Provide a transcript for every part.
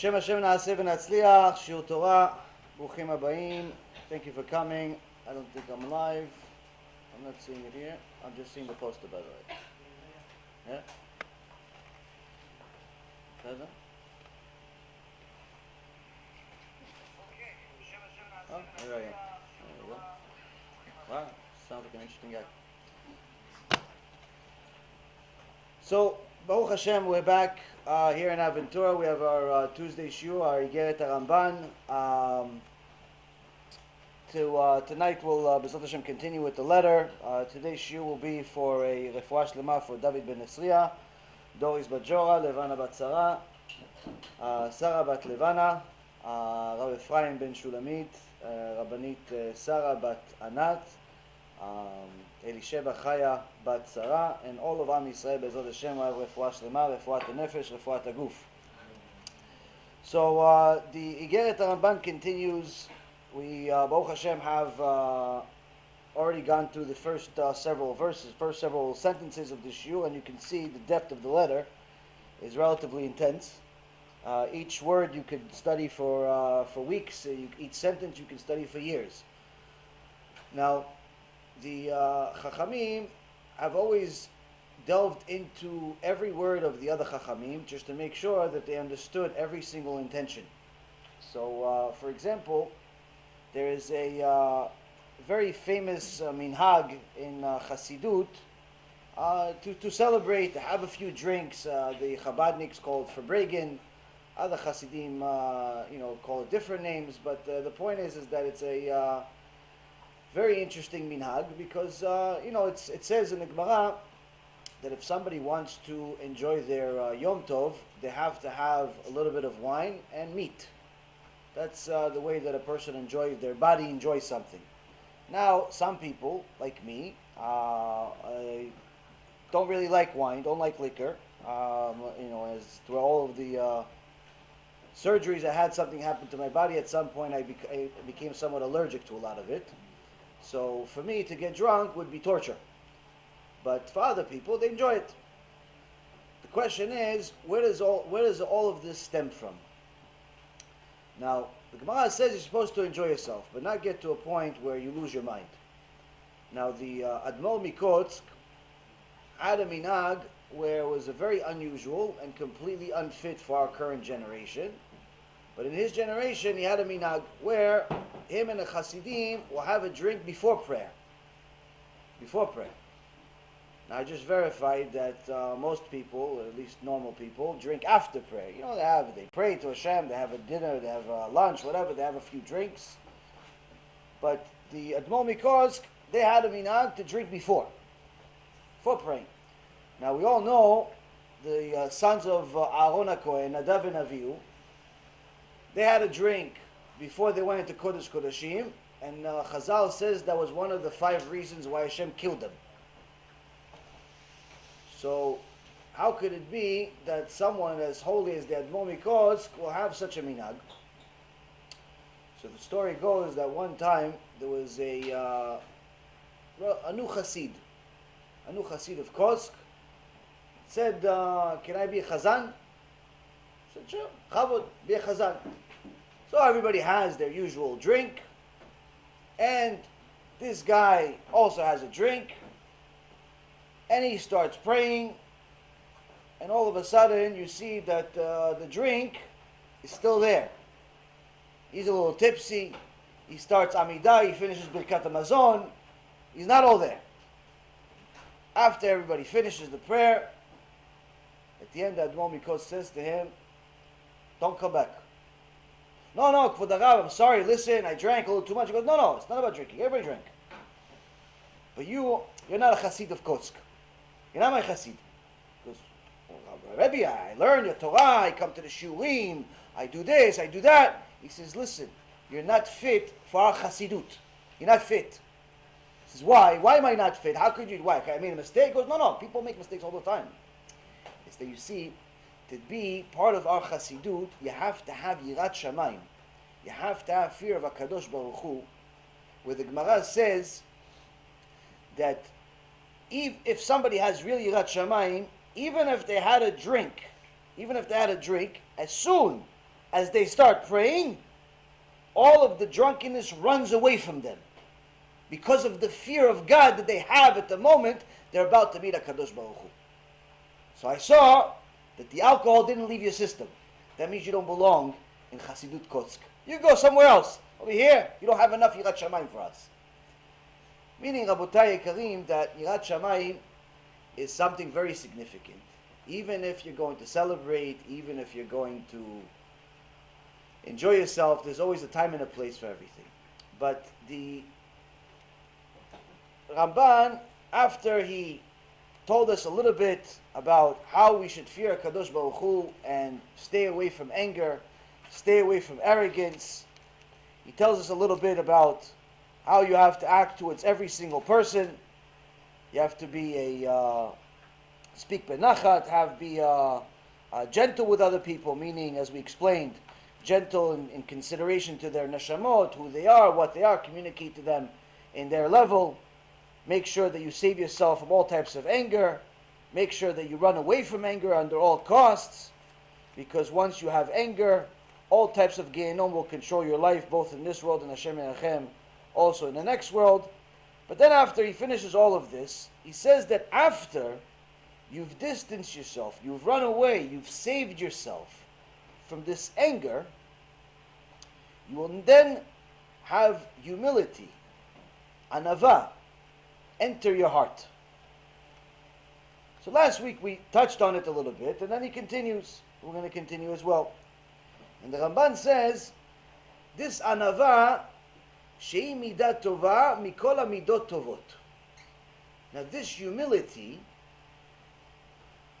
B'Shem Hashem na'aseh v'natzliach, Shiur Torah, Bruchim Habayim. Thank you for coming. I don't think I'm live. I'm not seeing it here. I'm just seeing the poster, by the way. Yeah? Better? Oh, here I am. There we go. Wow, sounds like an interesting guy. So, Baruch Hashem, we're back here in Aventura. We have our Tuesday shiur, our Iggeret HaRamban. Tonight we'll, B'ezrat Hashem, continue with the letter. Today's shiur will be for a refuah shlema for David ben Nesriya, Doris bat Jora, Levana bat Sarah, Sarah bat Levana, Rav Ephraim ben Shulamit, Rabbanit Sarah bat Anat, Elisheba Chaya bat Sarah, and all of Am Yisrael B'ezrat Hashem will have refuah shlema, refuat nefesh, refuat aguf. So the Iggeret HaRamban continues. We, Baruch Hashem, have already gone through the first several verses, first several sentences of the shiur, and you can see the depth of the letter is relatively intense. Each word you could study for weeks. Each sentence you can study for years. Now, the Chachamim have always delved into every word of the other Chachamim just to make sure that they understood every single intention. So, for example, there is a very famous minhag in Chassidut to celebrate, to have a few drinks. The Chabadniks call it Verbregen. Other Chassidim, call it different names. But the point is that it's a very interesting minhag because it says in the Gemara that if somebody wants to enjoy their Yom Tov, they have to have a little bit of wine and meat. That's the way that a person enjoys, their body enjoys something. Now, some people, like me, don't really like wine, don't like liquor. As through all of the surgeries I had, something happened to my body. At some point, I became somewhat allergic to a lot of it. So for me, to get drunk would be torture. But for other people, they enjoy it. The question is, where does all of this stem from? Now, the Gemara says you're supposed to enjoy yourself, but not get to a point where you lose your mind. Now, the admirable Mikotsk had a minhag where it was a very unusual and completely unfit for our current generation. But in his generation, he had a minhag where him and the Hasidim will have a drink before prayer. Before prayer. Now, I just verified that most people, or at least normal people, drink after prayer. They pray to Hashem, they have a dinner, they have a lunch, whatever, they have a few drinks. But the Admor Mikorsk, they had a minhag to drink before praying. Now, we all know the sons of Aaron HaKohen, Nadav and Avihu, they had a drink before they went into Kodesh Kodashim, and Chazal says that was one of the 5 reasons why Hashem killed them. So, how could it be that someone as holy as the Admor Mikorsk will have such a minhag? So the story goes that one time there was a new Chassid of Kosk. Said, "Can I be a Chazan?" I said, "Sure, Chavod, be a Chazan." So everybody has their usual drink, and this guy also has a drink. And he starts praying, and all of a sudden you see that the drink is still there. He's a little tipsy. He starts Amidah, he finishes Birkat HaMazon. He's not all there. After everybody finishes the prayer, at the end, the Admor Mikorsk says to him, "Don't come back." No, Kvod Harav, I'm sorry, listen, I drank a little too much. He goes, no, it's not about drinking. Everybody drank. But you're not a Chassid of Kosk. You're not my Chassid. He goes, Rebbe, I learn your Torah, I come to the Shurim, I do this, I do that. He says, listen, you're not fit for our Chassidut. You're not fit. He says, why? Why am I not fit? How could you? Why? I made a mistake? He goes, no, people make mistakes all the time. It's that you see, to be part of our Chassidut, you have to have Yirat Shamayim. You have to have fear of HaKadosh Baruch Hu, where the Gemara says that if somebody has real Yirat Shamayim, even if they had a drink, as soon as they start praying, all of the drunkenness runs away from them. Because of the fear of God that they have at the moment, they're about to meet HaKadosh Baruch Hu. So I saw that the alcohol didn't leave your system. That means you don't belong in Hasidut Kotsk. You go somewhere else. Over here, you don't have enough Yirat Shamayim for us. Meaning, Rabotai Karim, that Yirat Shamayim is something very significant. Even if you're going to celebrate, even if you're going to enjoy yourself, there's always a time and a place for everything. But the Ramban, after he told us a little bit about how we should fear Kadosh Baruch Hu and stay away from anger, stay away from arrogance, he tells us a little bit about how you have to act towards every single person. You have to be speak benachat, be gentle with other people, meaning, as we explained, gentle in consideration to their neshamot, who they are, what they are, communicate to them in their level. Make sure that you save yourself from all types of anger. Make sure that you run away from anger under all costs, because once you have anger, all types of Gehinnom will control your life, both in this world and Hashem Yerachem, also in the next world. But then after he finishes all of this, he says that after you've distanced yourself, you've run away, you've saved yourself from this anger, you will then have humility, anava, enter your heart. So last week we touched on it a little bit, and then he continues. We're going to continue as well. And the Ramban says, this anava, she'i midat tova mikol hamidot tovot. Now this humility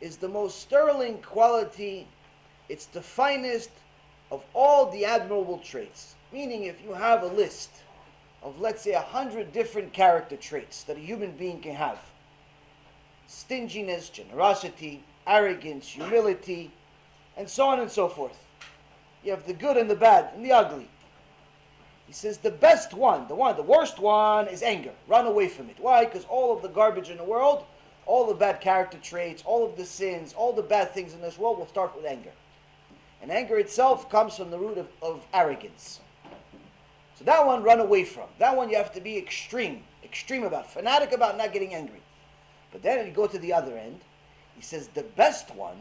is the most sterling quality. It's the finest of all the admirable traits. Meaning, if you have a list of, let's say, 100 different character traits that a human being can have: stinginess, generosity, arrogance, humility, and so on and so forth. You have the good and the bad and the ugly. He says the best one, the worst one is anger. Run away from it. Why? Because all of the garbage in the world, all the bad character traits, all of the sins, all the bad things in this world will start with anger. And anger itself comes from the root of arrogance. So that one, run away from. That one you have to be extreme about, fanatic about not getting angry. But then you go to the other end. He says the best one,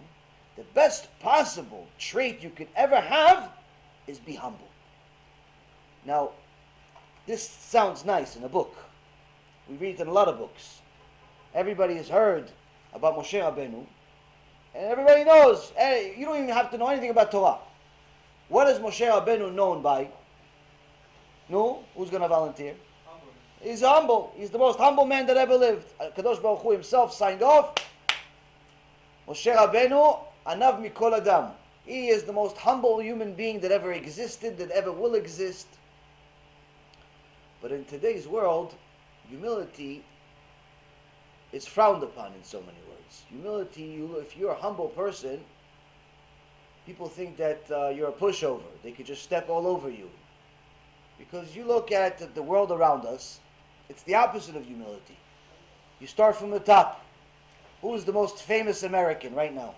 the best possible trait you could ever have is be humble. Now, this sounds nice in a book. We read it in a lot of books. Everybody has heard about MOSHE Rabbeinu, and everybody knows. Hey, you don't even have to know anything about Torah. What is MOSHE Rabbeinu known by? No? Who's going to volunteer? Humble. He's humble. He's the most humble man that ever lived. Kadosh Baruch Hu himself signed off. MOSHE Rabbeinu, anav mikol adam. He is the most humble human being that ever existed, that ever will exist. But in today's world, humility is frowned upon in so many words. Humility, if you're a humble person, people think that you're a pushover. They could just step all over you. Because you look at the world around us, it's the opposite of humility. You start from the top. Who is the most famous American right now?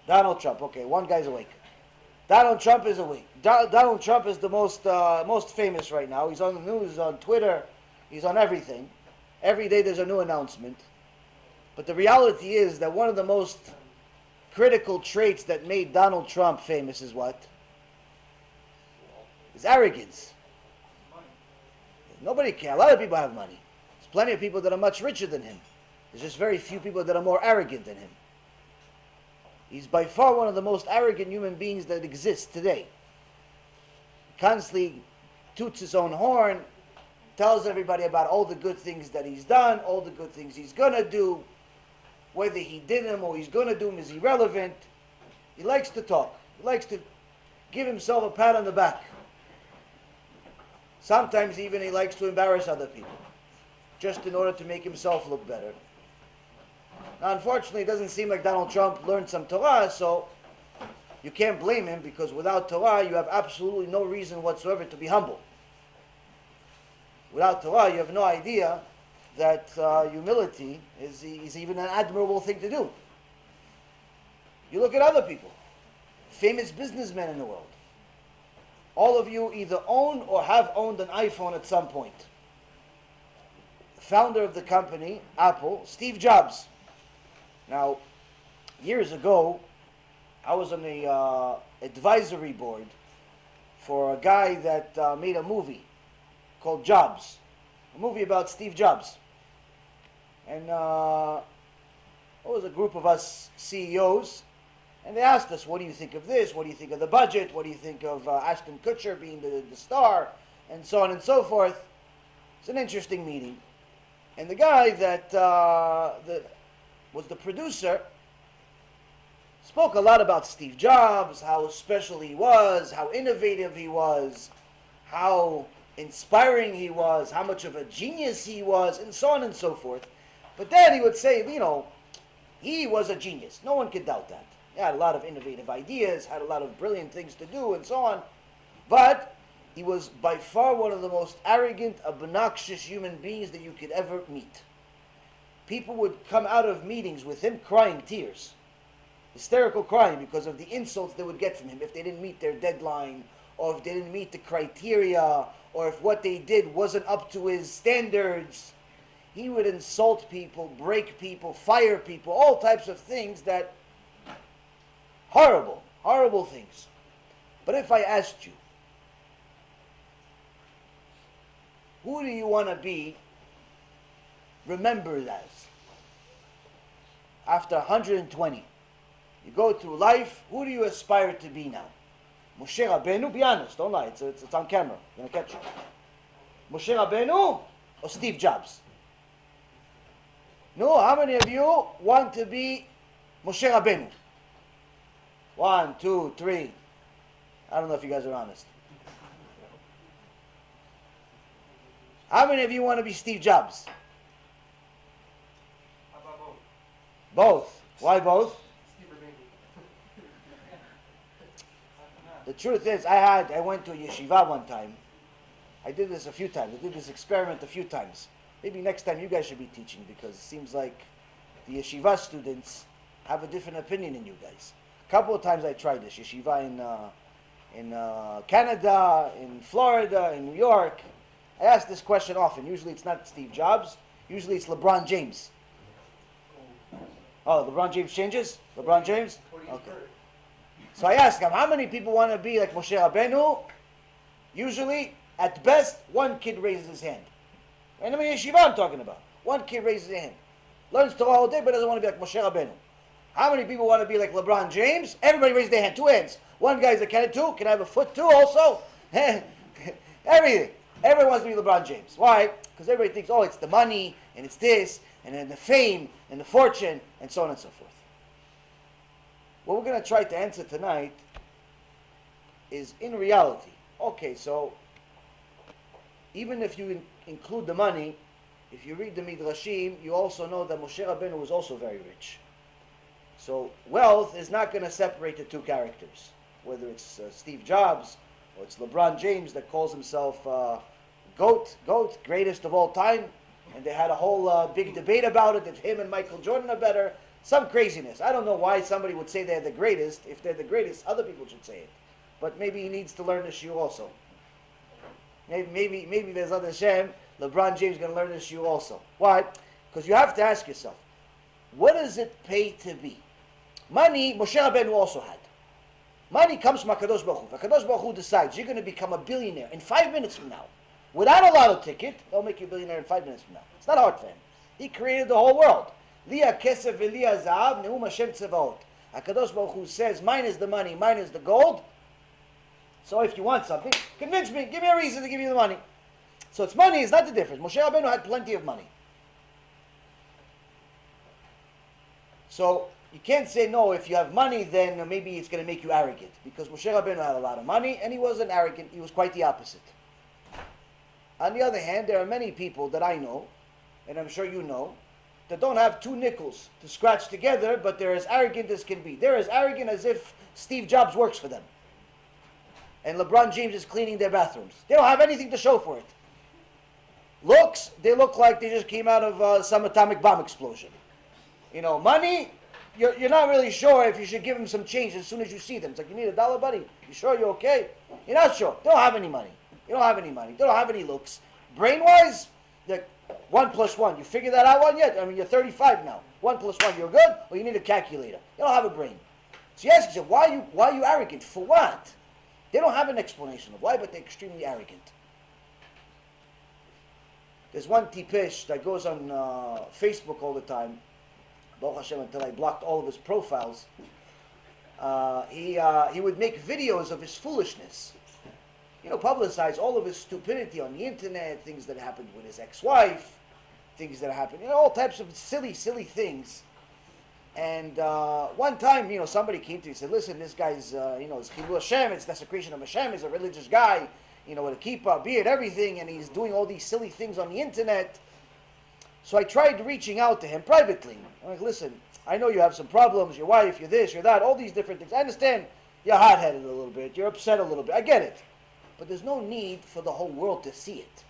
Donald Trump. Okay, one guy's awake. Donald Trump is awake. Donald Trump is the most famous right now. He's on the news, on Twitter. He's on everything. Every day there's a new announcement. But the reality is that one of the most critical traits that made Donald Trump famous is what? Is arrogance. Nobody cares. A lot of people have money. There's plenty of people that are much richer than him. There's just very few people that are more arrogant than him. He's by far one of the most arrogant human beings that exists today. Constantly toots his own horn, tells everybody about all the good things that he's done, all the good things he's going to do. Whether he did them or he's going to do them is irrelevant. He likes to talk. He likes to give himself a pat on the back. Sometimes even he likes to embarrass other people, just in order to make himself look better. Now, unfortunately, it doesn't seem like Donald Trump learned some Torah, so you can't blame him, because without Torah, you have absolutely no reason whatsoever to be humble. Without Torah, you have no idea that humility is even an admirable thing to do. You look at other people. famous businessmen in the world. All of you either own or have owned an iPhone at some point. The founder of the company, Apple, Steve Jobs. Now, years ago, I was on the advisory board for a guy that made a movie called Jobs. A movie about Steve Jobs. And it was a group of us CEOs, and they asked us, what do you think of this? What do you think of the budget? What do you think of Ashton Kutcher being the star? And so on and so forth. It's an interesting meeting. And the guy that was the producer spoke a lot about Steve Jobs, how special he was, how innovative he was, how inspiring he was, how much of a genius he was, and so on and so forth. But then he would say, he was a genius. No one could doubt that. He had a lot of innovative ideas, had a lot of brilliant things to do, and so on. But he was by far one of the most arrogant, obnoxious human beings that you could ever meet. People would come out of meetings with him crying tears. Hysterical crying because of the insults they would get from him if they didn't meet their deadline, or if they didn't meet the criteria, or if what they did wasn't up to his standards. He would insult people, break people, fire people, all types of things that, horrible, horrible things. But if I asked you, who do you want to be remembered as? After 120, you go through life, who do you aspire to be now? MOSHE Rabbeinu, be honest, don't lie, it's on camera, I'm going to catch you. MOSHE Rabbeinu or Steve Jobs? No, how many of you want to be MOSHE Rabbeinu? 1, 2, 3. I don't know if you guys are honest. How many of you want to be Steve Jobs? How about both? Both. Why both? The truth is, I went to a yeshiva one time. I did this a few times. I did this experiment a few times. Maybe next time you guys should be teaching, because it seems like the yeshiva students have a different opinion than you guys. A couple of times I tried this. Yeshiva in Canada, in Florida, in New York. I ask this question often. Usually it's not Steve Jobs. Usually it's LeBron James. Oh, LeBron James changes? LeBron James? Okay. So I ask him, how many people want to be like MOSHE Rabbeinu? Usually, at best, one kid raises his hand. And I mean, yeshiva I'm talking about. One kid raises his hand. Learns Torah all day, but doesn't want to be like MOSHE Rabbeinu. How many people want to be like LeBron James? Everybody raises their hand, 2 hands. One guy's like, can I too? Can I have a foot too also? Everything. Everyone wants to be LeBron James. Why? Because everybody thinks, oh, it's the money, and it's this, and then the fame, and the fortune, and so on and so forth. What we're going to try to answer tonight is, in reality, okay, so even if you include the money, if you read the Midrashim, you also know that MOSHE Rabbeinu was also very rich. So wealth is not going to separate the two characters, whether it's Steve Jobs or it's LeBron James that calls himself GOAT, greatest of all time, and they had a whole big debate about it, if him and Michael Jordan are better. Some craziness. I don't know why somebody would say they're the greatest. If they're the greatest, other people should say it. But maybe he needs to learn the shiur also. Maybe there's other Hashem, LeBron James is going to learn this shiur also. Why? Because you have to ask yourself, what does it pay to be? Money, MOSHE Rabbeinu also had. Money comes from HaKadosh Baruch Hu. HaKadosh Baruch Hu decides you're going to become a billionaire in 5 minutes from now. Without a lotto ticket, they'll make you a billionaire in 5 minutes from now. It's not hard for him. He created the whole world. Liya kesef v'liya zahav neum Hashem tzevaot. HaKadosh Baruch Hu says, mine is the money, mine is the gold. So if you want something, convince me, give me a reason to give you the money. So it's money is not the difference. MOSHE Rabbeinu had plenty of money. So you can't say, no, if you have money, then maybe it's going to make you arrogant. Because MOSHE Rabbeinu had a lot of money, and he wasn't arrogant. He was quite the opposite. On the other hand, there are many people that I know, and I'm sure you know, that don't have 2 nickels to scratch together, but they're as arrogant as can be. They're as arrogant as if Steve Jobs works for them. And LeBron James is cleaning their bathrooms. They don't have anything to show for it. Looks, they look like they just came out of some atomic bomb explosion. You know, money, you're not really sure if you should give them some change as soon as you see them. It's like, you need $1, buddy? You sure you're okay? You're not sure. They don't have any money. You don't have any money. They don't have any looks. Brain-wise, like 1 plus 1. You figured that out one yet? I mean, you're 35 now. 1 plus 1, you're good? Or you need a calculator. You don't have a brain. So you ask yourself, why are you arrogant? For what? They don't have an explanation of why, but they're extremely arrogant. There's one tipesh that goes on Facebook all the time. Baruch Hashem, until I blocked all of his profiles. He would make videos of his foolishness. Publicize all of his stupidity on the internet, things that happened with his ex-wife, things that happened, all types of silly things. And one time, somebody came to me and said, listen, this guy's, it's Chilul Hashem, it's desecration of Hashem, he's a religious guy, with a kippah, beard, everything, and he's doing all these silly things on the internet. So I tried reaching out to him privately. I'm like, listen, I know you have some problems, your wife, you're this, you're that, all these different things. I understand you're hot-headed a little bit, you're upset a little bit, I get it. But there's no need for the whole world to see it.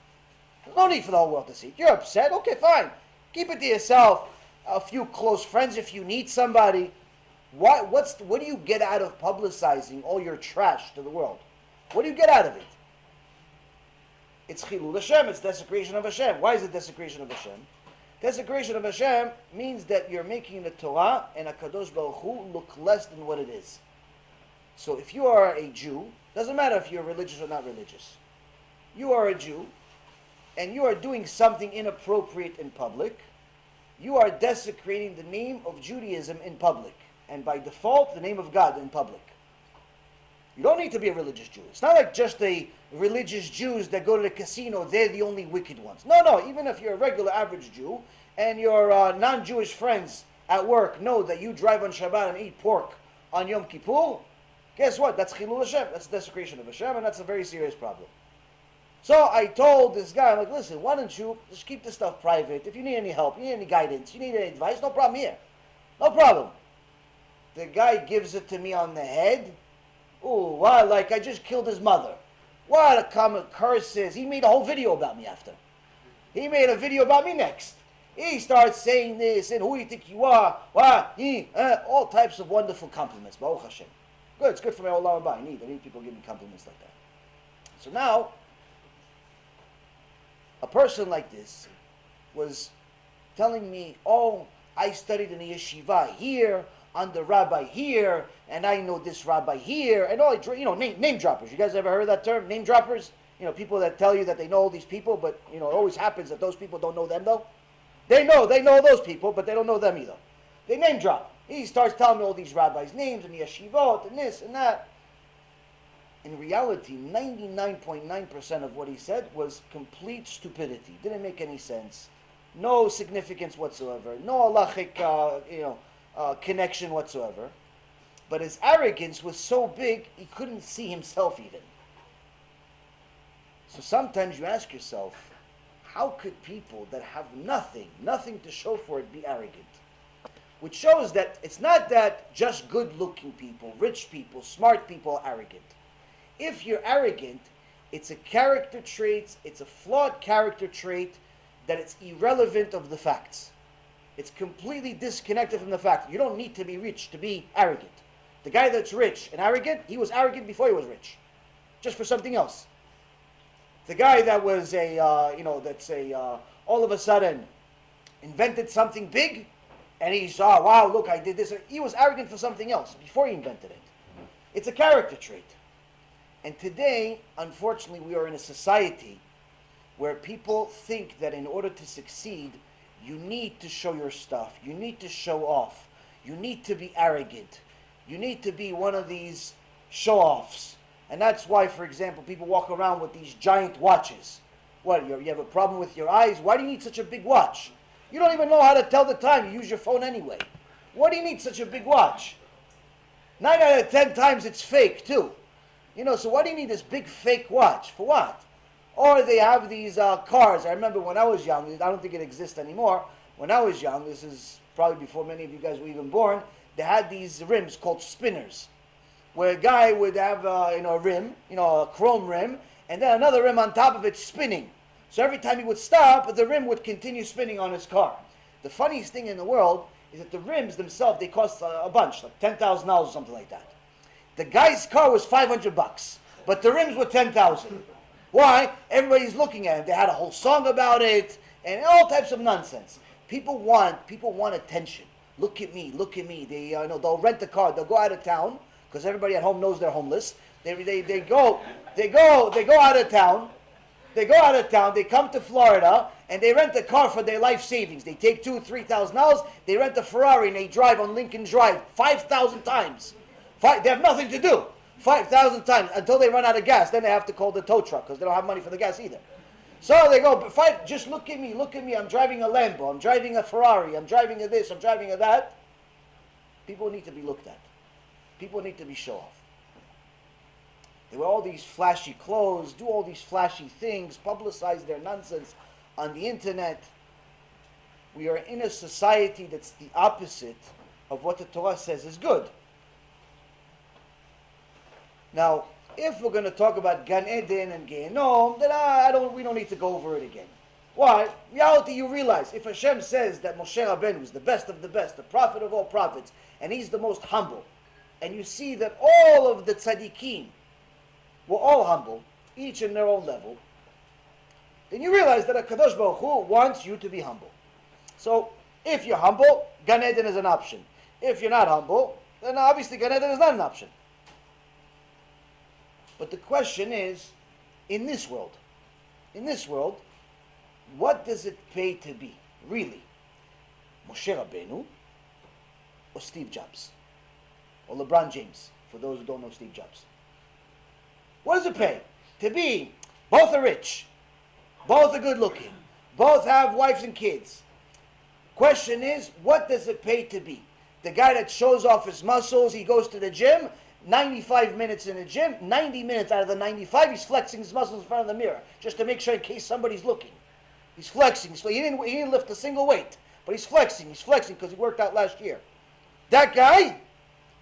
There's no need for the whole world to see it. You're upset, okay, fine. Keep it to yourself. A few close friends if you need somebody. What do you get out of publicizing all your trash to the world? What do you get out of it? It's Chilul Hashem, it's desecration of Hashem. Why is it desecration of Hashem? Desecration of Hashem means that you're making the Torah and HaKadosh Baruch Hu look less than what it is. So if you are a Jew, doesn't matter if you're religious or not religious, you are a Jew, and you are doing something inappropriate in public, you are desecrating the name of Judaism in public, and by default, the name of God in public. You don't need to be a religious Jew. It's not like just the religious Jews that go to the casino, they're the only wicked ones. No, even if you're a regular average Jew, and your non-Jewish friends at work know that you drive on Shabbat and eat pork on Yom Kippur, guess what? That's Chilul Hashem. That's desecration of Hashem, and that's a very serious problem. So I told this guy, I'm like, listen, why don't you just keep this stuff private? If you need any help, you need any guidance, you need any advice, no problem here. No problem. The guy gives it to me on the head. Ooh, wow, like I just killed his mother. What a common curses. He made a whole video about me after. He made a video about me next. He starts saying this, and who you think you are, all types of wonderful compliments. Baruch Hashem. Good, it's good for my whole ramban. I need people giving compliments like that. So now, a person like this was telling me, oh, I studied in the yeshiva here, under rabbi here, and I know this rabbi here, and all, name droppers. You guys ever heard of that term, name droppers? People that tell you that they know all these people, but, it always happens that those people don't know them, though. They know those people, but they don't know them either. They name drop. He starts telling me all these rabbis' names, and the yeshivot, and this, and that. In reality, 99.9% of what he said was complete stupidity. Didn't make any sense. No significance whatsoever. No halachic, connection whatsoever. But his arrogance was so big, he couldn't see himself even. So sometimes you ask yourself, how could people that have nothing to show for it, be arrogant? Which shows that it's not that just good-looking people, rich people, smart people are arrogant. If you're arrogant, it's a character trait, it's a flawed character trait that it's irrelevant of the facts. It's completely disconnected from the fact. You don't need to be rich to be arrogant. The guy that's rich and arrogant, he was arrogant before he was rich. Just for something else. The guy that was all of a sudden invented something big, and he saw, wow, look, I did this. He was arrogant for something else before he invented it. It's a character trait. And today, unfortunately, we are in a society where people think that in order to succeed, you need to show your stuff. You need to show off. You need to be arrogant. You need to be one of these show-offs. And that's why, for example, people walk around with these giant watches. What, you have a problem with your eyes? Why do you need such a big watch? You don't even know how to tell the time. You use your phone anyway. Why do you need such a big watch? 9 out of 10 times it's fake, too. So why do you need this big fake watch? For what? Or they have these cars. I remember when I was young, I don't think it exists anymore. When I was young, this is probably before many of you guys were even born, they had these rims called spinners, where a guy would have a rim, a chrome rim, and then another rim on top of it spinning. So every time he would stop, the rim would continue spinning on his car. The funniest thing in the world is that the rims themselves, they cost a bunch, like $10,000 or something like that. The guy's car was $500, but the rims were $10,000. Why? Everybody's looking at it. They had a whole song about it and all types of nonsense. People want attention. Look at me, look at me. They'll rent a car. They'll go out of town because everybody at home knows they're homeless. They go out of town. They go out of town. They come to Florida and they rent a car for their life savings. They take $2,000-$3,000. They rent a Ferrari and they drive on Lincoln Drive 5,000 times. They have nothing to do. 5,000 times until they run out of gas. Then they have to call the tow truck because they don't have money for the gas either. So they go, just look at me, I'm driving a Lambo, I'm driving a Ferrari, I'm driving a this, I'm driving a that. People need to be looked at. People need to be shown off. They wear all these flashy clothes, do all these flashy things, publicize their nonsense on the internet. We are in a society that's the opposite of what the Torah says is good. Now, if we're going to talk about Gan Eden and Gehenom, then we don't need to go over it again. Why? In reality, you realize, if Hashem says that MOSHE Rabbeinu is the best of the best, the prophet of all prophets, and he's the most humble, and you see that all of the tzaddikim were all humble, each in their own level, then you realize that HaKadosh Baruch Hu wants you to be humble. So, if you're humble, Gan Eden is an option. If you're not humble, then obviously Gan Eden is not an option. But the question is, in this world, what does it pay to be, really? MOSHE Rabbeinu or Steve Jobs? Or LeBron James, for those who don't know Steve Jobs. What does it pay? To be, both are rich, both are good looking, both have wives and kids. Question is, what does it pay to be? The guy that shows off his muscles, he goes to the gym, 95 minutes in the gym, 90 minutes out of the 95, he's flexing his muscles in front of the mirror, just to make sure in case somebody's looking. He's flexing. He didn't lift a single weight, but he's flexing because he worked out last year. That guy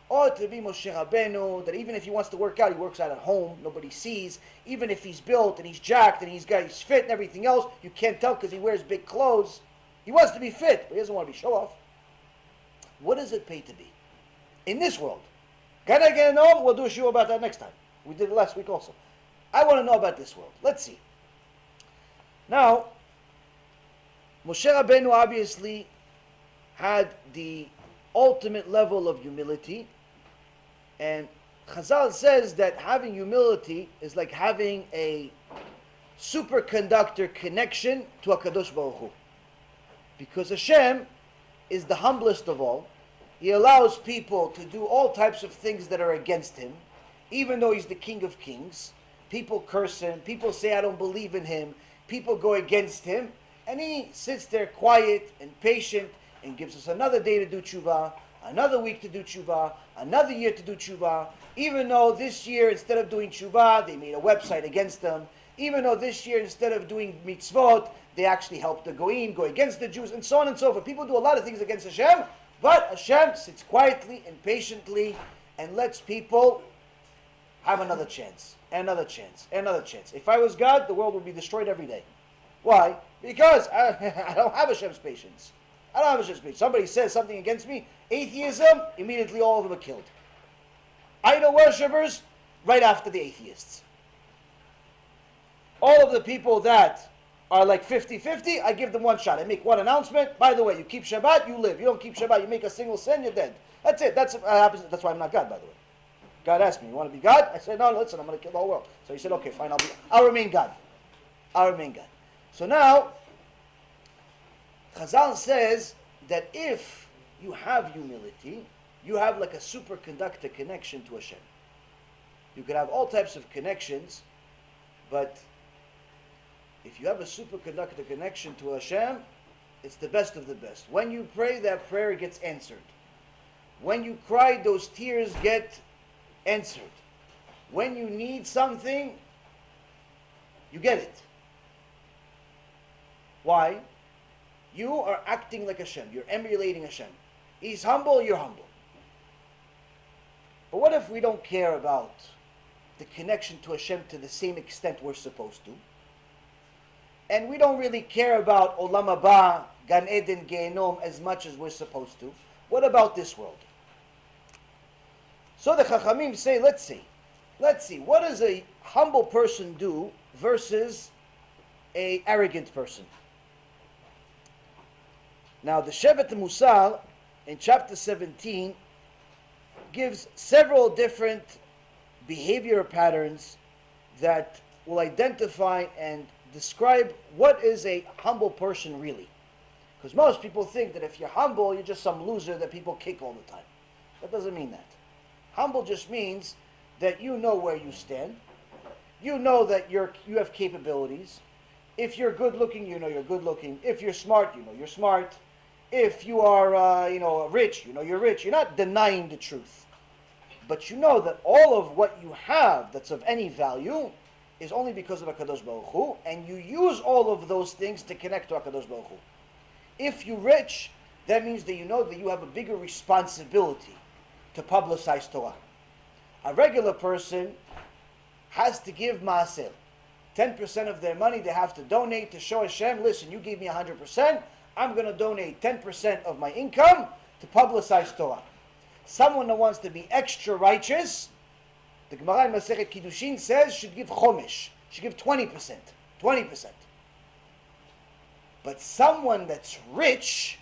ought to be MOSHE Rabbeinu, that even if he wants to work out, he works out at home, nobody sees. Even if he's built and he's jacked and he's fit and everything else, you can't tell because he wears big clothes. He wants to be fit, but he doesn't want to be show off. What does it pay to be? In this world. Can I get on? We'll do a show about that next time. We did it last week also. I want to know about this world. Let's see. Now, MOSHE Rabbeinu obviously had the ultimate level of humility, and Chazal says that having humility is like having a superconductor connection to HaKadosh Baruch Hu. Because Hashem is the humblest of all. He allows people to do all types of things that are against him, even though he's the King of Kings. People curse him, people say I don't believe in him, people go against him, and he sits there quiet and patient and gives us another day to do tshuva, another week to do tshuva, another year to do tshuva, even though this year instead of doing tshuva, they made a website against them, even though this year instead of doing mitzvot, they actually helped the goyim, go against the Jews, and so on and so forth. People do a lot of things against Hashem, but Hashem sits quietly and patiently and lets people have another chance, another chance, another chance. If I was God, the world would be destroyed every day. Why? Because I don't have Hashem's patience. I don't have Hashem's patience. Somebody says something against me, atheism, immediately all of them are killed. Idol worshippers, right after the atheists. All of the people that are like 50-50, I give them one shot. I make one announcement. By the way, you keep Shabbat, you live. You don't keep Shabbat, you make a single sin, you're dead. That's it. That's why I'm not God, by the way. God asked me, you want to be God? I said, no, listen, I'm going to kill the whole world. So he said, okay, fine, I'll remain God. I'll remain God. So now, Chazal says that if you have humility, you have like a superconductor connection to Hashem. You can have all types of connections, but if you have a superconductor connection to Hashem, it's the best of the best. When you pray, that prayer gets answered. When you cry, those tears get answered. When you need something, you get it. Why? You are acting like Hashem. You're emulating Hashem. He's humble, you're humble. But what if we don't care about the connection to Hashem to the same extent we're supposed to? and we don't really care about Olam Haba, Gan Eden, Gehenom as much as we're supposed to. What about this world? So the Chachamim say, let's see, what does a humble person do versus a arrogant person? Now the Shevet MUSSAR in chapter 17 gives several different behavior patterns that will identify and describe what is a humble person really. Because most people think that if you're humble, you're just some loser that people kick all the time. That doesn't mean that. Humble just means that you know where you stand. You know that you have capabilities. If you're good looking, you know you're good looking. If you're smart, you know you're smart. If you are rich, you know you're rich. You're not denying the truth. But you know that all of what you have that's of any value is only because of HaKadosh Baruch Hu, and you use all of those things to connect to HaKadosh Baruch Hu. If you're rich, that means that you know that you have a bigger responsibility to publicize Torah. A regular person has to give maaser. 10% of their money they have to donate to show Hashem, listen, you gave me 100%, I'm going to donate 10% of my income to publicize Torah. Someone that wants to be extra righteous, the Gemara in Masechet Kiddushin says, should give chomesh, should give 20%. 20%. But someone that's rich,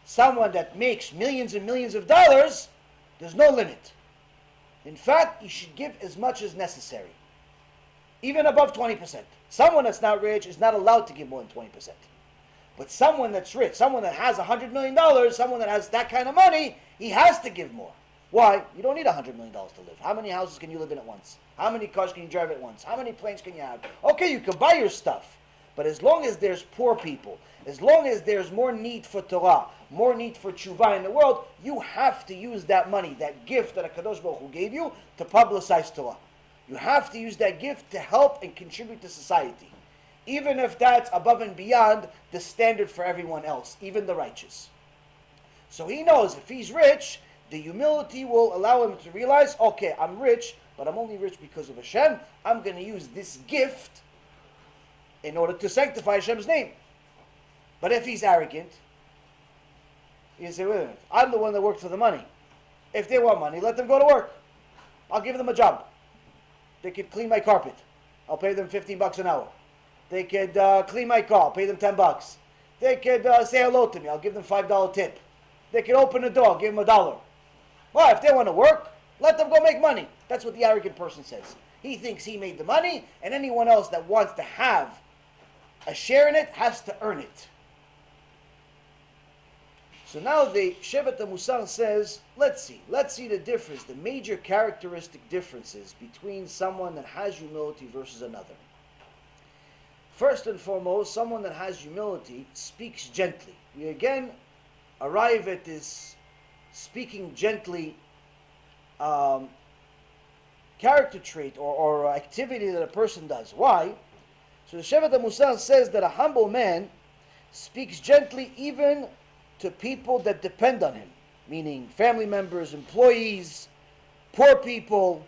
someone that makes millions and millions of dollars, there's no limit. In fact, you should give as much as necessary. Even above 20%. Someone that's not rich is not allowed to give more than 20%. But someone that's rich, someone that has $100 million, someone that has that kind of money, he has to give more. Why? You don't need $100 million to live. How many houses can you live in at once? How many cars can you drive at once? How many planes can you have? Okay, you can buy your stuff. But as long as there's poor people, as long as there's more need for Torah, more need for Teshuva in the world, you have to use that money, that gift that HaKadosh Baruch Hu gave you, to publicize Torah. You have to use that gift to help and contribute to society. Even if that's above and beyond the standard for everyone else, even the righteous. So he knows if he's rich, the humility will allow him to realize, okay, I'm rich, but I'm only rich because of Hashem. I'm going to use this gift in order to sanctify Hashem's name. But if he's arrogant, you can say, wait a minute, I'm the one that worked for the money. If they want money, let them go to work. I'll give them a job. They could clean my carpet. I'll pay them $15 an hour. They could clean my car. I'll pay them $10. They could say hello to me. I'll give them $5 tip. They could open the door. I'll give them $1. Well, if they want to work, let them go make money. That's what the arrogant person says. He thinks he made the money, and anyone else that wants to have a share in it has to earn it. So now the Shevet HaMussar says, let's see the difference, the major characteristic differences between someone that has humility versus another. First and foremost, someone that has humility speaks gently. We again arrive at this speaking gently character trait or activity that a person does. Why? So the Shevet HaMussar says that a humble man speaks gently even to people that depend on him, meaning family members, employees, poor people,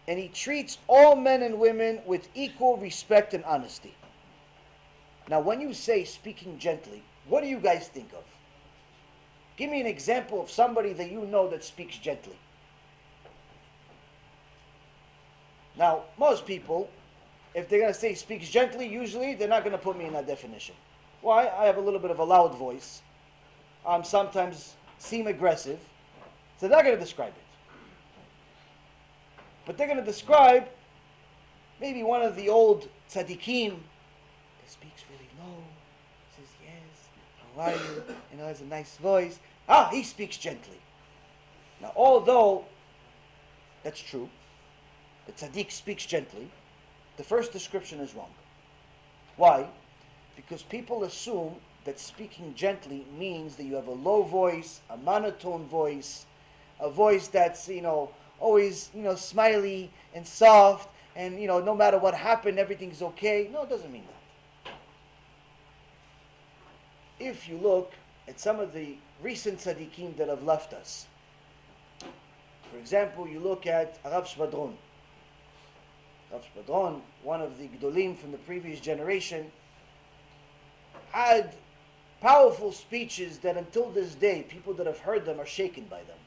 and he treats all men and women with equal respect and honesty. Now, when you say speaking gently, what do you guys think of? Give me an example of somebody that you know that speaks gently. Now, most people, if they're going to say speaks gently, usually they're not going to put me in that definition. Why? I have a little bit of a loud voice. Sometimes seem aggressive. So they're not going to describe it. But they're going to describe maybe one of the old tzaddikim that speaks really low, says, yes, how are you? And has a nice voice. He speaks gently. Now, although that's true, the tzaddik speaks gently, the first description is wrong. Why? Because people assume that speaking gently means that you have a low voice, a monotone voice, a voice that's, always, smiley and soft, and, no matter what happened, everything's okay. No, it doesn't mean that. If you look at some of the recent tzaddikim that have left us, for example, you look at Rav Shvadron. Rav Spadron, one of the Gdolim from the previous generation, had powerful speeches that until this day, people that have heard them are shaken by them.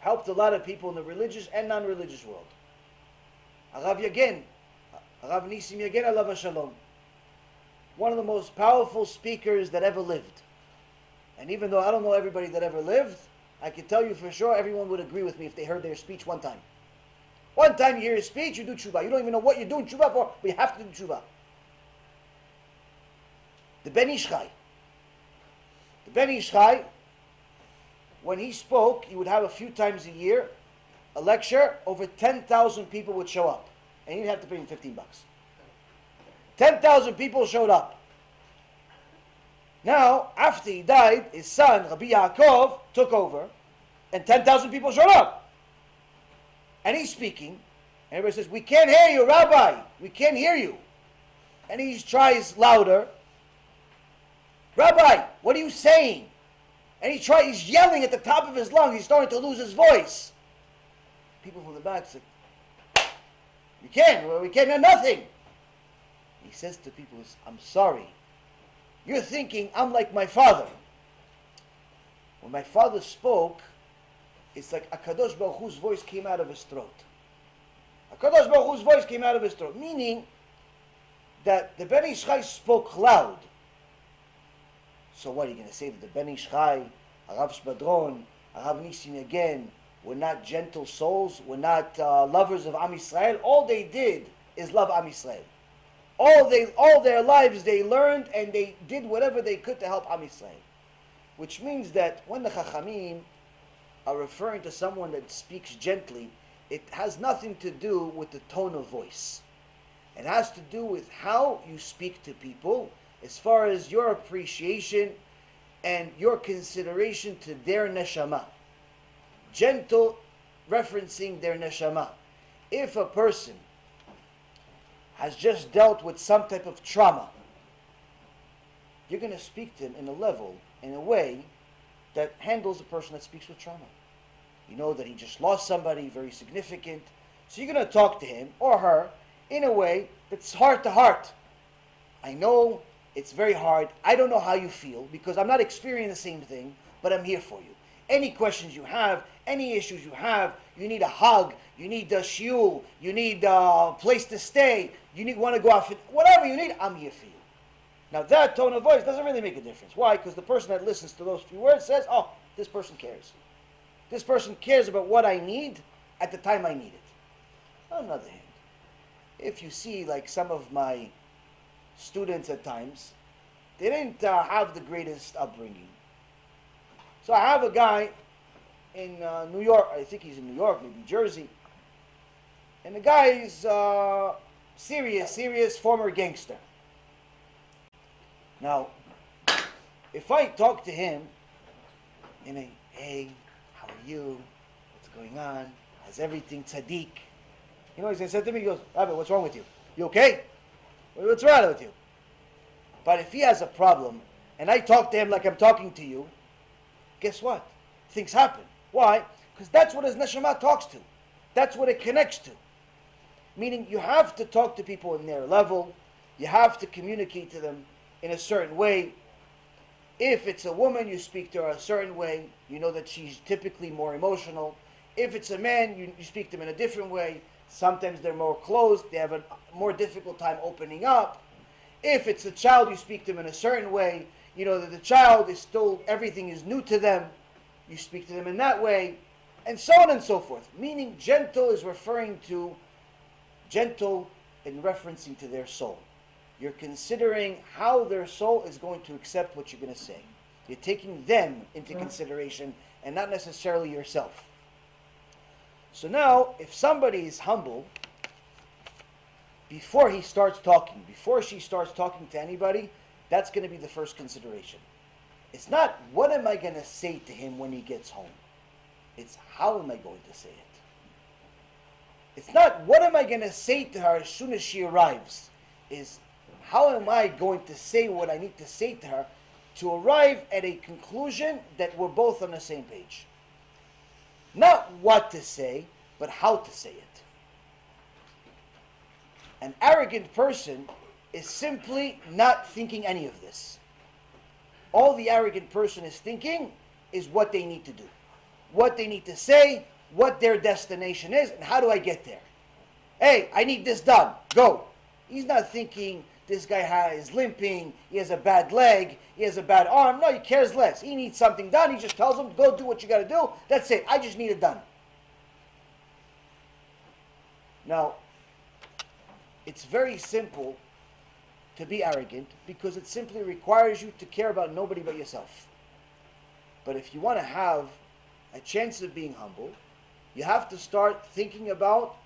Helped a lot of people in the religious and non-religious world. Arav Yagen, Arav Nisim Yagen Alav Shalom, one of the most powerful speakers that ever lived. And even though I don't know everybody that ever lived, I can tell you for sure everyone would agree with me if they heard their speech one time. One time you hear his speech, you do tshuva. You don't even know what you're doing tshuva for, but you have to do tshuva. The Ben Ish Chai. The Ben Ish Chai, when he spoke, he would have a few times a year a lecture. Over 10,000 people would show up. And he'd have to pay him $15. 10,000 people showed up. Now, after he died, his son, Rabbi Yaakov, took over, and 10,000 people showed up. And he's speaking, and everybody says, "We can't hear you, Rabbi. We can't hear you." And he tries louder. "Rabbi, what are you saying?" And he's yelling at the top of his lungs. He's starting to lose his voice. People from the back say, we can't hear nothing." He says to people, "I'm sorry. You're thinking I'm like my father. When my father spoke, it's like HaKadosh Baruch Hu's voice came out of his throat. HaKadosh Baruch Hu's voice came out of his throat." Meaning that the Ben Ish Chai spoke loud. So what, are you going to say that the Ben Ish Chai, Arav Spadron, Arav Nisim again, were not gentle souls, were not lovers of Am Yisrael? All they did is love Am Yisrael. All their lives they learned and they did whatever they could to help Am Yisrael. Which means that when the Chachamim are referring to someone that speaks gently, it has nothing to do with the tone of voice. It has to do with how you speak to people, as far as your appreciation and your consideration to their neshama. Gentle, referencing their neshama. If a person has just dealt with some type of trauma, you're going to speak to him in a way that handles a person that speaks with trauma. You know that he just lost somebody very significant, so you're going to talk to him or her in a way that's heart to heart. I know it's very hard. I don't know how you feel because I'm not experiencing the same thing, but I'm here for you. Any questions you have, any issues you have, you need a hug, you need a shiur, you need a place to stay, want to go out, whatever you need, I'm here for you. Now that tone of voice doesn't really make a difference. Why? Because the person that listens to those few words says, "Oh, this person cares. This person cares about what I need at the time I need it." On the other hand, if you see like some of my students at times, they didn't have the greatest upbringing. So I have a guy in New York, I think he's in New York, maybe Jersey, and the guy is serious former gangster. Now, if I talk to him in a, "Hey, how are you? What's going on? How's everything, tzaddik?" You know, he's going to say to me, he goes, "Rabbi, what's wrong with you? You okay? What's wrong with you?" But if he has a problem, and I talk to him like I'm talking to you, guess what? Things happen. Why? Because that's what his neshama talks to. That's what it connects to. Meaning you have to talk to people in their level. You have to communicate to them in a certain way. If it's a woman, you speak to her a certain way. You know that she's typically more emotional. If it's a man, you speak to them in a different way. Sometimes they're more closed. They have a more difficult time opening up. If it's a child, you speak to them in a certain way. You know that the child is still, everything is new to them. You speak to them in that way. And so on and so forth. Meaning gentle is referring to gentle in referencing to their soul. You're considering how their soul is going to accept what you're going to say. You're taking them into consideration and not necessarily yourself. So now, if somebody is humble, before he starts talking, before she starts talking to anybody, that's going to be the first consideration. It's not, what am I going to say to him when he gets home? It's, how am I going to say it? It's not, what am I going to say to her as soon as she arrives? Is, how am I going to say what I need to say to her to arrive at a conclusion that we're both on the same page? Not what to say, but how to say it. An arrogant person is simply not thinking any of this. All the arrogant person is thinking is what they need to do, what they need to say, what their destination is, and how do I get there? Hey, I need this done. Go. He's not thinking this guy is limping, he has a bad leg, he has a bad arm. No, he cares less. He needs something done. He just tells him, go do what you got to do. That's it. I just need it done. Now, it's very simple to be arrogant because it simply requires you to care about nobody but yourself. But if you want to have a chance of being humble, you have to start thinking about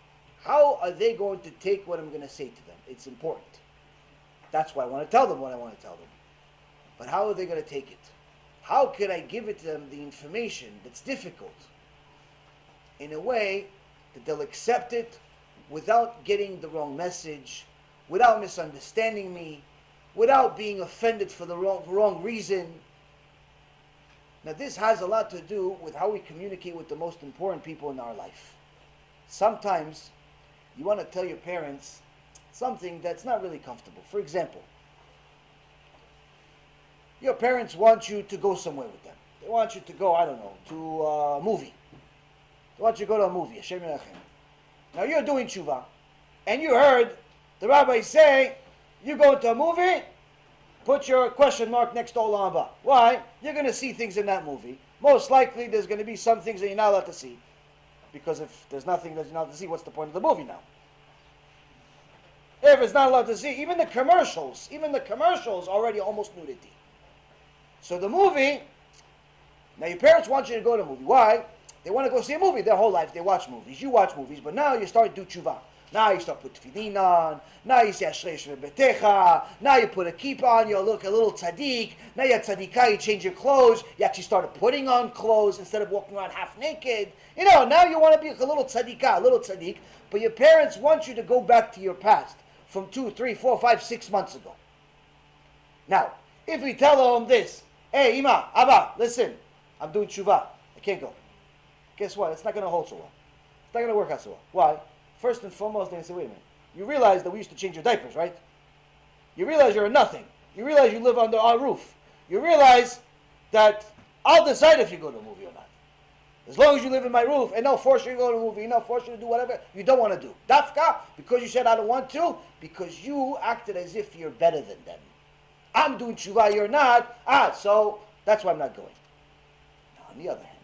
how are they going to take what I'm going to say to them. It's important. That's why I want to tell them what I want to tell them. But how are they going to take it? How could I give it to them the information that's difficult in a way that they'll accept it without getting the wrong message, without misunderstanding me, without being offended for the wrong reason? Now this has a lot to do with how we communicate with the most important people in our life. Sometimes you want to tell your parents something that's not really comfortable. For example, your parents want you to go somewhere with them. They want you to go, I don't know, to a movie. They want you to go to a movie, Hashem Yirachem. Now you're doing Teshuva, and you heard the rabbi say, you go to a movie, put your question mark next to Olam Haba. Why? You're going to see things in that movie. Most likely there's going to be some things that you're not allowed to see. Because if there's nothing that you're not allowed to see, what's the point of the movie now? If it's not allowed to see, even the commercials already almost nudity. So the movie, now your parents want you to go to a movie. Why? They want to go see a movie. Their whole life they watch movies. You watch movies, but now you start to do Teshuva. Now you start put tefillin on. Now you say Ashrei Yoshev Betecha. Now you put a kippah on. You look a little tzaddik. Now you're tzaddikah. You change your clothes. You actually started putting on clothes instead of walking around half naked. You know, now you want to be a little tzaddikah, a little tzaddik. But your parents want you to go back to your past from 2, 3, 4, 5, 6 months ago. Now, if we tell them this, hey, Ima, Abba, listen, I'm doing Teshuva. I can't go. Guess what? It's not going to hold so well. It's not going to work out so well. Why? First and foremost, they say, wait a minute. You realize that we used to change your diapers, right? You realize you're a nothing. You realize you live under our roof. You realize that I'll decide if you go to a movie or not. As long as you live in my roof, and they'll force you to go to a movie, and they'll force you to do whatever you don't want to do. Dafka, because you said I don't want to, because you acted as if you're better than them. I'm doing Teshuva, you're not. So that's why I'm not going. Now, on the other hand,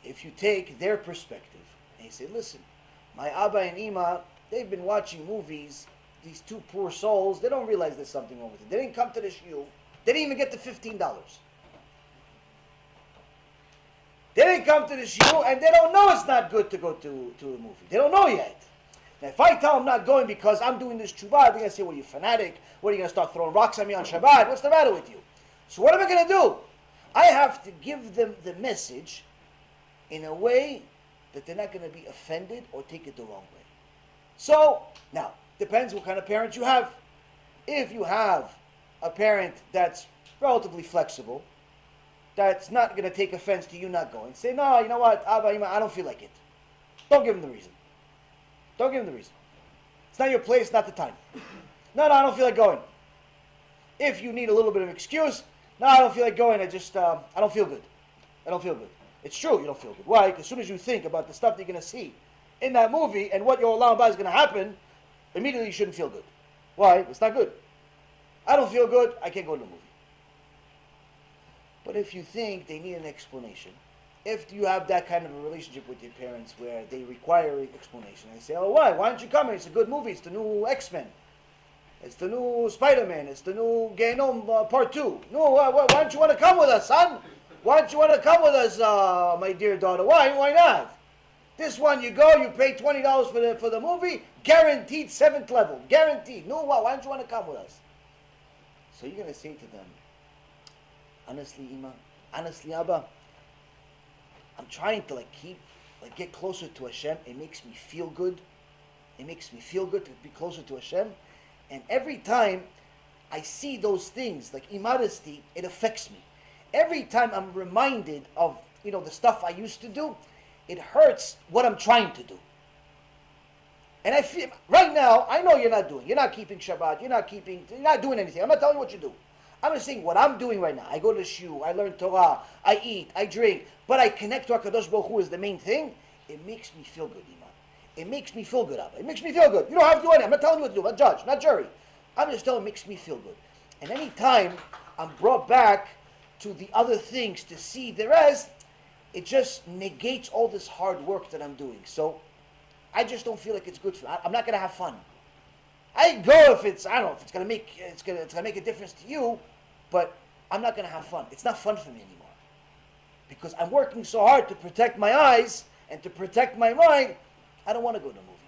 if you take their perspective, and you say, listen, my Abba and Ima, they've been watching movies, these two poor souls, they don't realize there's something wrong with it. They didn't come to the shiur. They didn't even get the $15. They didn't come to the shiur, and they don't know it's not good to go to a movie. They don't know yet. Now, if I tell them not going because I'm doing this Teshuva, they're going to say, well, you fanatic. What, are you going to start throwing rocks at me on Shabbat? What's the matter with you? So what am I going to do? I have to give them the message in a way that they're not going to be offended or take it the wrong way. So, now, depends what kind of parent you have. If you have a parent that's relatively flexible, that's not going to take offense to you not going, say, no, you know what, Abba, Ima, I don't feel like it. Don't give them the reason. Don't give them the reason. It's not your place, not the time. No, I don't feel like going. If you need a little bit of excuse, no, I don't feel like going, I don't feel good. I don't feel good. It's true you don't feel good. Why? Because as soon as you think about the stuff that you're going to see in that movie and what your Olam Haba is going to happen, immediately you shouldn't feel good. Why? It's not good. I don't feel good, I can't go to the movie. But if you think they need an explanation, if you have that kind of a relationship with your parents where they require an explanation, and they say, oh, why? Why don't you come? It's a good movie. It's the new X-Men. It's the new Spider-Man. It's the new Genom Part 2. No, why don't you want to come with us, son? Why don't you want to come with us, my dear daughter? Why? Why not? This one, you go, you pay $20 for the movie, guaranteed 7th level. Guaranteed. No, why don't you want to come with us? So you're going to say to them, honestly, Ima, honestly, Abba, I'm trying to get closer to Hashem. It makes me feel good. It makes me feel good to be closer to Hashem. And every time I see those things, like immodesty, it affects me. Every time I'm reminded of, the stuff I used to do, it hurts what I'm trying to do. And I feel, right now, I know you're not keeping Shabbat, you're not doing anything. I'm not telling you what you do. I'm just saying what I'm doing right now. I go to Shiur, I learn Torah, I eat, I drink, but I connect to HaKadosh Baruch Hu is the main thing. It makes me feel good, Iman. It makes me feel good, Abba. It makes me feel good. You don't have to do anything. I'm not telling you what to do. I'm not judge, not jury. I'm just telling you it makes me feel good. And any time I'm brought back to the other things to see the rest, it just negates all this hard work that I'm doing. So I just don't feel like it's good for me. I'm not going to have fun. I go if it's, I don't know, if it's going to make a difference to you, but I'm not going to have fun. It's not fun for me anymore. Because I'm working so hard to protect my eyes and to protect my mind, I don't want to go to a movie.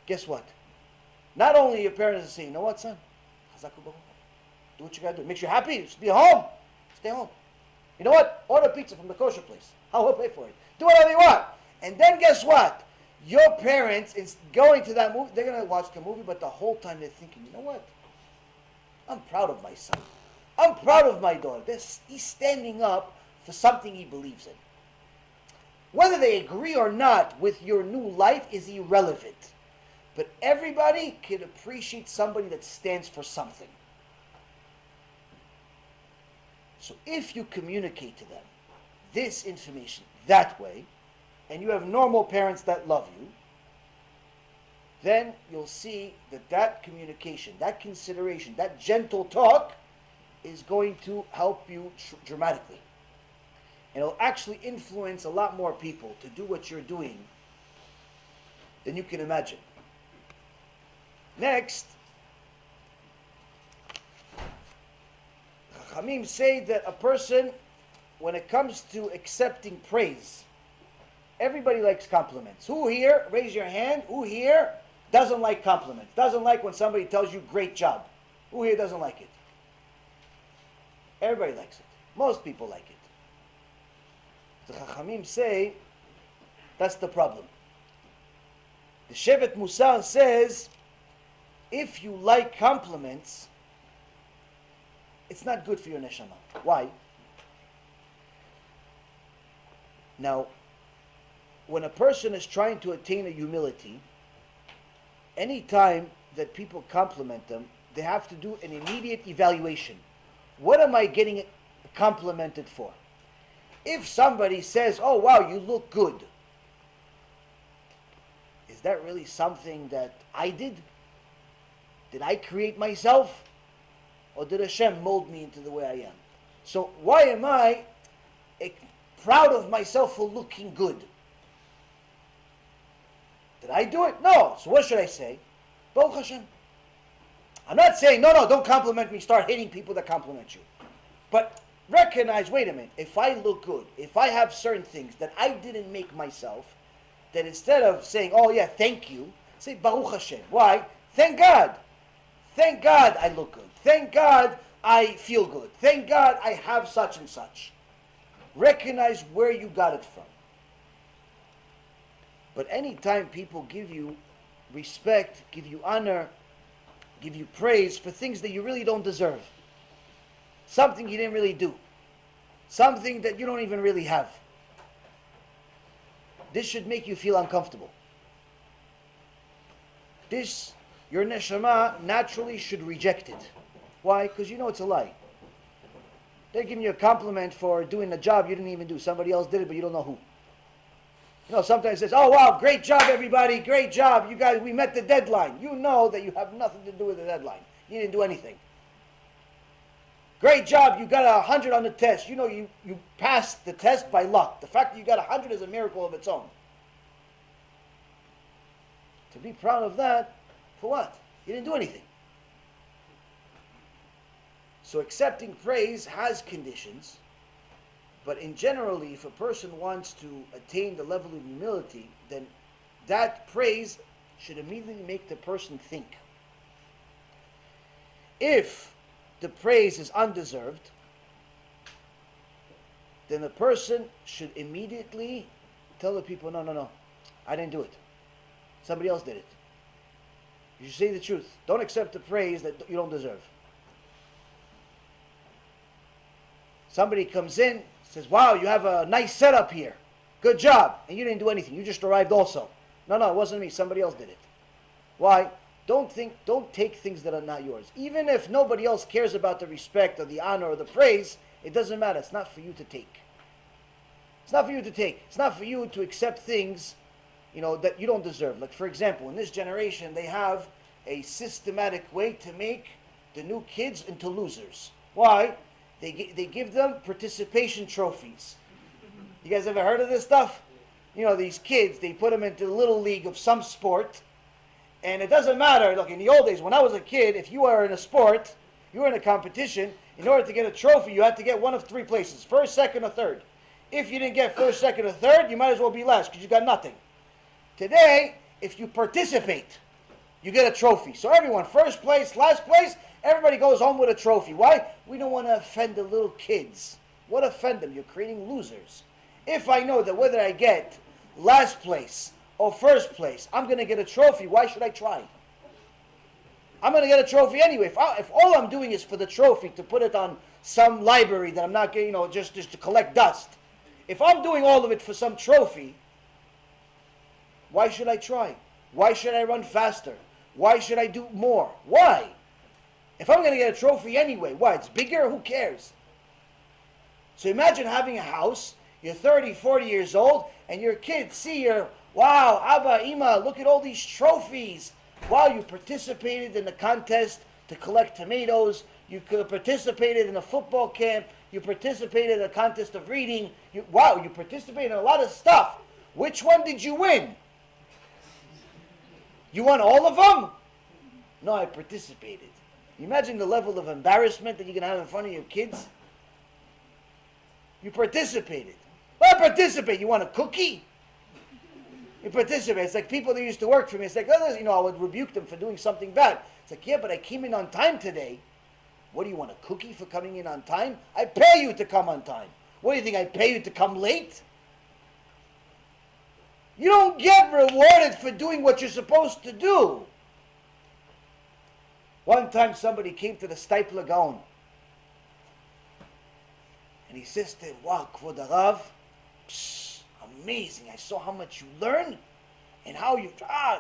Guess what? Not only your parents are saying, you know what, son? Do what you got to do. Makes you happy. Just be home. Stay home. You know what? Order pizza from the kosher place. I'll pay for it. Do whatever you want. And then guess what? Your parents is going to that movie. They're going to watch the movie, but the whole time they're thinking, you know what? I'm proud of my son. I'm proud of my daughter. He's standing up for something he believes in. Whether they agree or not with your new life is irrelevant. But everybody can appreciate somebody that stands for something. So if you communicate to them this information that way, and you have normal parents that love you, then you'll see that communication, that consideration, that gentle talk is going to help you dramatically. And it'll actually influence a lot more people to do what you're doing than you can imagine. Next, Chachamim say that a person, when it comes to accepting praise, everybody likes compliments. Who here, raise your hand, who here doesn't like compliments? Doesn't like when somebody tells you great job? Who here doesn't like it? Everybody likes it. Most people like it. The Chachamim say that's the problem. The Shevet MUSSAR says if you like compliments, it's not good for your neshama. Why? Now, when a person is trying to attain a humility, any time that people compliment them, they have to do an immediate evaluation. What am I getting complimented for? If somebody says, oh wow, you look good, is that really something that I did? Did I create myself? Or did Hashem mold me into the way I am? So why am I proud of myself for looking good? Did I do it? No. So what should I say? Baruch Hashem. I'm not saying, no, don't compliment me, start hating people that compliment you. But recognize, wait a minute, if I look good, if I have certain things that I didn't make myself, then instead of saying, oh yeah, thank you, say Baruch Hashem. Why? Thank God. Thank God I look good. Thank God I feel good. Thank God I have such and such. Recognize where you got it from. But anytime people give you respect, give you honor, give you praise for things that you really don't deserve, something you didn't really do, something that you don't even really have, this should make you feel uncomfortable. This, your neshama naturally should reject it. Why? Because you know it's a lie. They're giving you a compliment for doing a job you didn't even do. Somebody else did it, but you don't know who. You know, sometimes it says, oh wow, great job everybody, great job. You guys, we met the deadline. You know that you have nothing to do with the deadline. You didn't do anything. Great job, you got 100 on the test. You know, you passed the test by luck. The fact that you got 100 is a miracle of its own. To be proud of that, for what? You didn't do anything. So accepting praise has conditions, but in generally, if a person wants to attain the level of humility, then that praise should immediately make the person think. If the praise is undeserved, then the person should immediately tell the people, no, I didn't do it. Somebody else did it. You should say the truth. Don't accept the praise that you don't deserve. Somebody comes in, says, wow, you have a nice setup here. Good job. And you didn't do anything. You just arrived also. No, it wasn't me. Somebody else did it. Why? Don't take things that are not yours. Even if nobody else cares about the respect or the honor or the praise, it doesn't matter. It's not for you to take. It's not for you to take. It's not for you to accept things, that you don't deserve. Like, for example, in this generation, they have a systematic way to make the new kids into losers. Why? They give them participation trophies. You guys ever heard of this stuff? These kids, they put them into the little league of some sport, and it doesn't matter. Look, in the old days, when I was a kid, if you were in a sport, you were in a competition, in order to get a trophy, you had to get one of three places: first, second, or third. If you didn't get first, second, or third, you might as well be last because you got nothing. Today, if you participate, you get a trophy. So everyone, first place, last place, everybody goes home with a trophy. Why? We don't want to offend the little kids. What offend them? You're creating losers. If I know that whether I get last place or first place, I'm going to get a trophy, why should I try? I'm going to get a trophy anyway. If all I'm doing is for the trophy, to put it on some library that I'm not getting, just to collect dust. If I'm doing all of it for some trophy, why should I try? Why should I run faster? Why should I do more? Why? If I'm going to get a trophy anyway, why? It's bigger? Who cares? So imagine having a house, you're 30, 40 years old, and your kids see your, wow, Abba, Ima, look at all these trophies. Wow, you participated in the contest to collect tomatoes. You could have participated in a football camp. You participated in a contest of reading. You participated in a lot of stuff. Which one did you win? You won all of them? No, I participated. You imagine the level of embarrassment that you're going to have in front of your kids? You participated. Well, participate. You want a cookie? You participate. It's like people that used to work for me. It's like, I would rebuke them for doing something bad. It's like, yeah, but I came in on time today. What do you want, a cookie for coming in on time? I pay you to come on time. What do you think, I pay you to come late? You don't get rewarded for doing what you're supposed to do. One time somebody came to the Stipler Gaon. And he says to him, wow, Kvod Harav, amazing. I saw how much you learn and how you,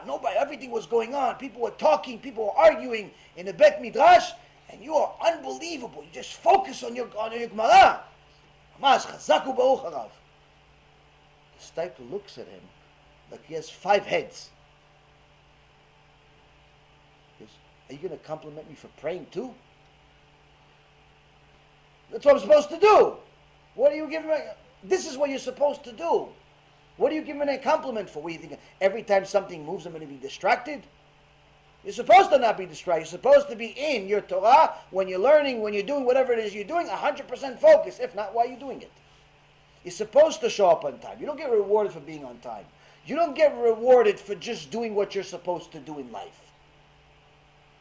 nobody, everything was going on. People were talking, people were arguing in the Bet Midrash, and you are unbelievable. You just focus on your Gemara. Mamash chazaku baruch harav. The Stipler looks at him like he has 5 heads. He goes, are you going to compliment me for praying too? That's what I'm supposed to do. What are you giving me? This is what you're supposed to do. What are you giving me a compliment for? What do you think? Every time something moves, I'm going to be distracted? You're supposed to not be distracted. You're supposed to be in your Torah when you're learning, when you're doing whatever it is you're doing, 100% focus. If not, why are you doing it? You're supposed to show up on time. You don't get rewarded for being on time. You don't get rewarded for just doing what you're supposed to do in life.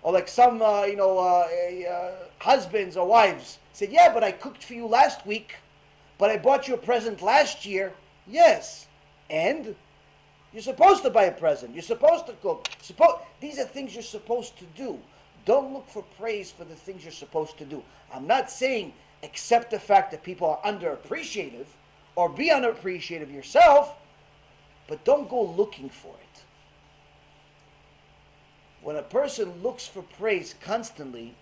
Or like some, husbands or wives said, yeah, but I cooked for you last week, but I bought you a present last year. Yes. And? You're supposed to buy a present. You're supposed to cook. These are things you're supposed to do. Don't look for praise for the things you're supposed to do. I'm not saying accept the fact that people are underappreciative or be underappreciative yourself, but don't go looking for it. When a person looks for praise constantly,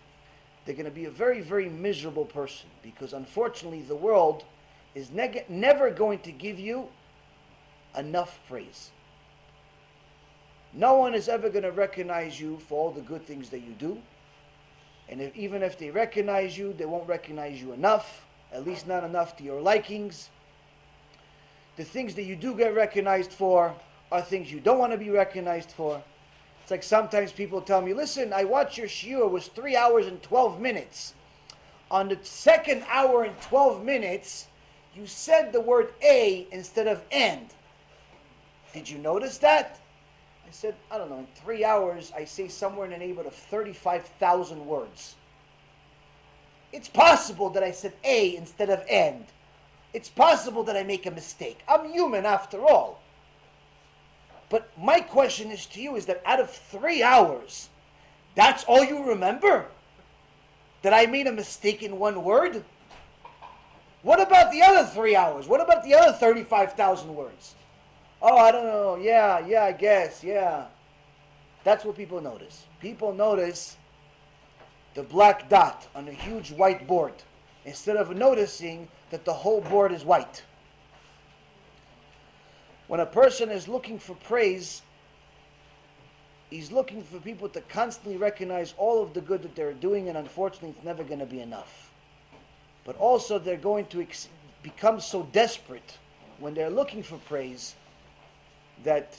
they're going to be a very, very miserable person, because unfortunately the world is never going to give you enough praise. No one is ever going to recognize you for all the good things that you do. And even if they recognize you, they won't recognize you enough, at least not enough to your likings. The things that you do get recognized for are things you don't want to be recognized for. It's like sometimes people tell me, listen, I watched your shiur, it was 3 hours and 12 minutes. On the second hour and 12 minutes, you said the word a instead of and. Did you notice that? I said, I don't know, in 3 hours, I say somewhere in the neighborhood of 35,000 words. It's possible that I said a instead of and. It's possible that I make a mistake. I'm human after all. But my question is to you, is that out of 3 hours, that's all you remember? That I made a mistake in one word? What about the other 3 hours? What about the other 35,000 words? Oh, I don't know. Yeah, I guess. Yeah. That's what people notice. People notice the black dot on a huge white board instead of noticing that the whole board is white. When a person is looking for praise, he's looking for people to constantly recognize all of the good that they're doing, and unfortunately it's never going to be enough. But also they're going to become so desperate when they're looking for praise that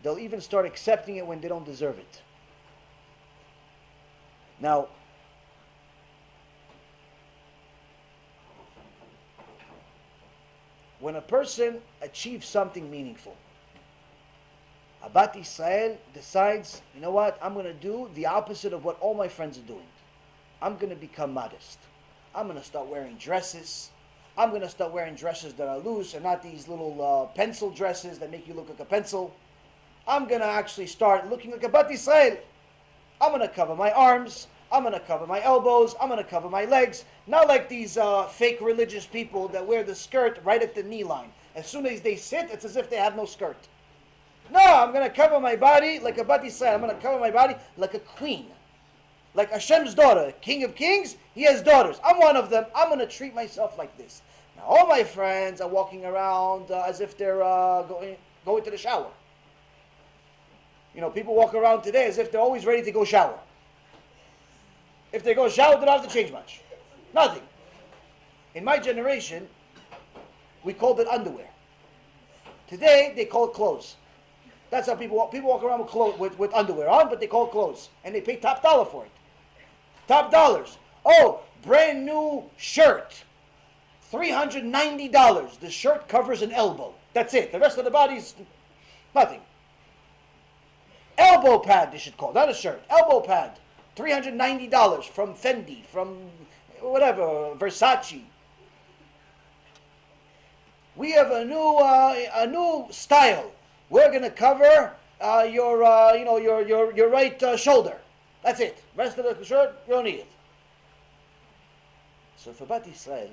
they'll even start accepting it when they don't deserve it. Now, when a person achieves something meaningful, Abat Israel decides, you know what, I'm going to do the opposite of what all my friends are doing. I'm going to become modest. I'm going to start wearing dresses. I'm going to start wearing dresses that are loose and not these little pencil dresses that make you look like a pencil. I'm going to actually start looking like Abat Israel. I'm going to cover my arms. I'm going to cover my elbows. I'm going to cover my legs. Not like these fake religious people that wear the skirt right at the knee line. As soon as they sit, it's as if they have no skirt. No, I'm going to cover my body like Abat Israel. I'm going to cover my body like a queen. Like Hashem's daughter, King of Kings, he has daughters. I'm one of them. I'm going to treat myself like this. Now, all my friends are walking around as if they're going to the shower. You know, people walk around today as if they're always ready to go shower. If they go shower, they don't have to change much. Nothing. In my generation, we called it underwear. Today, they call it clothes. That's how people walk around with clothes, with underwear on, but they call it clothes. And they pay top dollar for it. Top dollars. Oh, brand new shirt. $390. The shirt covers an elbow. That's it. The rest of the body's nothing. Elbow pad, they should call it. Not a shirt. Elbow pad. $390 from Fendi, from whatever, Versace. We have a new style. We're going to cover your right shoulder. That's it. Rest of the shirt, you don't need it. So if Abat Israel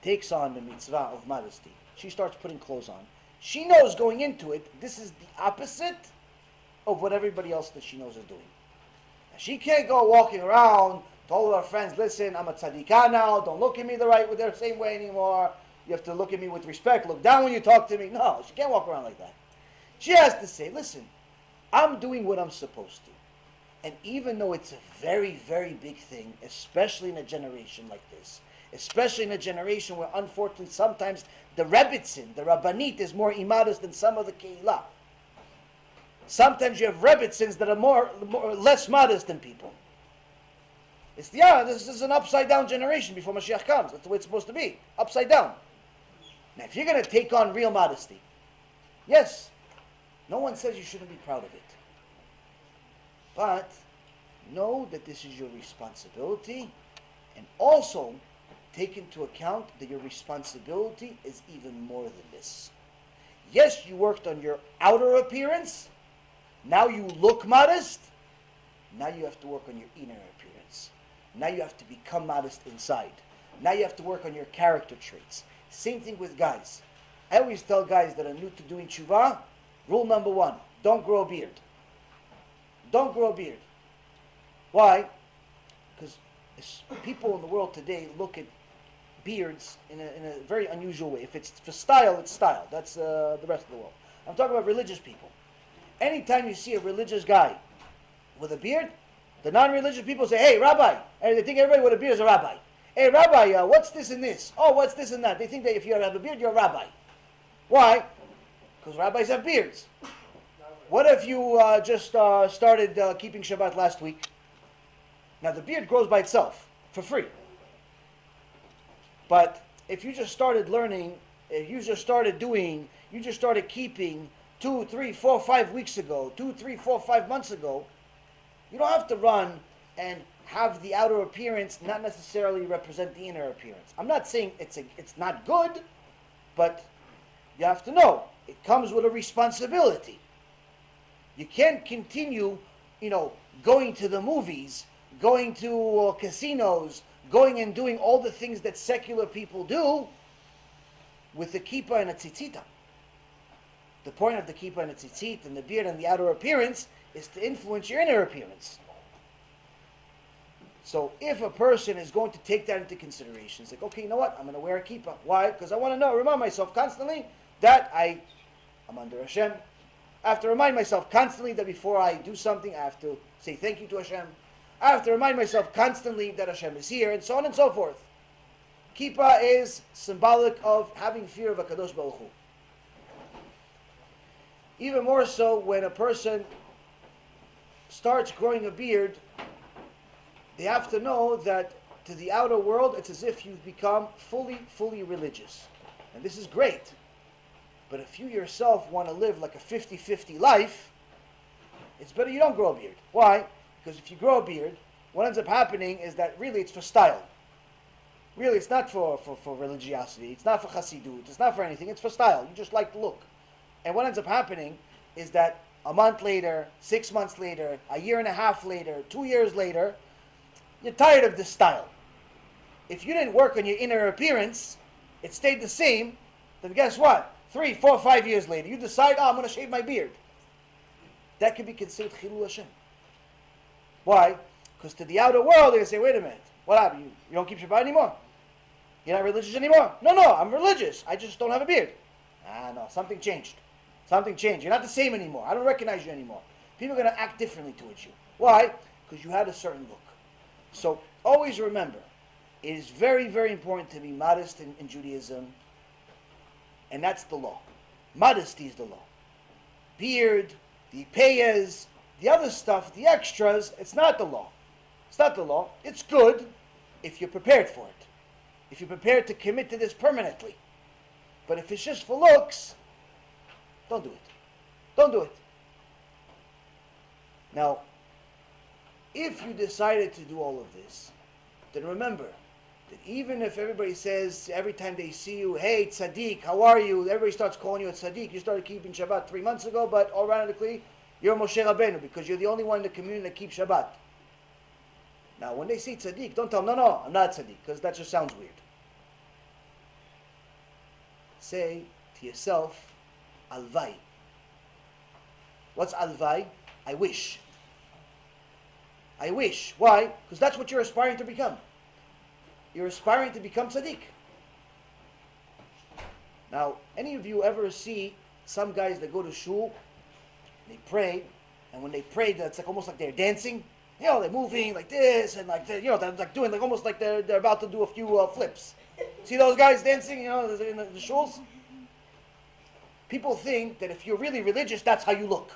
takes on the mitzvah of modesty, she starts putting clothes on. She knows going into it, this is the opposite of what everybody else that she knows is doing. Now, she can't go walking around to all of her friends, listen, I'm a tzadikah now, don't look at me the same way anymore. You have to look at me with respect, look down when you talk to me. No, she can't walk around like that. She has to say, listen, I'm doing what I'm supposed to. And even though it's a very, very big thing, especially in a generation like this, especially in a generation where unfortunately sometimes the Rebbitzin, the Rabbanit, is more immodest than some of the Keilah. Sometimes you have Rebbitzins that are less modest than people. This is an upside down generation before Mashiach comes. That's the way it's supposed to be. Upside down. Now if you're going to take on real modesty, yes, no one says you shouldn't be proud of it. But know that this is your responsibility, and also take into account that your responsibility is even more than this. Yes, you worked on your outer appearance. Now you look modest. Now you have to work on your inner appearance. Now you have to become modest inside. Now you have to work on your character traits. Same thing with guys. I always tell guys that are new to doing tshuva, rule number 1, don't grow a beard. Don't grow a beard. Why? Because people in the world today look at beards in a very unusual way. If it's for style, it's style. That's the rest of the world. I'm talking about religious people. Anytime you see a religious guy with a beard, the non-religious people say, hey, Rabbi. And they think everybody with a beard is a rabbi. Hey, Rabbi, what's this and this? Oh, what's this and that? They think that if you have a beard, you're a rabbi. Why? Because rabbis have beards. What if you just started keeping Shabbat last week? Now the beard grows by itself, for free. But if you just started learning, if you just started doing, you just started keeping 2, 3, 4, 5 weeks ago, 2, 3, 4, 5 months ago, you don't have to run and have the outer appearance not necessarily represent the inner appearance. I'm not saying it's not good, but you have to know, it comes with a responsibility. You can't continue, going to the movies, going to casinos, going and doing all the things that secular people do with a kippah and a tzitzita. The point of the kippah and the tzitzit and the beard and the outer appearance is to influence your inner appearance. So if a person is going to take that into consideration, it's like, okay, you know what? I'm going to wear a kippah. Why? Because I want to remind myself constantly that I'm under Hashem. I have to remind myself constantly that before I do something, I have to say thank you to Hashem. I have to remind myself constantly that Hashem is here, and so on and so forth. Kippah is symbolic of having fear of HaKadosh Baruch Hu. Even more so when a person starts growing a beard, they have to know that to the outer world, it's as if you've become fully religious. And this is great. But if you yourself want to live like a 50-50 life, it's better you don't grow a beard. Why? Because if you grow a beard, what ends up happening is that really it's for style. Really, it's not for religiosity. It's not for chassidut. It's not for anything. It's for style. You just like the look. And what ends up happening is that a month later, 6 months later, a year and a half later, 2 years later, you're tired of this style. If you didn't work on your inner appearance, it stayed the same, then guess what? 3, 4, 5 years later, you decide, I'm going to shave my beard. That could be considered chilul Hashem. Why? Because to the outer world, they're going to say, wait a minute, what happened? You don't keep Shabbat anymore? You're not religious anymore? No, I'm religious. I just don't have a beard. No, something changed. Something changed. You're not the same anymore. I don't recognize you anymore. People are going to act differently towards you. Why? Because you had a certain look. So always remember, it is very, very important to be modest in Judaism, and that's the law. Modesty is the law. Beard, the payas, the other stuff, the extras, it's not the law. It's not the law. It's good if you're prepared for it. If you're prepared to commit to this permanently. But if it's just for looks, don't do it. Don't do it. Now, if you decided to do all of this, then remember that even if everybody says, every time they see you, hey, tzaddik, how are you? Everybody starts calling you a tzaddik. You started keeping Shabbat 3 months ago, but automatically, you're MOSHE Rabbeinu because you're the only one in the community that keeps Shabbat. Now, when they say tzaddik, don't tell them, no, I'm not tzaddik, because that just sounds weird. Say to yourself, alvai. What's alvai? I wish. I wish. Why? Because that's what you're aspiring to become. You're aspiring to become tzaddik. Now, any of you ever see some guys that go to shul, they pray, and when they pray, that's like almost like they're dancing. You know, they're moving like this, and like, you know, they're like doing like almost like they're about to do a few flips. See those guys dancing, you know, in the shuls? People think that if you're really religious, that's how you look.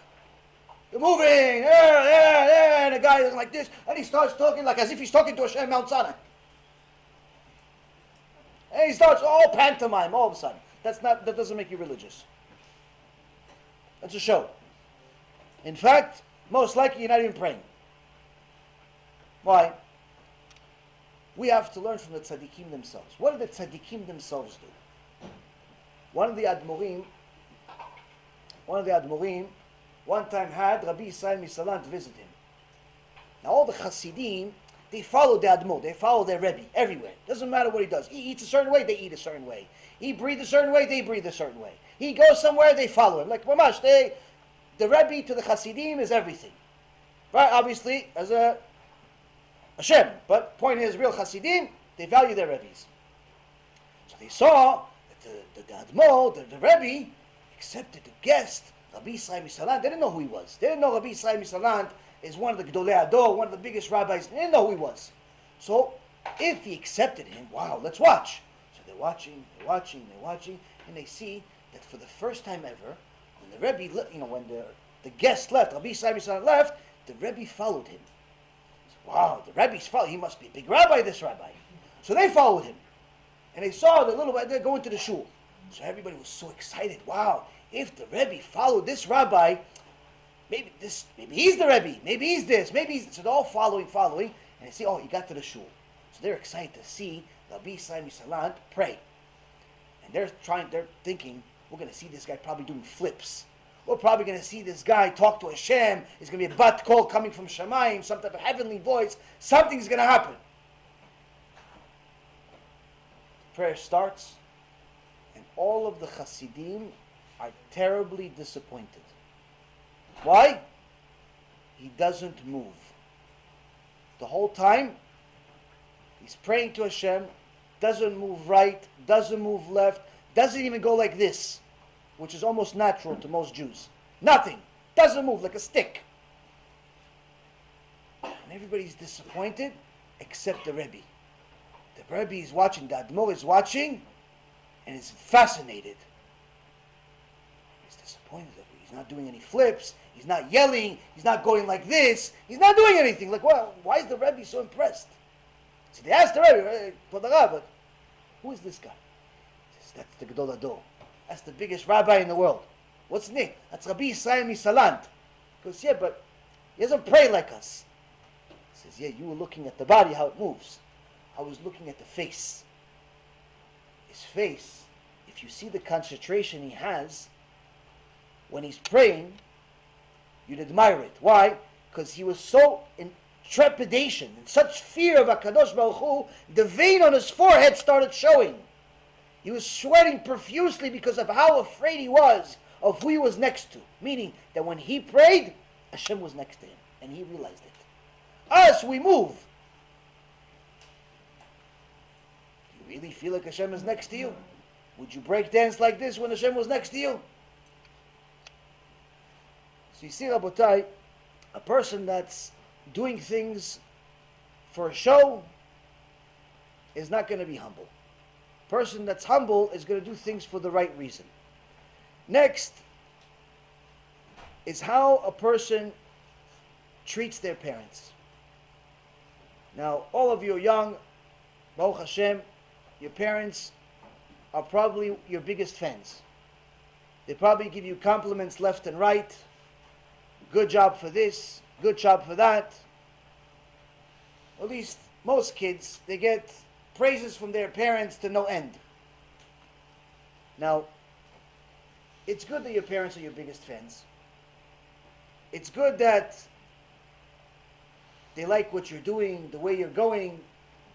You're moving, and a guy is like this, and he starts talking like as if he's talking to Hashem Mount Sinai. And he starts all pantomime all of a sudden. That doesn't make you religious. That's a show. In fact, most likely you're not even praying. Why? We have to learn from the tzaddikim themselves. What did the tzaddikim themselves do? One of the admirim one time had Rabbi Yisrael Misalant visit him. Now all the Hasidim, they follow the Admor, they follow their Rebbe everywhere. Doesn't matter what he does. He eats a certain way, they eat a certain way. He breathes a certain way, they breathe a certain way. He goes somewhere, they follow him. Like Mamash, the Rebbe to the Hasidim is everything. Right? Obviously, as a Hashem. But point is, real Hasidim, they value their Rebbes. So they saw that the Admor, the Rebbe, accepted the guest, Rabbi Yisrael Misalant. They didn't know who he was. They didn't know Rabbi Yisrael Misalant is one of the Gdolei Ador, one of the biggest rabbis. They didn't know who he was. So, if he accepted him, wow, let's watch. So they're watching, and they see that for the first time ever, when the Rebbe, when the guest left, Rabbi Yisrael Misalant left, the Rebbe followed him. So, wow, the Rebbe's followed. He must be a big rabbi, this rabbi. So they followed him. And they saw the little guy go into the shul. So everybody was so excited. Wow, if the Rebbe followed this rabbi, maybe he's the Rebbe, maybe he's this, maybe he's... So they're all following, and they see, he got to the shul. So they're excited to see Rabbi Yisrael Misalant pray. And they're thinking, we're going to see this guy probably doing flips. We're probably going to see this guy talk to Hashem. There's going to be a bat call coming from Shamayim, some type of heavenly voice. Something's going to happen. Prayer starts. And all of the Hasidim are terribly disappointed. Why? He doesn't move. The whole time, he's praying to Hashem, doesn't move right, doesn't move left, doesn't even go like this, which is almost natural to most Jews. Nothing. Doesn't move, like a stick. And everybody's disappointed except the Rebbe. The Rebbe is watching, the Admor is watching, and is fascinated. He's disappointed. He's not doing any flips. He's not yelling. He's not going like this. He's not doing anything. Like, well, why is the Rebbe so impressed? So they asked the Rebbe, but who is this guy? He says, that's the Gadol Ador. That's the biggest rabbi in the world. What's his name? That's Rabbi Yisrael Misalant. He goes, yeah, but he doesn't pray like us. He says, yeah, you were looking at the body, how it moves. I was looking at the face. His face, if you see the concentration he has, when he's praying, you'd admire it. Why? Because he was so in trepidation, in such fear of HaKadosh Baruch Hu, the vein on his forehead started showing. He was sweating profusely because of how afraid he was of who he was next to. Meaning that when he prayed, Hashem was next to him, and he realized it. Us, we move. Do you really feel like Hashem is next to you? Would you break dance like this when Hashem was next to you? So you see, Rabotai, a person that's doing things for a show is not going to be humble. A person that's humble is going to do things for the right reason. Next is how a person treats their parents. Now, all of you are young, Baruch Hashem, your parents are probably your biggest fans. They probably give you compliments left and right. Good job for this, good job for that. At least most kids, they get praises from their parents to no end. Now, it's good that your parents are your biggest fans. It's good that they like what you're doing, the way you're going,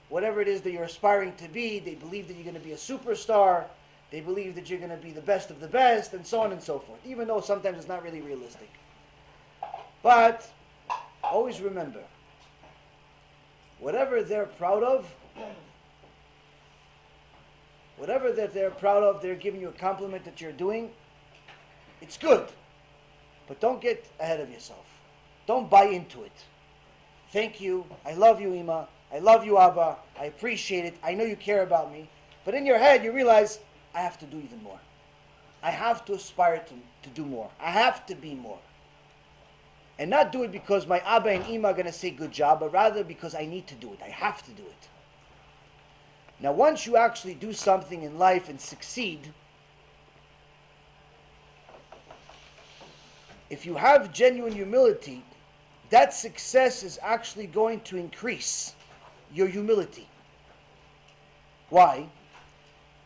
whatever it is that you're aspiring to be. They believe that you're going to be a superstar. They believe that you're going to be the best of the best, and so on and so forth, even though sometimes it's not really realistic. But always remember, whatever they're proud of, whatever that they're proud of, they're giving you a compliment that you're doing, it's good. But don't get ahead of yourself. Don't buy into it. Thank you. I love you, Ima. I love you, Abba. I appreciate it. I know you care about me. But in your head, you realize, I have to do even more. I have to aspire to do more. I have to be more. And not do it because my Abba and Ima are going to say good job, but rather because I need to do it. I have to do it. Now, once you actually do something in life and succeed, if you have genuine humility, that success is actually going to increase your humility. Why?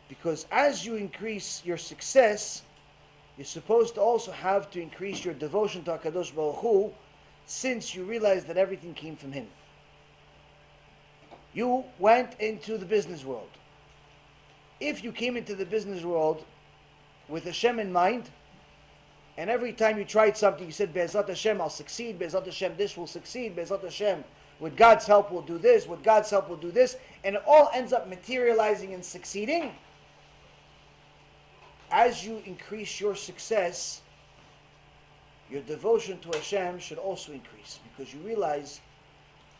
Because as you increase your success, you're supposed to also have to increase your devotion to HaKadosh Baruch Hu, since you realize that everything came from Him. You went into the business world. If you came into the business world with Hashem in mind, and every time you tried something, you said, Be'ezrat Hashem, I'll succeed. Be'ezrat Hashem, this will succeed. Be'ezrat Hashem, with God's help, we'll do this. With God's help, we'll do this. And it all ends up materializing and succeeding. As you increase your success, your devotion to Hashem should also increase, because you realize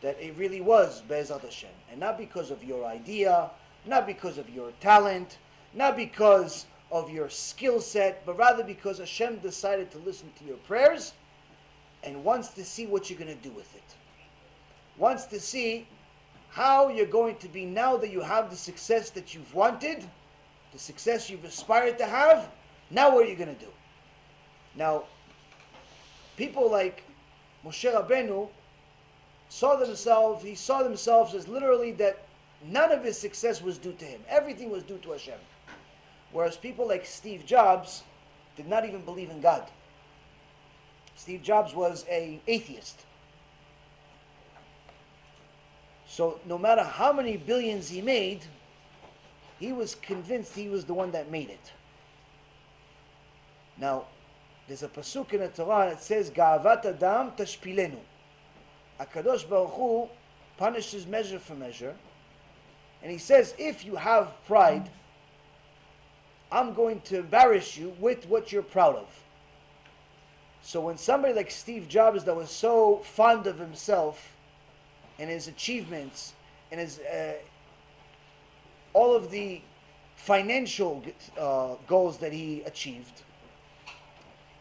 that it really was Be'ezrat Hashem. And not because of your idea, not because of your talent, not because of your skill set, but rather because Hashem decided to listen to your prayers and wants to see what you're going to do with it. Wants to see how you're going to be now that you have the success that you've wanted, the success you've aspired to have. Now what are you going to do? Now, people like MOSHE Rabbeinu saw themselves as literally that none of his success was due to him. Everything was due to Hashem. Whereas people like Steve Jobs did not even believe in God. Steve Jobs was an atheist. So no matter how many billions he made, he was convinced he was the one that made it. Now, there's a pasuk in the Torah that says, Ga'avat Adam tashpilenu. HaKadosh Baruch Hu punishes measure for measure. And he says, if you have pride, I'm going to embarrass you with what you're proud of. So when somebody like Steve Jobs, that was so fond of himself and his achievements and his all of the financial goals that he achieved,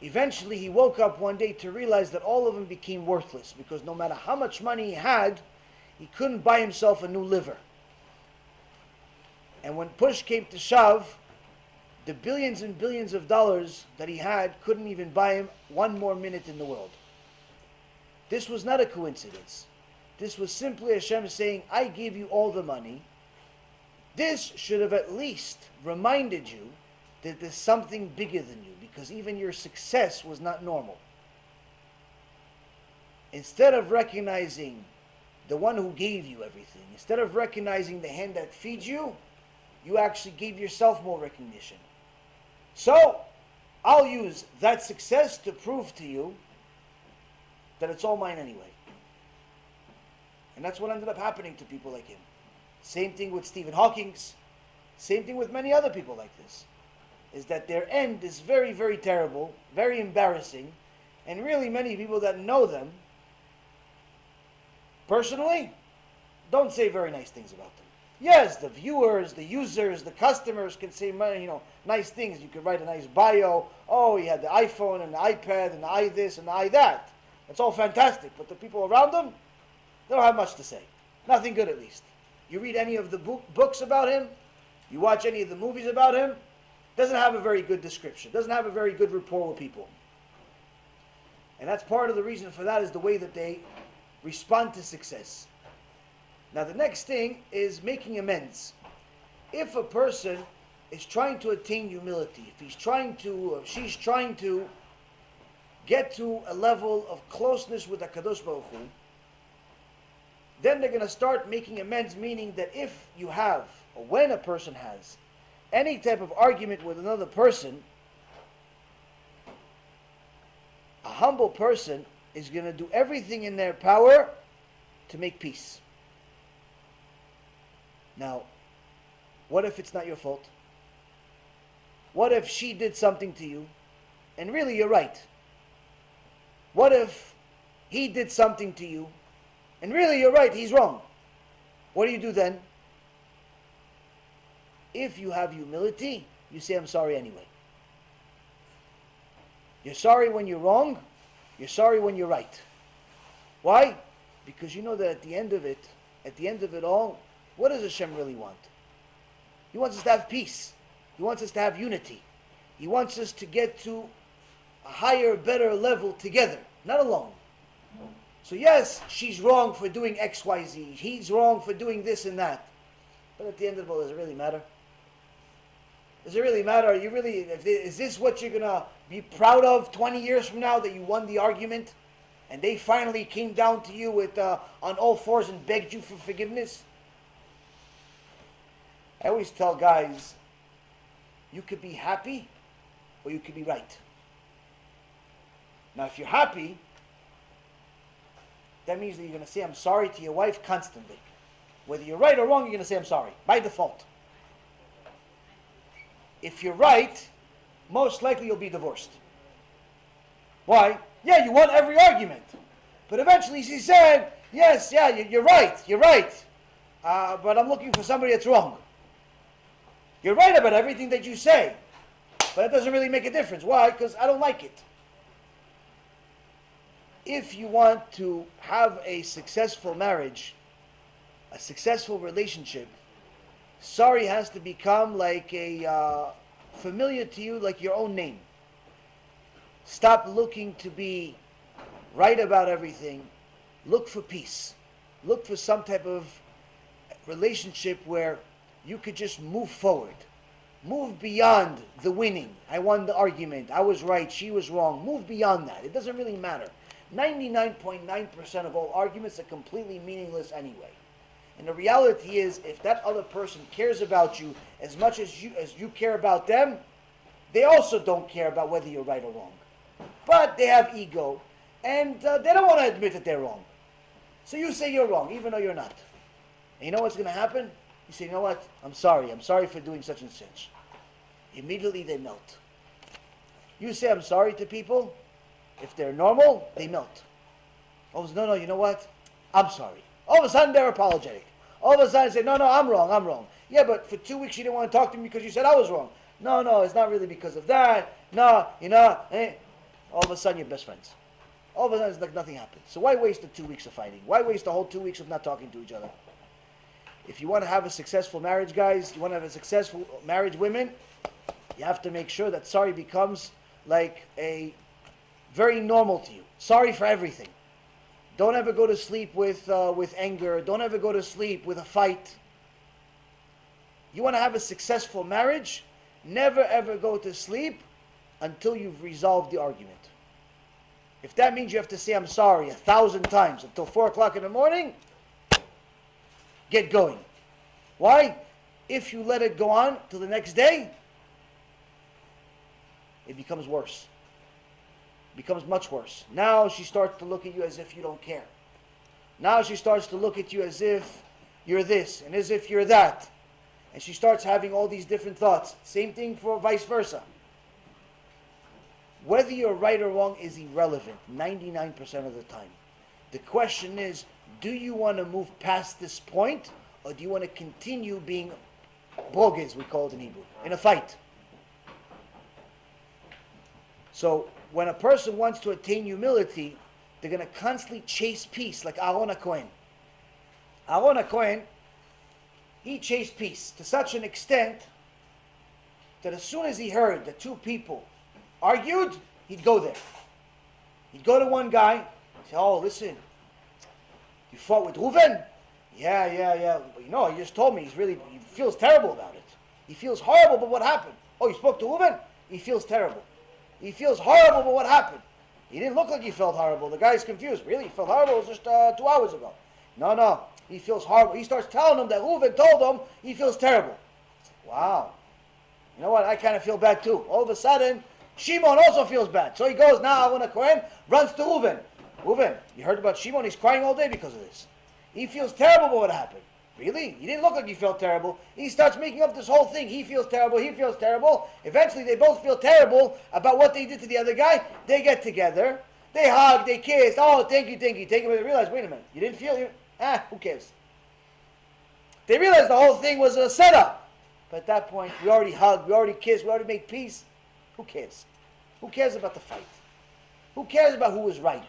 eventually he woke up one day to realize that all of them became worthless, because no matter how much money he had, he couldn't buy himself a new liver. And when push came to shove, the billions and billions of dollars that he had couldn't even buy him one more minute in the world. This was not a coincidence. This was simply Hashem saying, I gave you all the money. This should have at least reminded you that there's something bigger than you, because even your success was not normal. Instead of recognizing the one who gave you everything, instead of recognizing the hand that feeds you, you actually gave yourself more recognition. So, I'll use that success to prove to you that it's all mine anyway. And that's what ended up happening to people like him. Same thing with Stephen Hawking's. Same thing with many other people like this. Is that their end is very, very terrible, very embarrassing, and really many people that know them personally don't say very nice things about them. Yes, the viewers, the users, the customers can say, nice things. You can write a nice bio. Oh, he had the iPhone and the iPad and the i this and the i that. That's all fantastic. But the people around him, they don't have much to say. Nothing good, at least. You read any of the books about him, you watch any of the movies about him, doesn't have a very good description. Doesn't have a very good rapport with people. And that's part of the reason for that, is the way that they respond to success. Now the next thing is making amends. If a person is trying to attain humility, if he's trying to, or she's trying to get to a level of closeness with HaKadosh Baruch Hu, then they're going to start making amends, meaning that if you have, or when a person has, any type of argument with another person, a humble person is going to do everything in their power to make peace. Now, what if it's not your fault? What if she did something to you, and really you're right? What if he did something to you, and really you're right, he's wrong? What do you do then? If you have humility, you say, I'm sorry anyway. You're sorry when you're wrong, you're sorry when you're right. Why? Because you know that at the end of it all, what does Hashem really want? He wants us to have peace. He wants us to have unity. He wants us to get to a higher, better level together, not alone. So yes, she's wrong for doing X, Y, Z. He's wrong for doing this and that. But at the end of it all, does it really matter? Does it really matter? Are you really, is this what you're going to be proud of 20 years from now, that you won the argument and they finally came down to you with on all fours and begged you for forgiveness? I always tell guys, you could be happy or you could be right. Now if you're happy, that means that you're going to say I'm sorry to your wife constantly. Whether you're right or wrong, you're going to say I'm sorry, by default. If you're right, most likely you'll be divorced. Why? Yeah, you won every argument. But eventually she said, yes, yeah, you're right. But I'm looking for somebody that's wrong. You're right about everything that you say, but it doesn't really make a difference. Why? Because I don't like it. If you want to have a successful marriage, a successful relationship, sorry has to become like a familiar to you, like your own name. Stop looking to be right about everything. Look for peace. Look for some type of relationship where you could just move forward. Move beyond the winning. I won the argument. I was right. She was wrong. Move beyond that. It doesn't really matter. 99.9% of all arguments are completely meaningless anyway. And the reality is, if that other person cares about you as much as you care about them, they also don't care about whether you're right or wrong. But they have ego, and they don't want to admit that they're wrong. So you say you're wrong, even though you're not. And you know what's going to happen? You say, you know what? I'm sorry for doing such and such. Immediately they melt. You say I'm sorry to people, if they're normal, they melt. Oh, no, you know what? I'm sorry. All of a sudden they're apologetic. All of a sudden they say, no, I'm wrong. Yeah, but for 2 weeks you didn't want to talk to me because you said I was wrong. No, it's not really because of that. No, all of a sudden you're best friends. All of a sudden it's like nothing happened. So why waste the 2 weeks of fighting? Why waste the whole 2 weeks of not talking to each other? If you want to have a successful marriage, guys, you want to have a successful marriage, women, you have to make sure that sorry becomes like a very normal to you. Sorry for everything. Don't ever go to sleep with anger. Don't ever go to sleep with a fight. You want to have a successful marriage? Never ever go to sleep until you've resolved the argument. If that means you have to say I'm sorry 1,000 times until 4 o'clock in the morning, get going. Why? If you let it go on till the next day, it becomes worse. It becomes much worse. Now she starts to look at you as if you don't care. Now she starts to look at you as if you're this and as if you're that. And she starts having all these different thoughts. Same thing for vice versa. Whether you're right or wrong is irrelevant 99% of the time. The question is, do you want to move past this point, or do you want to continue being brogez, we call it in Hebrew, in a fight? So when a person wants to attain humility, they're going to constantly chase peace, like Aaron HaKohen. Aaron HaKohen, he chased peace to such an extent that as soon as he heard that two people argued, he'd go there. He'd go to one guy, say, oh, listen, you fought with Reuven? Yeah. But he just told me he feels terrible about it. He feels horrible about what happened. Oh, you spoke to Reuven? He feels terrible. He feels horrible about what happened. He didn't look like he felt horrible. The guy's confused. Really? He felt horrible? It was just 2 hours ago. No. He feels horrible. He starts telling him that Reuven told him he feels terrible. Wow. You know what? I kind of feel bad too. All of a sudden, Shimon also feels bad. So he goes now, Aaron HaKohen runs to Reuven. Reuven, you heard about Shimon? He's crying all day because of this. He feels terrible about what happened. Really? He didn't look like he felt terrible. He starts making up this whole thing. He feels terrible. Eventually, they both feel terrible about what they did to the other guy. They get together. They hug. They kiss. Oh, thank you. But they realize, wait a minute. You didn't feel it? Who cares? They realized the whole thing was a setup. But at that point, we already hugged. We already kissed. We already made peace. Who cares? Who cares about the fight? Who cares about who was right?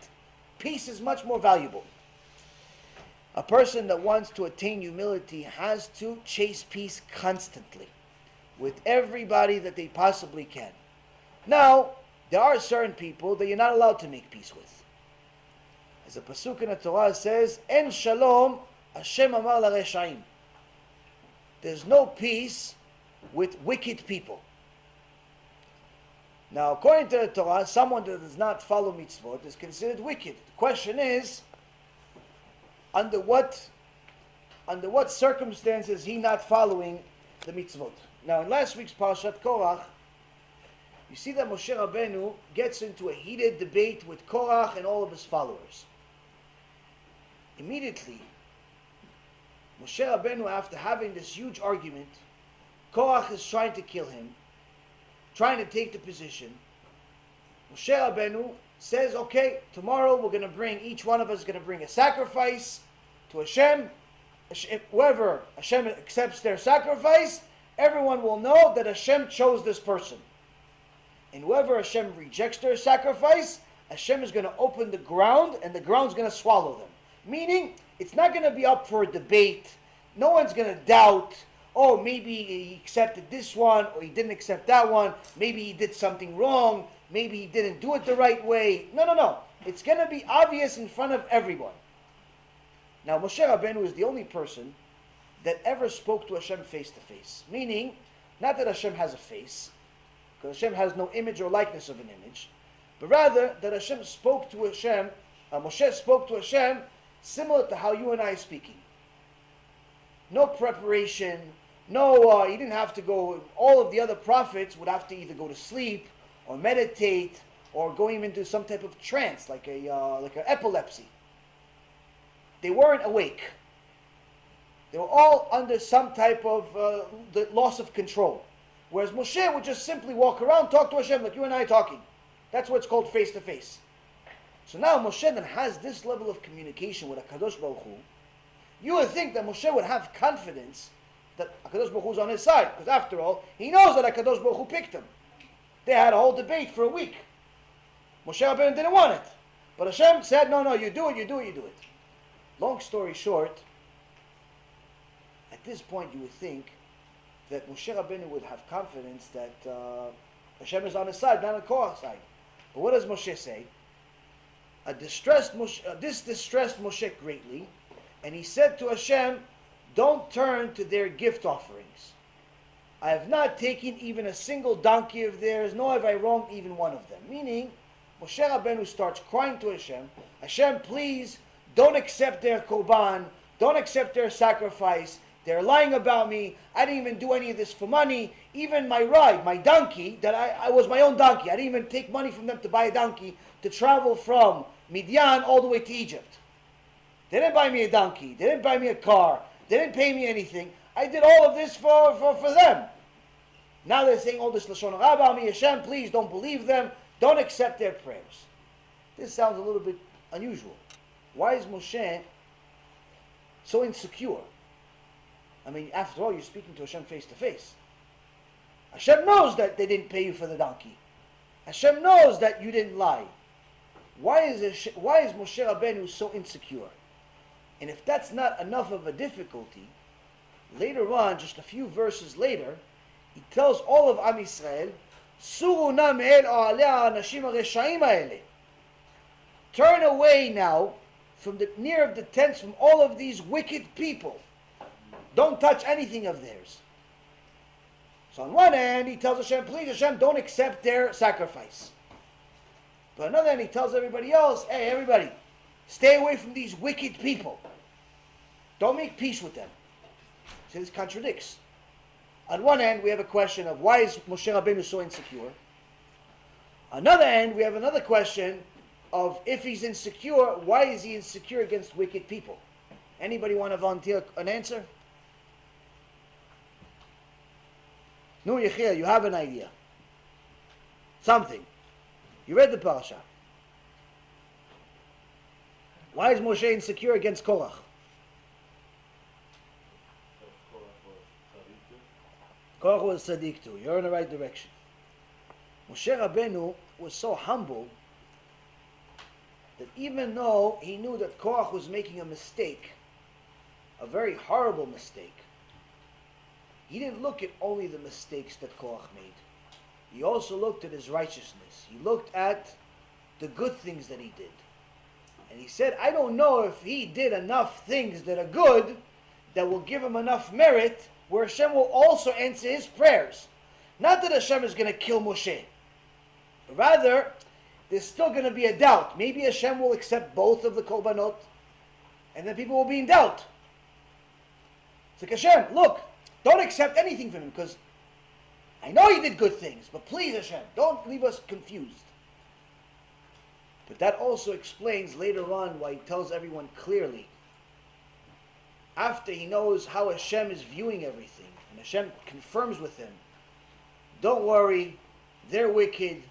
Peace is much more valuable. A person that wants to attain humility has to chase peace constantly with everybody that they possibly can. Now, there are certain people that you're not allowed to make peace with. As a pasuk in the Torah says, En shalom Hashem amar l'reshaim. There's no peace with wicked people. Now, according to the Torah, someone that does not follow mitzvot is considered wicked. The question is, under what circumstances is he not following the mitzvot? Now, in last week's Parashat Korach, you see that MOSHE Rabbeinu gets into a heated debate with Korach and all of his followers. Immediately, MOSHE Rabbeinu, after having this huge argument, Korach is trying to kill him, trying to take the position. MOSHE Rabbeinu says, okay, tomorrow each one of us is going to bring a sacrifice to Hashem. Whoever Hashem accepts their sacrifice, everyone will know that Hashem chose this person. And whoever Hashem rejects their sacrifice, Hashem is going to open the ground and the ground's going to swallow them. Meaning, it's not going to be up for a debate. No one's going to doubt, oh, maybe he accepted this one or he didn't accept that one. Maybe he did something wrong. Maybe he didn't do it the right way. No. It's going to be obvious in front of everyone. Now, MOSHE Rabbeinu is the only person that ever spoke to Hashem face to face. Meaning, not that Hashem has a face, because Hashem has no image or likeness of an image, but rather that Hashem spoke to Hashem, Moshe spoke to Hashem similar to how you and I are speaking. No preparation, No, he didn't have to go. All of the other prophets would have to either go to sleep or meditate or going into some type of trance, like an epilepsy. They weren't awake. They were all under some type of the loss of control. Whereas Moshe would just simply walk around, talk to Hashem like you and I are talking. That's what's called face to face. So now Moshe then has this level of communication with HaKadosh Baruch Hu. You would think that Moshe would have confidence that HaKadosh Baruch Hu is on his side, because after all, he knows that HaKadosh Baruch Hu picked him. They had a whole debate for a week. Moshe Rabbeinu didn't want it. But Hashem said, no, you do it, you do it, you do it. Long story short, at this point you would think that Moshe Rabbeinu would have confidence that Hashem is on his side, not on Korach's side. But what does Moshe say? This distressed Moshe greatly, and he said to Hashem, don't turn to their gift offerings. I have not taken even a single donkey of theirs, nor have I wronged even one of them. Meaning, Moshe Rabbeinu starts crying to Hashem, Hashem, please, don't accept their korban, don't accept their sacrifice. They're lying about me. I didn't even do any of this for money. Even my ride, my donkey, that I was my own donkey. I didn't even take money from them to buy a donkey to travel from Midian all the way to Egypt. They didn't buy me a donkey. They didn't buy me a car. They didn't pay me anything. I did all of this for them. Now they're saying all this Lashon Hara about me. Hashem, please don't believe them. Don't accept their prayers. This sounds a little bit unusual. Why is Moshe so insecure? I mean, after all, you're speaking to Hashem face to face. Hashem knows that they didn't pay you for the donkey. Hashem knows that you didn't lie. Why is Moshe Rabbeinu so insecure? And if that's not enough of a difficulty, later on, just a few verses later, he tells all of Am Yisrael, Suru na me'el o'alei ha'anashim ha'reshaim ha'ele. Turn away now from the near of the tents from all of these wicked people. Don't touch anything of theirs. So on one hand, he tells Hashem, please Hashem, don't accept their sacrifice. But on the other hand, he tells everybody else, hey everybody, stay away from these wicked people. Don't make peace with them. So this contradicts. On one hand, we have a question of why is Moshe Rabbeinu so insecure? On the other hand, we have another question of if he's insecure, why is he insecure against wicked people? Anybody want to volunteer an answer? No, Yechiel, you have an idea. Something. You read the parasha. Why is Moshe insecure against Korach? Korach was tzaddik too. You're in the right direction. Moshe Rabbeinu was so humble that even though he knew that Korach was making a mistake, a very horrible mistake, he didn't look at only the mistakes that Korach made. He also looked at his righteousness. He looked at the good things that he did. And he said, I don't know if he did enough things that are good that will give him enough merit where Hashem will also answer his prayers. Not that Hashem is going to kill Moshe. Rather, there's still going to be a doubt. Maybe Hashem will accept both of the korbanot, and then people will be in doubt. It's like, Hashem, look, don't accept anything from him, because I know he did good things, but please Hashem, don't leave us confused. But that also explains later on why he tells everyone clearly, after he knows how Hashem is viewing everything, and Hashem confirms with him, don't worry, they're wicked,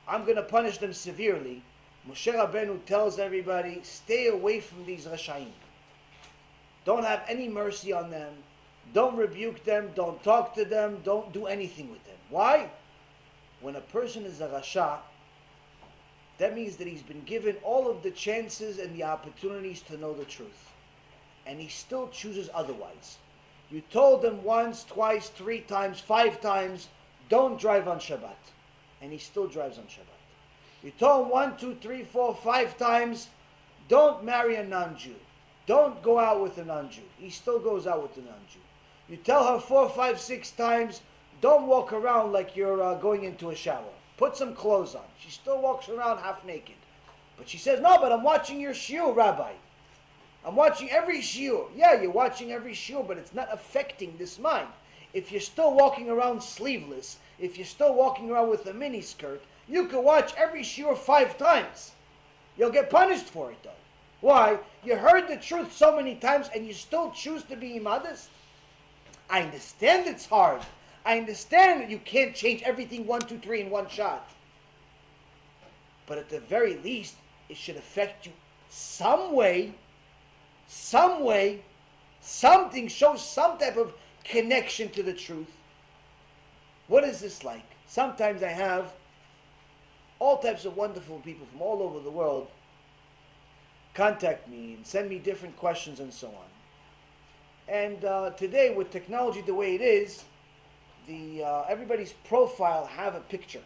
I'm going to punish them severely. Moshe Rabbeinu tells everybody, stay away from these Rashaim. Don't have any mercy on them. Don't rebuke them. Don't talk to them. Don't do anything with them. Why? When a person is a Rasha, that means that he's been given all of the chances and the opportunities to know the truth. And he still chooses otherwise. You told him once, twice, 3 times, 5 times, don't drive on Shabbat. And he still drives on Shabbat. You told him 1, 2, 3, 4, 5 times, don't marry a non-Jew. Don't go out with a non-Jew. He still goes out with a non-Jew. You tell her 4, 5, 6 times, don't walk around like you're going into a shower. Put some clothes on. She still walks around half naked. But she says, no, but I'm watching your shiur, Rabbi. I'm watching every shiur. Yeah, you're watching every shiur, but it's not affecting this mind. if you're still walking around sleeveless, if you're still walking around with a mini skirt, you can watch every shiur 5 times. You'll get punished for it though. Why? You heard the truth so many times and you still choose to be immodest? I understand it's hard. I understand that you can't change everything 1, 2, 3 in one shot. But at the very least, it should affect you some way, something shows some type of connection to the truth. What is this like? Sometimes I have all types of wonderful people from all over the world contact me and send me different questions and so on. And today, with technology the way it is, everybody's profile have a picture.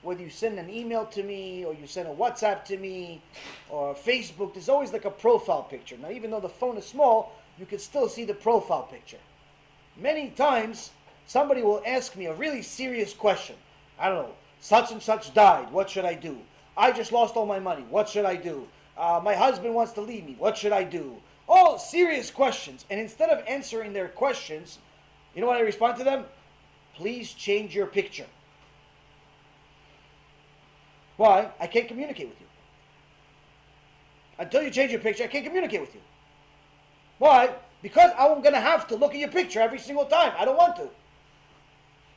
Whether you send an email to me, or you send a WhatsApp to me, or Facebook, there's always like a profile picture. Now, even though the phone is small, you can still see the profile picture. Many times, somebody will ask me a really serious question. I don't know, such and such died, what should I do? I just lost all my money, what should I do? My husband wants to leave me, what should I do? All serious questions. And instead of answering their questions, you know what I respond to them? Please change your picture. Why? I can't communicate with you. Until you change your picture, I can't communicate with you. Why? Because I'm going to have to look at your picture every single time. I don't want to.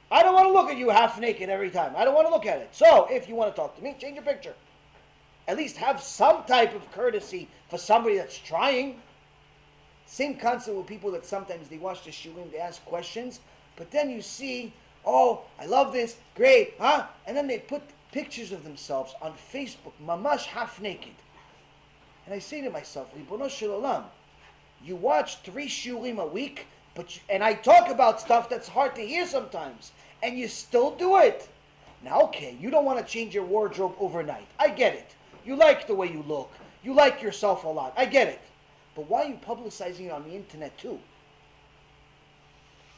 I don't want to look at you half naked every time. I don't want to look at it. So, if you want to talk to me, change your picture. At least have some type of courtesy for somebody that's trying. Same concept with people that sometimes they watch the shurim, they ask questions, but then you see, oh, I love this, great, huh? And then they put pictures of themselves on Facebook, mamash half naked. And I say to myself, Ribono shel olam, you watch 3 shurim a week, and I talk about stuff that's hard to hear sometimes, and you still do it. Now, okay, you don't want to change your wardrobe overnight. I get it. You like the way you look. You like yourself a lot. I get it. But why are you publicizing it on the internet too?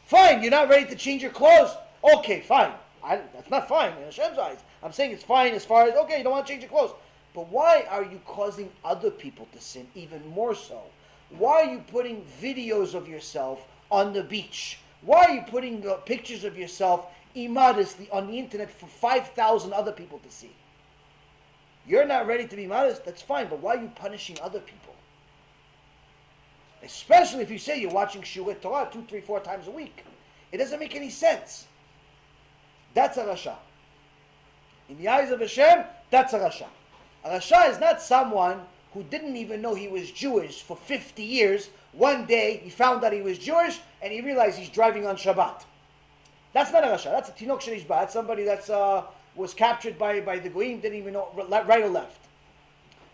Fine, you're not ready to change your clothes. Okay, fine. That's not fine in Hashem's eyes. I'm saying it's fine as far as, okay, you don't want to change your clothes. But why are you causing other people to sin even more so? Why are you putting videos of yourself on the beach? Why are you putting pictures of yourself immodestly on the internet for 5,000 other people to see? You're not ready to be modest, that's fine, but why are you punishing other people? Especially if you say you're watching Shiurei Torah 2, 3, 4 times a week. It doesn't make any sense. That's a Rasha. In the eyes of Hashem, that's a Rasha. A Rasha is not someone who didn't even know he was Jewish for 50 years. One day he found out he was Jewish and he realized he's driving on Shabbat. That's not a Rasha. That's a Tinok Shenishba. That's somebody that's was captured by the Goyim, didn't even know right or left.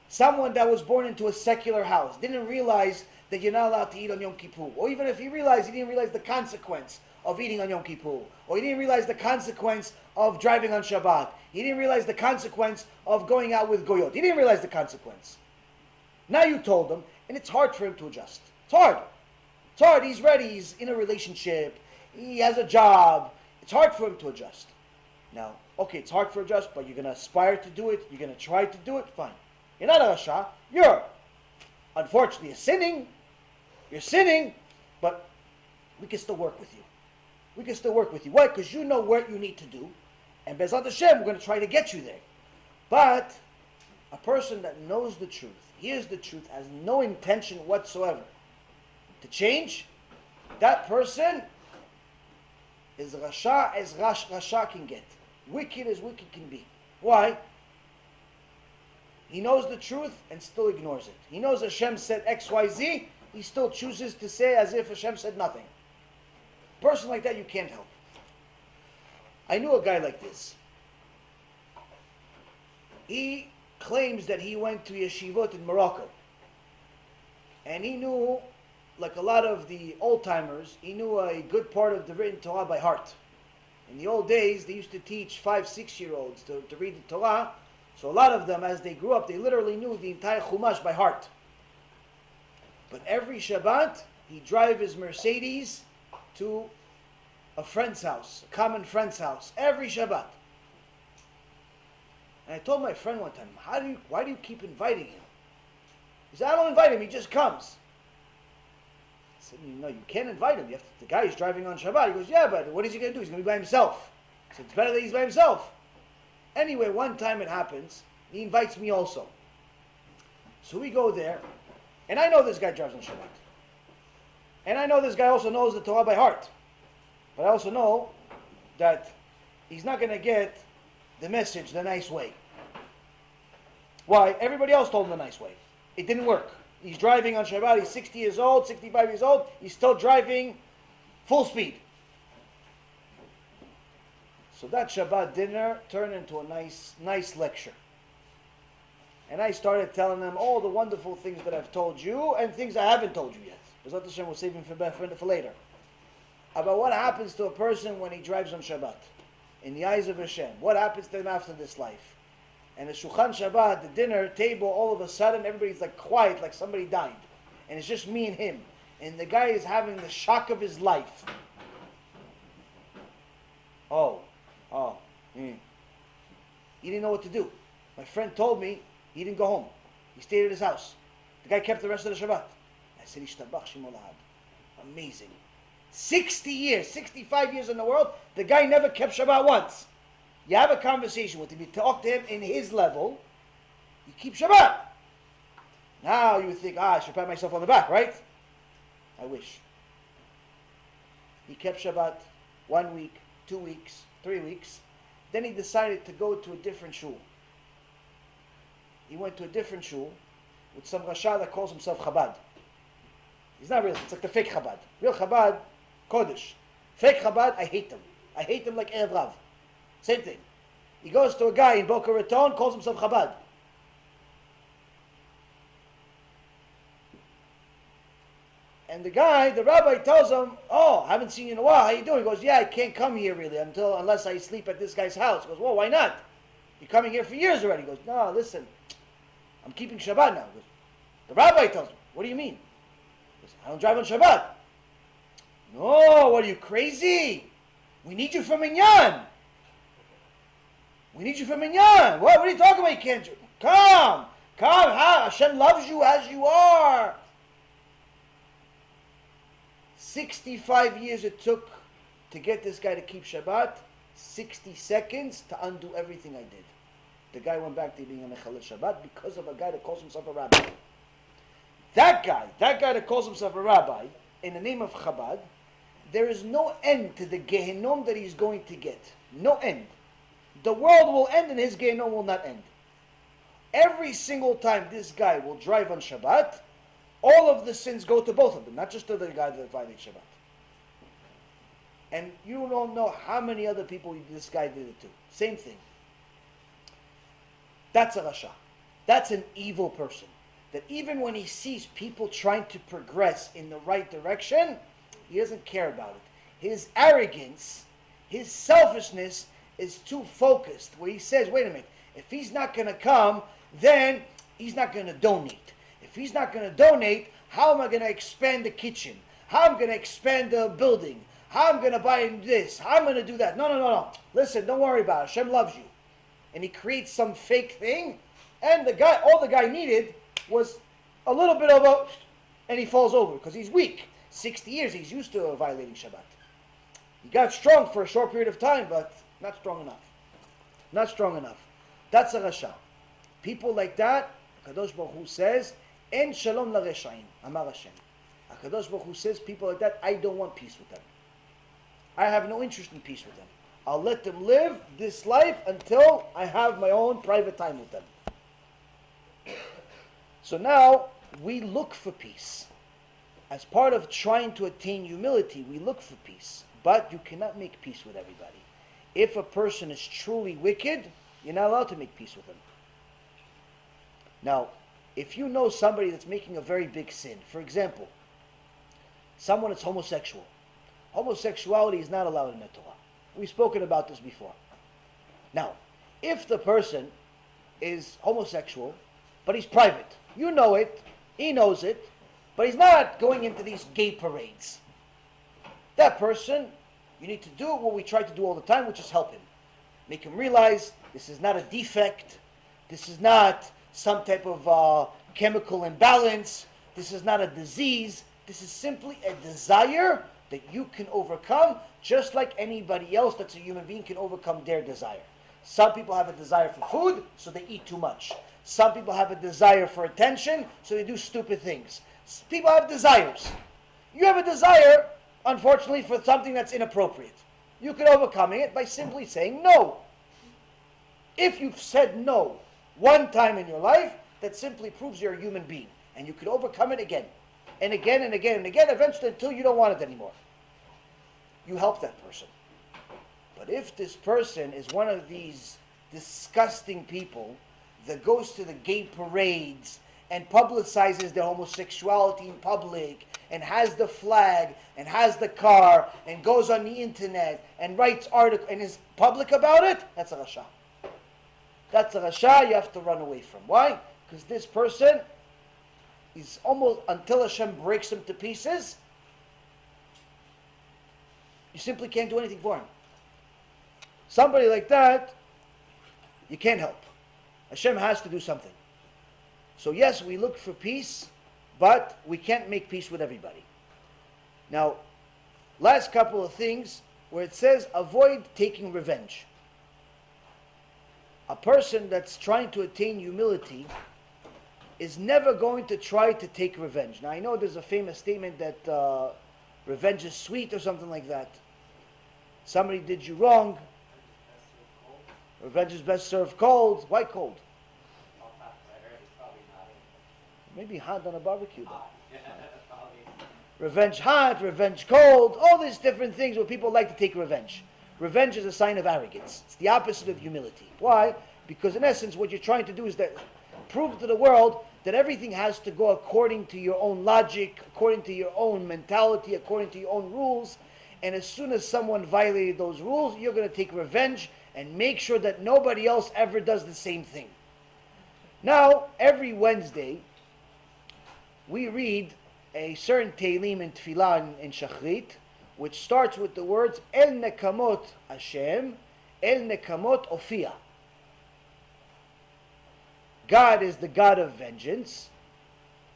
Someone that was born into a secular house, didn't realize that you're not allowed to eat on Yom Kippur. Or even if he realized, he didn't realize the consequence of eating on Yom Kippur. Or he didn't realize the consequence of driving on Shabbat. He didn't realize the consequence of going out with Goyot. He didn't realize the consequence. Now you told him, and it's hard for him to adjust. It's hard. It's hard. He's ready. He's in a relationship. He has a job. It's hard for him to adjust. Now, okay, it's hard for adjust, but you're going to aspire to do it. You're going to try to do it. Fine. You're not a Rasha. You're, unfortunately, sinning. You're sinning, but we can still work with you. We can still work with you. Why? Because you know what you need to do. And Bezat Hashem, we're going to try to get you there. But a person that knows the truth, hears the truth, has no intention whatsoever to change, that person is Rasha as Rasha can get. Wicked as wicked can be. Why? He knows the truth and still ignores it. He knows Hashem said X, Y, Z. He still chooses to say as if Hashem said nothing. A person like that you can't help. I knew a guy like this. He claims that he went to yeshivot in Morocco. And he knew, like a lot of the old-timers, he knew a good part of the written Torah by heart. In the old days, they used to teach 5, 6-year-olds to read the Torah. So a lot of them, as they grew up, they literally knew the entire Chumash by heart. But every Shabbat, he'd drive his Mercedes to a friend's house, a common friend's house, every Shabbat. And I told my friend one time, why do you keep inviting him? He said, I don't invite him, he just comes. I said, no, you can't invite him. The guy is driving on Shabbat. He goes, yeah, but what is he going to do? He's going to be by himself. I said, it's better that he's by himself. Anyway, one time it happens, he invites me also. So we go there, and I know this guy drives on Shabbat. And I know this guy also knows the Torah by heart. But I also know that he's not going to get the message the nice way. Why? Everybody else told him the nice way. It didn't work. He's driving on Shabbat. He's 60 years old, 65 years old. He's still driving full speed. So that Shabbat dinner turned into a nice lecture. And I started telling them all the wonderful things that I've told you and things I haven't told you yet. Bezrat Hashem will save him for later. About what happens to a person when he drives on Shabbat. In the eyes of Hashem. What happens to him after this life? And the Shulchan Shabbat, the dinner table, all of a sudden everybody's like quiet, like somebody died. And it's just me and him. And the guy is having the shock of his life. He didn't know what to do. My friend told me he didn't go home. He stayed at his house. The guy kept the rest of the Shabbat. I said, Ishtabach Shemo Lahad. Amazing. 60 years, 65 years in the world, the guy never kept Shabbat once. You have a conversation with him, you talk to him in his level, you keep Shabbat. Now you think, I should pat myself on the back, right? I wish. He kept Shabbat 1 week, 2 weeks, 3 weeks. Then he decided to go to a different shul. He went to a different shul with some Rasha that calls himself Chabad. He's not real, it's like the fake Chabad. Real Chabad, Kodesh. Fake Chabad, I hate them. I hate them like Erev Rav. Same thing. He goes to a guy in Boca Raton, calls himself Chabad. And the guy, the rabbi tells him, I haven't seen you in a while, how you doing? He goes, yeah, I can't come here really unless I sleep at this guy's house. He goes, well, why not? You're coming here for years already. He goes, no, listen, I'm keeping Shabbat now. He goes, the rabbi tells him, what do you mean? He goes, I don't drive on Shabbat. No, what are you, crazy? We need you for Minyan. We need you for Minyan. What are you talking about? You can't. Come. Hashem loves you as you are. 65 years it took to get this guy to keep Shabbat. 60 seconds to undo everything I did. The guy went back to being a Mechalel Shabbat because of a guy that calls himself a rabbi. That guy that calls himself a rabbi, in the name of Chabad, there is no end to the Gehinnom that he's going to get. No end. The world will end and his Gehinnom will not end. Every single time this guy will drive on Shabbat, all of the sins go to both of them, not just to the guy that violates Shabbat. And you don't know how many other people this guy did it to. Same thing. That's a Rasha. That's an evil person. That even when he sees people trying to progress in the right direction, he doesn't care about it. His arrogance, his selfishness is too focused, where he says, wait a minute, if he's not going to come, then he's not going to donate. If he's not going to donate, how am I going to expand the kitchen? How am I going to expand the building? How am I going to buy this? How am I going to do that? No. Listen, don't worry about it. Hashem loves you. And he creates some fake thing, and all the guy needed was a little bit of a, and he falls over because he's weak. 60 years, he's used to violating Shabbat. He got strong for a short period of time, but not strong enough. Not strong enough. That's a Rasha. People like that, Kadosh Baruch Hu says, En shalom l'reshaim, Amar Hashem. Kadosh Baruch Hu says, people like that, I don't want peace with them. I have no interest in peace with them. I'll let them live this life until I have my own private time with them. So now, we look for peace. As part of trying to attain humility, we look for peace. But you cannot make peace with everybody. If a person is truly wicked, you're not allowed to make peace with him. Now, if you know somebody that's making a very big sin, for example, someone that's homosexual. Homosexuality is not allowed in the Torah. We've spoken about this before. Now, if the person is homosexual, but he's private, you know it, he knows it, but he's not going into these gay parades. That person, you need to do what we try to do all the time, which is help him. Make him realize this is not a defect, this is not some type of chemical imbalance, this is not a disease, This is simply a desire that you can overcome, just like anybody else that's a human being can overcome their desire. Some people have a desire for food, so they eat too much. Some people have a desire for attention, so they do stupid things. People have desires. You have a desire, unfortunately, for something that's inappropriate. You can overcome it by simply saying no. If you've said no one time in your life, that simply proves you're a human being. And you can overcome it again. And again and again and again, eventually until you don't want it anymore. You help that person. But if this person is one of these disgusting people that goes to the gay parades and publicizes their homosexuality in public and has the flag and has the car and goes on the internet and writes articles and is public about it, that's a rasha. That's a rasha you have to run away from. Why? Because this person is almost, until Hashem breaks him to pieces, you simply can't do anything for him. Somebody like that, you can't help. Hashem has to do something. So yes, we look for peace, but we can't make peace with everybody. Now, last couple of things where it says avoid taking revenge. A person that's trying to attain humility is never going to try to take revenge. Now I know there's a famous statement that revenge is sweet or something like that. Somebody did you wrong. Revenge is best served cold. Why cold? Maybe hot on a barbecue though. Revenge hot, revenge cold, all these different things where people like to take revenge. Revenge is a sign of arrogance. It's the opposite of humility. Why? Because in essence what you're trying to do is that prove to the world that everything has to go according to your own logic, according to your own mentality, according to your own rules. And as soon as someone violated those rules, you're going to take revenge and make sure that nobody else ever does the same thing. Now, every Wednesday, we read a certain Tehillim in Tefillah in Shachrit, which starts with the words, El Nekamot Hashem, El Nekamot Ofia. God is the God of vengeance.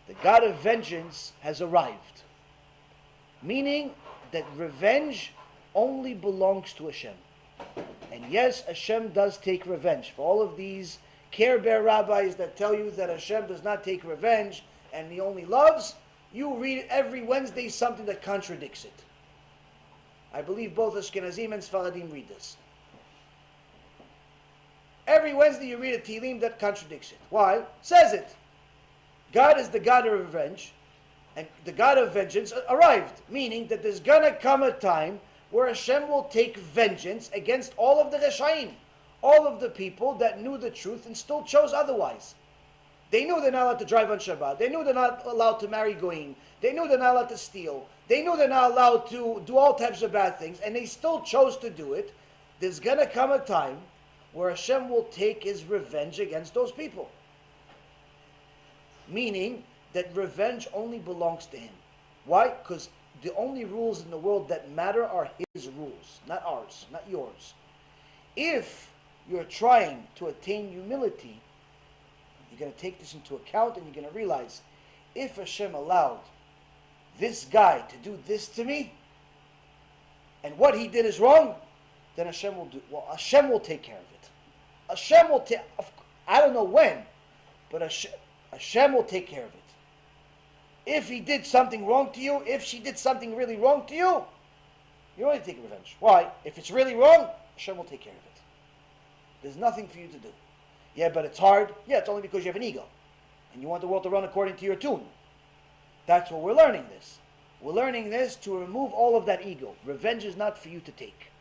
The God of vengeance has arrived. Meaning that revenge only belongs to Hashem. And yes, Hashem does take revenge. For all of these Care Bear rabbis that tell you that Hashem does not take revenge and He only loves, you read every Wednesday something that contradicts it. I believe both Ashkenazim and Sfaradim read this. Every Wednesday you read a Tehillim that contradicts it. Why? Says it. God is the God of revenge, and the God of vengeance arrived. Meaning that there's gonna come a time where Hashem will take vengeance against all of the Reshaim, all of the people that knew the truth and still chose otherwise. They knew they're not allowed to drive on Shabbat. They knew they're not allowed to marry Goyim. They knew they're not allowed to steal. They knew they're not allowed to do all types of bad things, and they still chose to do it. There's gonna come a time where Hashem will take His revenge against those people. Meaning that revenge only belongs to Him. Why? Because the only rules in the world that matter are His rules, not ours, not yours. If you're trying to attain humility, you're going to take this into account and you're going to realize, if Hashem allowed this guy to do this to me, and what he did is wrong, then Hashem will do. Well, Hashem will take care of it. Hashem will take. I don't know when, but Hashem will take care of it. If he did something wrong to you, if she did something really wrong to you, you only take revenge. Why? If it's really wrong, Hashem will take care of it. There's nothing for you to do. Yeah, but it's hard. Yeah, it's only because you have an ego, and you want the world to run according to your tune. That's what we're learning this. We're learning this to remove all of that ego. Revenge is not for you to take.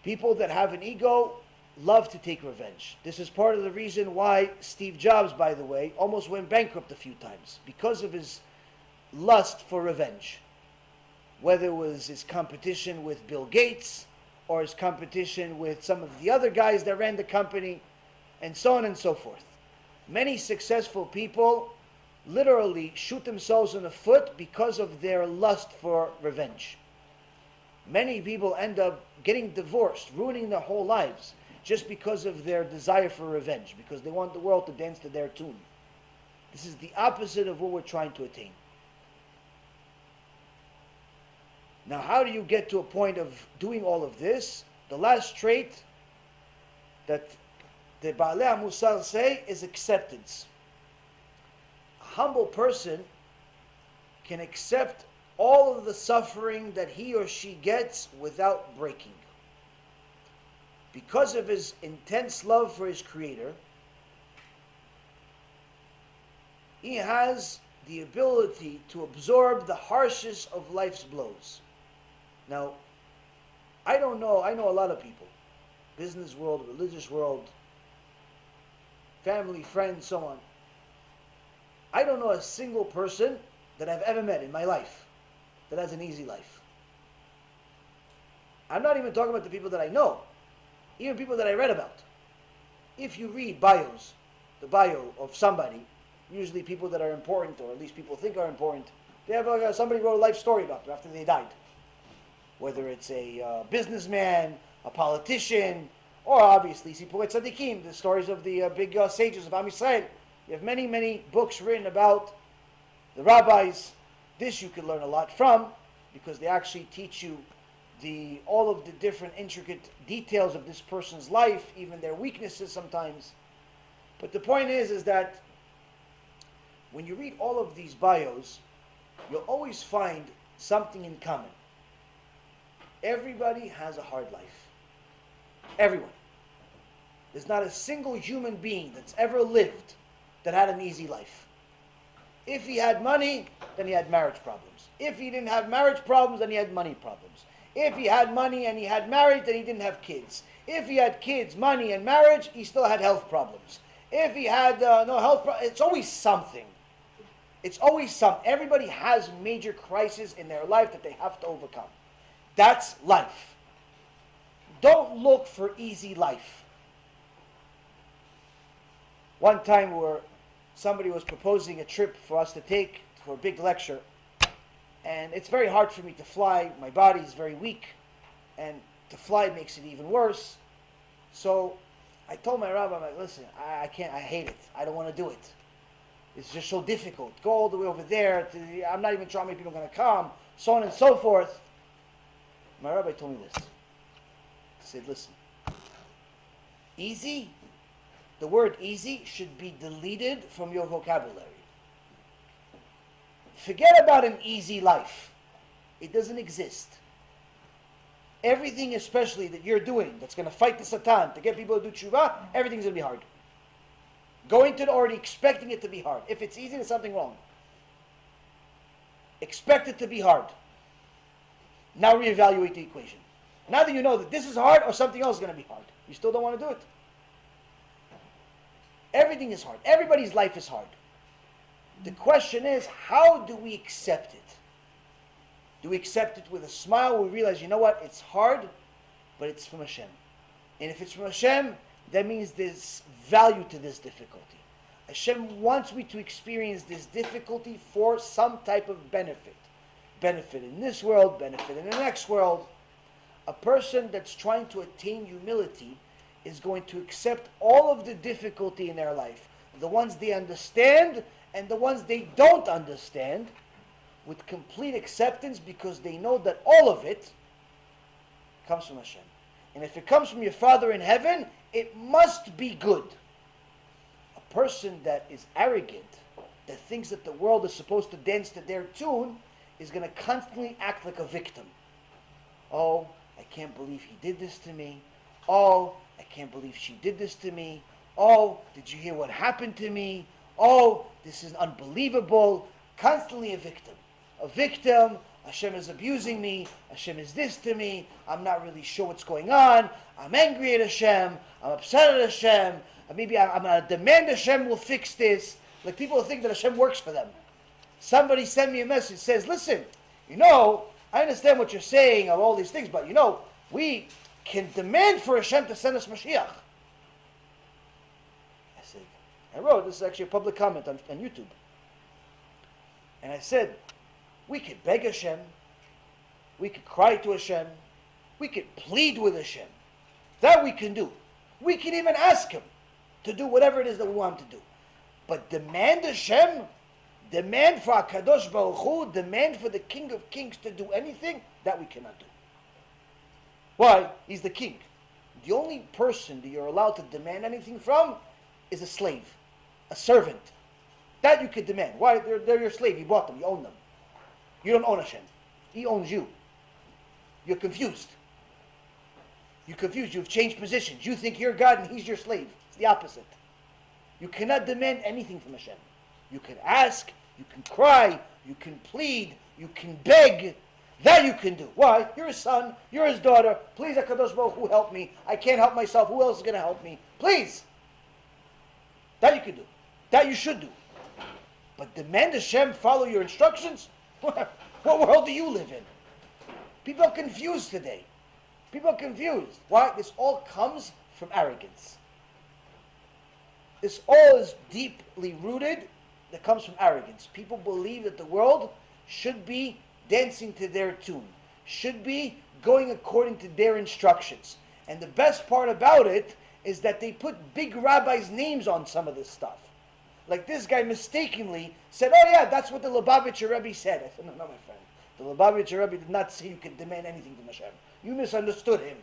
People that have an ego love to take revenge. This is part of the reason why Steve Jobs, by the way, almost went bankrupt a few times, because of his lust for revenge. Whether it was his competition with Bill Gates, or his competition with some of the other guys that ran the company, and so on and so forth. Many successful people literally shoot themselves in the foot because of their lust for revenge. Many people end up getting divorced, ruining their whole lives, just because of their desire for revenge, because they want the world to dance to their tune. This is the opposite of what we're trying to attain. Now, how do you get to a point of doing all of this? The last trait that the Baalei MUSSAR say is acceptance. A humble person can accept all of the suffering that he or she gets without breaking. Because of his intense love for his Creator, he has the ability to absorb the harshest of life's blows. Now, I know a lot of people, business world, religious world, family, friends, so on. I don't know a single person that I've ever met in my life that has an easy life. I'm not even talking about the people that I know, even people that I read about. If you read bios, the bio of somebody, usually people that are important, or at least people think are important, they have somebody wrote a life story about them after they died. Whether it's a businessman, a politician, or obviously Sipurei Tzadikim, the stories of the big sages of Am Yisrael. You have many, many books written about the rabbis. This you can learn a lot from, because they actually teach you all of the different intricate details of this person's life, even their weaknesses sometimes. But the point is that when you read all of these bios, you'll always find something in common. Everybody has a hard life. Everyone. There's not a single human being that's ever lived that had an easy life. If he had money, then he had marriage problems. If he didn't have marriage problems, then he had money problems. If he had money and he had marriage, then he didn't have kids. If he had kids, money, and marriage, he still had health problems. If he had no health problems, it's always something. It's always something. Everybody has major crises in their life that they have to overcome. That's life. Don't look for easy life. One time where somebody was proposing a trip for us to take for a big lecture, and it's very hard for me to fly. My body is very weak, and to fly makes it even worse. So I told my rabbi, I'm like, listen, I can't, I hate it. I don't want to do it. It's just so difficult. Go all the way over there. I'm not even sure how many people are going to come, so on and so forth. My rabbi told me this. He said, listen, easy, the word easy should be deleted from your vocabulary. Forget about an easy life. It doesn't exist. Everything especially that you're doing that's going to fight the Satan, to get people to do Teshuva, everything's going to be hard. Go into it already expecting it to be hard. If it's easy, there's something wrong. Expect it to be hard. Now reevaluate the equation. Now that you know that this is hard or something else is going to be hard, you still don't want to do it. Everything is hard. Everybody's life is hard. The question is, how do we accept it? Do we accept it with a smile? We realize, you know what, it's hard, but it's from Hashem. And if it's from Hashem, that means there's value to this difficulty. Hashem wants me to experience this difficulty for some type of benefit. Benefit in this world, benefit in the next world. A person that's trying to attain humility is going to accept all of the difficulty in their life. The ones they understand and the ones they don't understand, with complete acceptance, because they know that all of it comes from Hashem. And if it comes from your Father in heaven, it must be good. A person that is arrogant, that thinks that the world is supposed to dance to their tune, is going to constantly act like a victim. Oh, I can't believe he did this to me. Oh, I can't believe she did this to me. Oh, did you hear what happened to me? Oh, this is unbelievable. Constantly a victim. A victim. Hashem is abusing me. Hashem is this to me. I'm not really sure what's going on. I'm angry at Hashem. I'm upset at Hashem. Maybe I'm going to demand Hashem will fix this. Like, people think that Hashem works for them. Somebody sent me a message that says, listen, I understand what you're saying of all these things, but we can demand for Hashem to send us Mashiach. I wrote, this is actually a public comment on YouTube. And I said, we could beg Hashem, we could cry to Hashem, we could plead with Hashem. That we can do. We can even ask Him to do whatever it is that we want Him to do. But demand Hashem, Demand for HaKadosh Baruch Hu, demand for the King of Kings to do anything, that we cannot do. Why? He's the king. The only person that you're allowed to demand anything from is a slave, a servant. That you could demand. Why? They're your slave. You bought them. You own them. You don't own Hashem. He owns you. You're confused. You're confused. You've changed positions. You think you're God and He's your slave. It's the opposite. You cannot demand anything from Hashem. You can ask, you can cry, you can plead, you can beg. That you can do. Why? You're His son, you're His daughter. Please, HaKadosh Baruch Hu, help me. I can't help myself. Who else is going to help me? Please. That you can do. That you should do. But demand Hashem follow your instructions? What world do you live in? People are confused today. People are confused. Why? This all comes from arrogance. This all is deeply rooted. That comes from arrogance. People believe that the world should be dancing to their tune, should be going according to their instructions. And the best part about it is that they put big rabbis' names on some of this stuff. Like this guy mistakenly said, oh yeah, that's what the Lubavitcher Rebbe said. I said, no, my friend. The Lubavitcher Rebbe did not say you could demand anything from Hashem. You misunderstood him.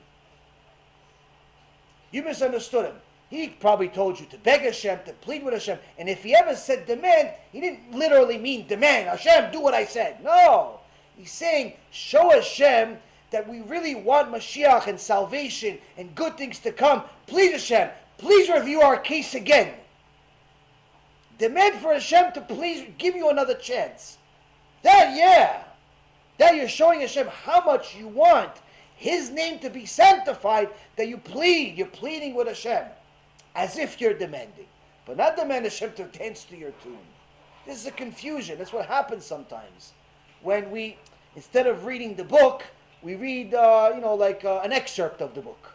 You misunderstood him. He probably told you to beg Hashem, to plead with Hashem. And if he ever said demand, he didn't literally mean demand. Hashem, do what I said. No. He's saying, show Hashem that we really want Mashiach and salvation and good things to come. Please Hashem, please review our case again. Demand for Hashem to please give you another chance. That you're showing Hashem how much you want His name to be sanctified, that you plead, you're pleading with Hashem. As if you're demanding. But not demand Hashem to dance to your tune. This is a confusion. That's what happens sometimes. When we, instead of reading the book, we read, an excerpt of the book.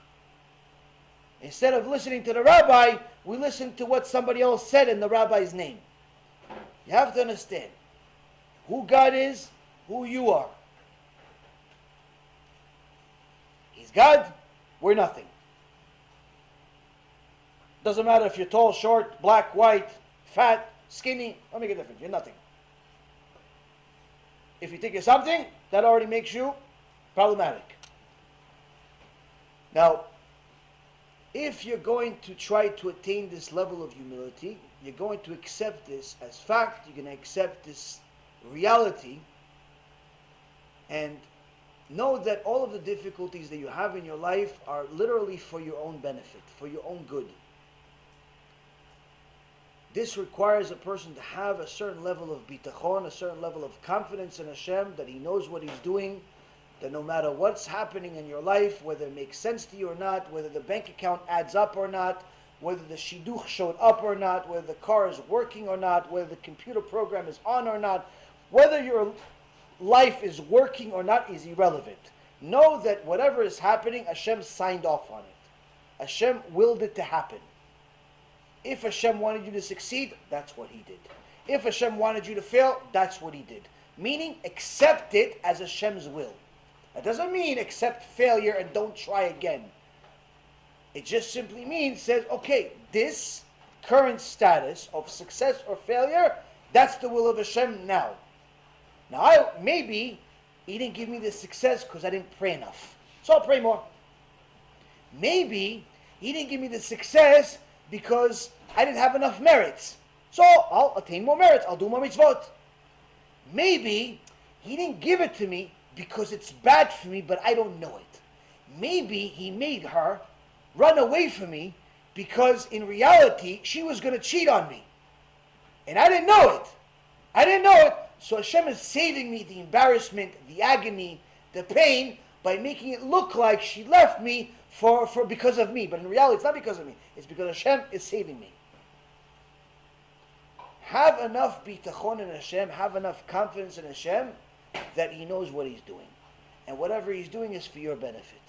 Instead of listening to the rabbi, we listen to what somebody else said in the rabbi's name. You have to understand who God is, who you are. He's God, we're nothing. Doesn't matter if you're tall, short, black, white, fat, skinny, don't make a difference. You're nothing. If you think you're something, that already makes you problematic. Now, if you're going to try to attain this level of humility, you're going to accept this as fact, you're going to accept this reality, and know that all of the difficulties that you have in your life are literally for your own benefit, for your own good. This requires a person to have a certain level of bitachon, a certain level of confidence in Hashem, that He knows what He's doing, that no matter what's happening in your life, whether it makes sense to you or not, whether the bank account adds up or not, whether the shidduch showed up or not, whether the car is working or not, whether the computer program is on or not, whether your life is working or not is irrelevant. Know that whatever is happening, Hashem signed off on it. Hashem willed it to happen. If Hashem wanted you to succeed, that's what He did. If Hashem wanted you to fail, that's what He did. Meaning, accept it as Hashem's will. That doesn't mean accept failure and don't try again. It just simply means, says, okay, this current status of success or failure, that's the will of Hashem now. Now, maybe He didn't give me the success because I didn't pray enough. So I'll pray more. Maybe He didn't give me the success because I didn't have enough merits. So I'll attain more merits. I'll do more mitzvot. Maybe He didn't give it to me because it's bad for me, but I don't know it. Maybe He made her run away from me because in reality she was going to cheat on me. And I didn't know it. I didn't know it. So Hashem is saving me the embarrassment, the agony, the pain by making it look like she left me for because of me. But in reality, it's not because of me. It's because Hashem is saving me. Have enough bitachon in Hashem, have enough confidence in Hashem that He knows what He's doing. And whatever He's doing is for your benefit.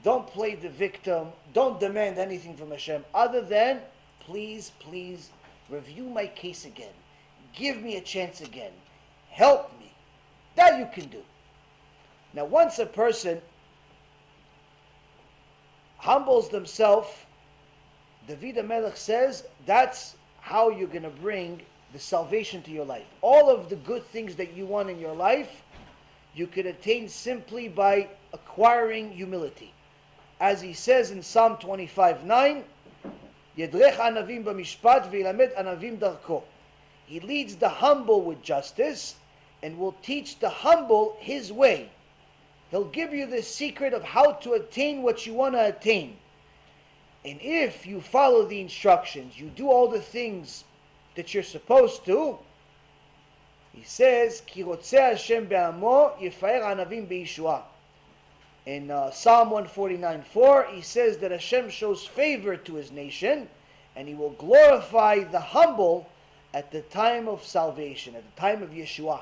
Don't play the victim. Don't demand anything from Hashem other than, please, please, review my case again. Give me a chance again. Help me. That you can do. Now, once a person humbles themselves, David HaMelech says, that's how you're going to bring the salvation to your life. All of the good things that you want in your life, you could attain simply by acquiring humility. As he says in Psalm 25:9, Yedrech anavim b'mishpat v'yilamed anavim darko. He leads the humble with justice and will teach the humble his way. He'll give you the secret of how to attain what you want to attain. And if you follow the instructions, you do all the things that you're supposed to, he says, Ki rotzeh Hashem be'amo yifaer anavim be'yishua. In Psalm 149:4, he says that Hashem shows favor to his nation, and he will glorify the humble at the time of salvation, at the time of Yeshua.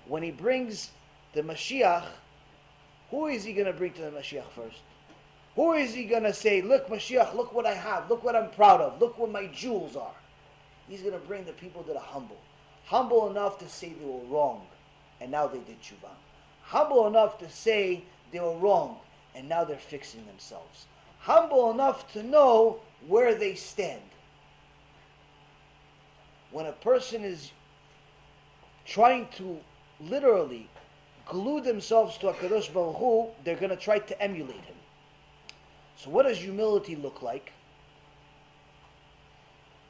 When he brings the Mashiach, who is he going to bring to the Mashiach first? Who is he going to say, look Mashiach, look what I have, look what I'm proud of, look what my jewels are? He's going to bring the people that are humble. Humble enough to say they were wrong, and now they did Teshuva. Humble enough to say they were wrong, and now they're fixing themselves. Humble enough to know where they stand. When a person is trying to literally glue themselves to HaKadosh Baruch Hu, they're going to try to emulate him. So what does humility look like?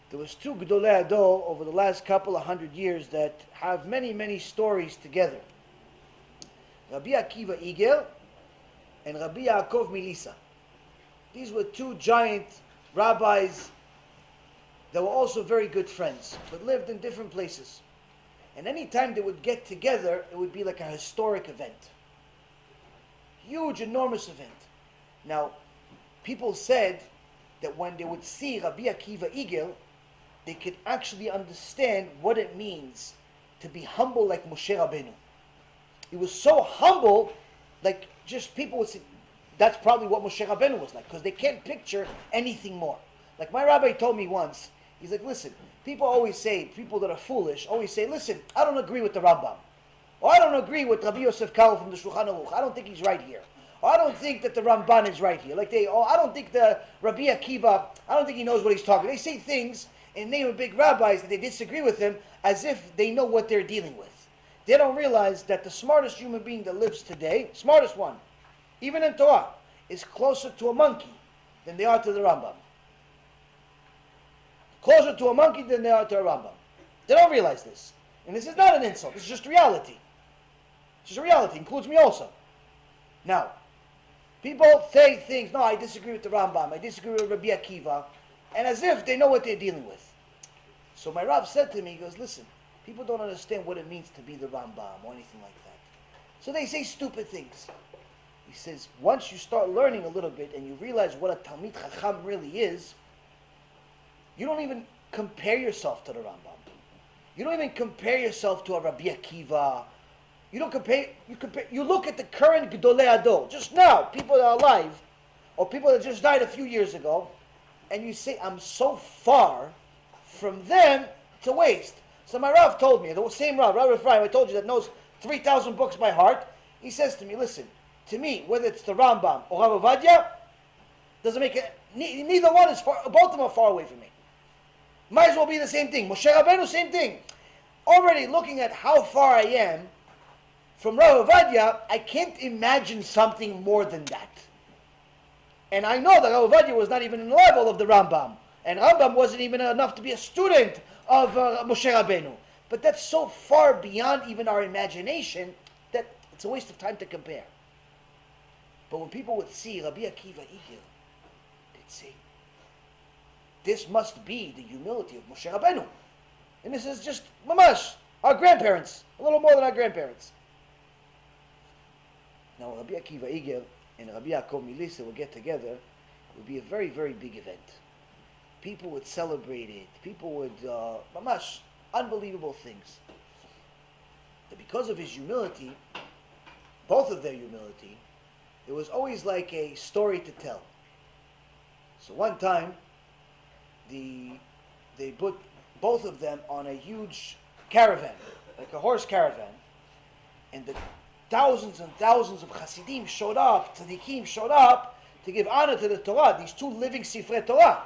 There was two Gedolei Ador over the last couple of 100 years that have many, many stories together. Rabbi Akiva Iggeret and Rabbi Yaakov Milisa. These were two giant rabbis that were also very good friends, but lived in different places. And any time they would get together, it would be like a historic event. Huge, enormous event. Now, people said that when they would see Rabbi Akiva Iggeret, they could actually understand what it means to be humble like MOSHE Rabbeinu. He was so humble, like just people would say, that's probably what MOSHE Rabbeinu was like, because they can't picture anything more. Like my rabbi told me once, he's like, listen, people always say, people that are foolish, always say, listen, I don't agree with the Rambam. Or I don't agree with Rabbi Yosef Karo from the Shulchan Aruch. I don't think he's right here. Or I don't think that the Ramban is right here. I don't think the Rabbi Akiva, I don't think he knows what he's talking. They say things in the name of big rabbis that they disagree with him as if they know what they're dealing with. They don't realize that the smartest human being that lives today, smartest one, even in Torah, is closer to a monkey than they are to the Rambam. Closer to a monkey than they are to a Rambam. They don't realize this. And this is not an insult. This is just reality. It's just a reality. It includes me also. Now, people say things, no, I disagree with the Rambam. I disagree with Rabbi Akiva. And as if they know what they're dealing with. So my Rav said to me, he goes, listen, people don't understand what it means to be the Rambam or anything like that. So they say stupid things. He says, once you start learning a little bit and you realize what a Talmid Chacham really is, you don't even compare yourself to the Rambam. You don't even compare yourself to a Rabbi Akiva. You don't compare, you look at the current Gedolei Ador, just now, people that are alive, or people that just died a few years ago, and you say, I'm so far from them, it's a waste. So my Rav told me, the same Rav, Rabbi Reuven, I told you that knows 3,000 books by heart, he says to me, listen, to me, whether it's the Rambam or Rav Ovadia, doesn't make it, neither one is far, both of them are far away from me. Might as well be the same thing. MOSHE Rabbeinu, same thing. Already looking at how far I am from Rav Ovadia, I can't imagine something more than that. And I know that Rav Ovadia was not even in the level of the Rambam. And Rambam wasn't even enough to be a student of MOSHE Rabbeinu. But that's so far beyond even our imagination that it's a waste of time to compare. But when people would see Rabbi Akiva Iggeret, they'd say, this must be the humility of MOSHE Rabbeinu. And this is just, mamash, our grandparents, a little more than our grandparents. Now Rabbi Akiva Iggeret and Rabbi Yaakov Milisa will get together, it would be a very, very big event. People would celebrate it. People would, mamash, unbelievable things. But because of his humility, both of their humility, it was always like a story to tell. So one time, they put both of them on a huge caravan, like a horse caravan, and the thousands and thousands of Hasidim showed up, tzaddikim showed up to give honor to the Torah, these two living Sifrei Torah.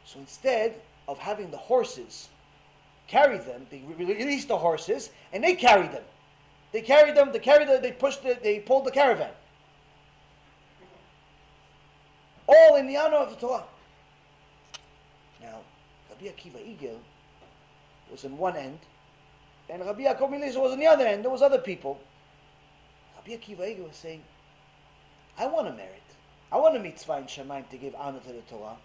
So instead, of having the horses carry them. They released the horses and they carried them. They pulled the caravan. All in the honor of the Torah. Now, Rabbi Akiva Iger was in one end, and Rabbi Yaakov Milisa was on the other end. There was other people. Rabbi Akiva Iger was saying, I want a merit. I want a mitzvah in Shemaim to give honor to the Torah.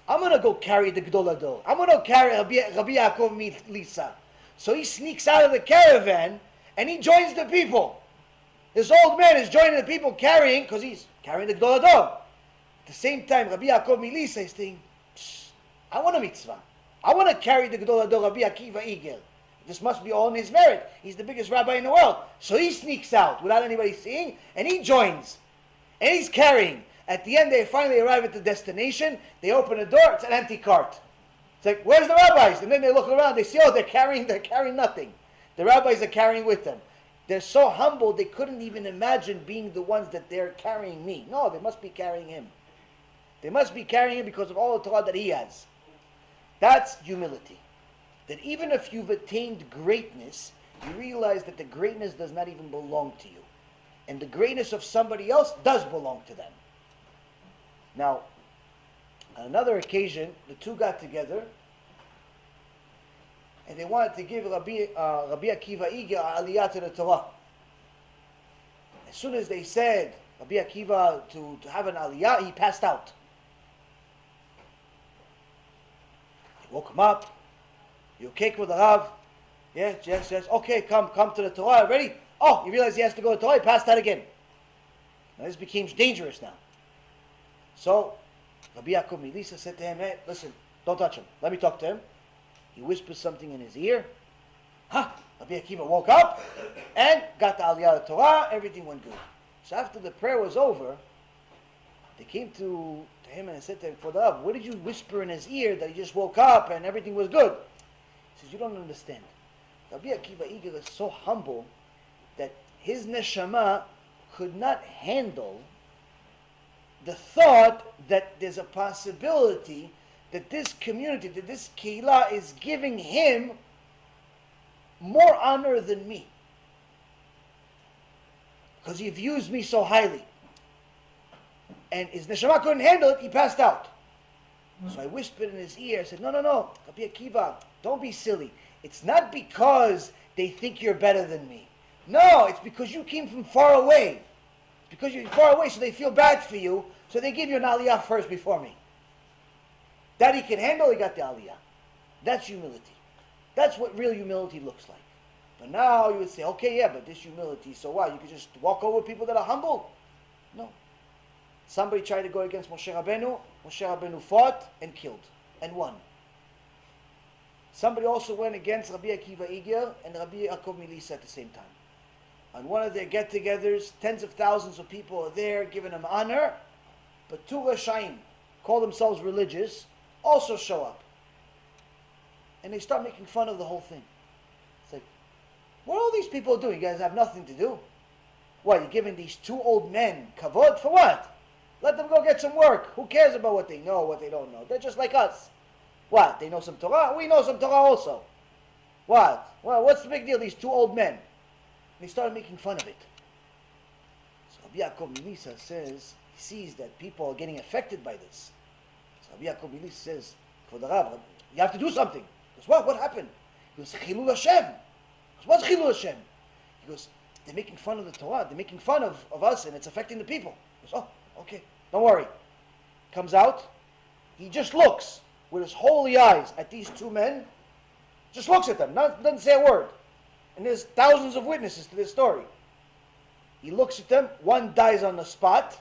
I'm going to go carry the Gdol Ador. I'm going to carry Rabbi Yaakov Milisa. So he sneaks out of the caravan and he joins the people. This old man is joining the people carrying, because he's carrying the Gdol Ador. At the same time, Rabbi Yaakov Milisa is saying, I want a mitzvah. I want to carry the Gdol Ador, Rabbi Akiva Iger. This must be all in his merit. He's the biggest rabbi in the world. So he sneaks out without anybody seeing, and he joins. And he's carrying. At the end, they finally arrive at the destination. They open the door. It's an empty cart. It's like, where's the rabbis? And then they look around. They see, oh, they're carrying nothing. The rabbis are carrying with them. They're so humble, they couldn't even imagine being the ones that they're carrying me. No, they must be carrying him. They must be carrying him because of all the Torah that he has. That's humility. That even if you've attained greatness, you realize that the greatness does not even belong to you. And the greatness of somebody else does belong to them. Now, on another occasion, the two got together and they wanted to give Rabbi Akiva Iger aliyah to the Torah. As soon as they said Rabbi Akiva to have an aliyah, he passed out. They woke him up. You okay with the Rav? Yes. Okay, come to the Torah. Ready? Oh, you realize he has to go to Torah. He passed out again. Now this became dangerous now. So, Rabbi Yaakov Milisa said to him, hey, listen, don't touch him. Let me talk to him. He whispered something in his ear. Rabbi Akiva woke up and got the aliyah of Torah. Everything went good. So after the prayer was over, they came to him and said to him, for the Rav, what did you whisper in his ear that he just woke up and everything was good? He says, you don't understand. Rabbi Akiva Iger is so humble that his neshama could not handle the thought that there's a possibility that this community, that this keilah is giving him more honor than me. Because he views me so highly. And his neshama couldn't handle it, he passed out. So I whispered in his ear, I said, no, Rabbi Akiva, don't be silly. It's not because they think you're better than me. No, it's because you came from far away. Because you're far away, so they feel bad for you, so they give you an aliyah first before me. That he can handle, he got the aliyah. That's humility. That's what real humility looks like. But now you would say, okay, yeah, but this humility, so what? You could just walk over people that are humble? No. Somebody tried to go against MOSHE Rabbeinu. MOSHE Rabbeinu fought and killed and won. Somebody also went against Rabbi Akiva Iger and Rabbi Yaakov Milisa at the same time. On one of their get-togethers, tens of thousands of people are there giving them honor, but two Rashaim, call themselves religious, also show up. And they start making fun of the whole thing. It's like, what are all these people doing? You guys have nothing to do? What, you're giving these two old men kavod? For what? Let them go get some work. Who cares about what they know, what they don't know? They're just like us. What, they know some Torah? We know some Torah also. What? Well, what's the big deal, these two old men? And they started making fun of it. So Rabbi Yaakov Milisa says, he sees that people are getting affected by this. So Rabbi Yaakov Milisa says, for the Rav, you have to do something. He goes, what happened? He goes, Chilul Hashem. He goes, what's Chilul Hashem? He goes, they're making fun of the Torah. They're making fun of us and it's affecting the people. He goes, oh, okay, don't worry. Comes out, he just looks with his holy eyes at these two men, just looks at them, doesn't say a word. And there's thousands of witnesses to this story. He looks at them, one dies on the spot,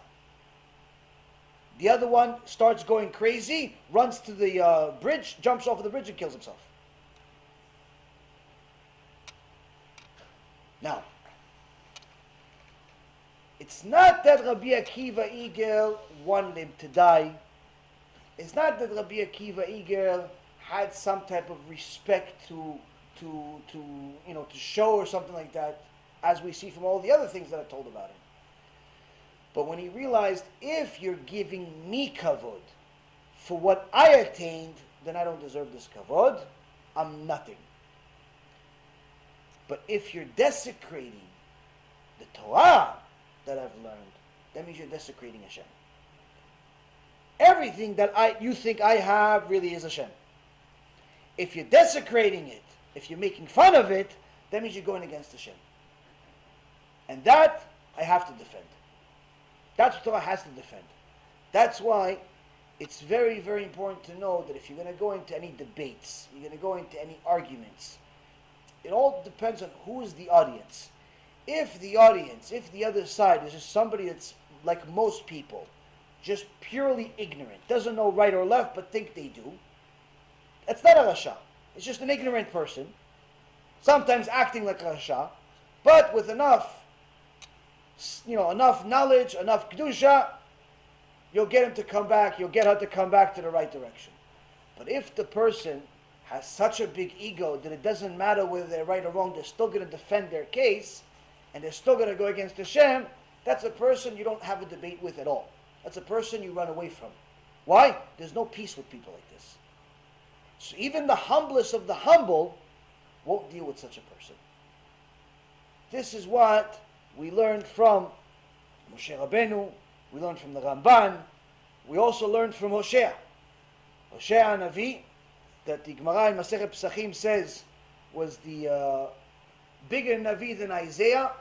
the other one starts going crazy, runs to the bridge, jumps off of the bridge and kills himself. Now, it's not that Rabbi Akiva Iger wanted him to die. It's not that Rabbi Akiva Iger had some type of respect to show or something like that, as we see from all the other things that are told about him. But when he realized, if you're giving me kavod for what I attained, then I don't deserve this kavod. I'm nothing. But if you're desecrating the Torah that I've learned, that means you're desecrating Hashem. Everything that you think I have really is Hashem. If you're desecrating it, if you're making fun of it, that means you're going against Hashem. And that I have to defend. That's what Torah has to defend. That's why it's very, very important to know that if you're going to go into any debates, you're going to go into any arguments, it all depends on who is the audience. If the audience, if the other side is just somebody that's like most people, just purely ignorant, doesn't know right or left but think they do, that's not a rasha. It's just an ignorant person, sometimes acting like a rasha, but with enough knowledge, enough kedusha, you'll get him to come back, you'll get her to come back to the right direction. But if the person has such a big ego that it doesn't matter whether they're right or wrong, they're still going to defend their case, and they're still going to go against Hashem, that's a person you don't have a debate with at all. That's a person you run away from. Why? There's no peace with people like this. So even the humblest of the humble won't deal with such a person. This is what we learned from MOSHE Rabbeinu, we learned from the Ramban, we also learned from Hosea. Hosea Navi, that the Gemara in Masechet Pesachim says was the bigger Navi than Isaiah.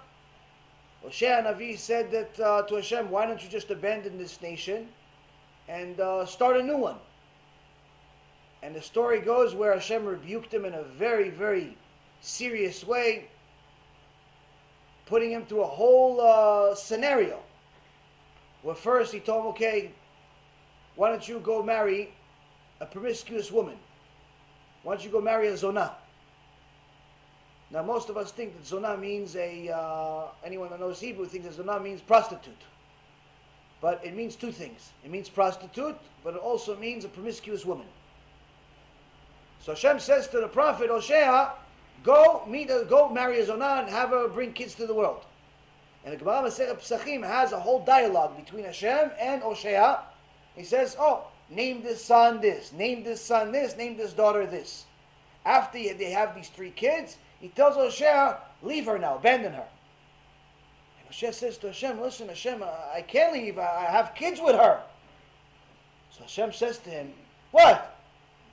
Hosea Navi said that to Hashem, why don't you just abandon this nation and start a new one? And the story goes where Hashem rebuked him in a very, very serious way, putting him through a whole scenario. Where first he told him, okay, why don't you go marry a promiscuous woman? Why don't you go marry a zonah? Now most of us think that zonah means anyone that knows Hebrew thinks that zonah means prostitute. But it means two things. It means prostitute, but it also means a promiscuous woman. So Hashem says to the prophet Hosea, go marry a zonah and have her bring kids to the world. And the Gemara Masechet Pesachim has a whole dialogue between Hashem and Hosea. He says, name this son this, name this son this, name this daughter this. After they have these three kids, he tells Hosea, leave her now, abandon her. And Hosea says to Hashem, listen Hashem, I can't leave, I have kids with her. So Hashem says to him, what?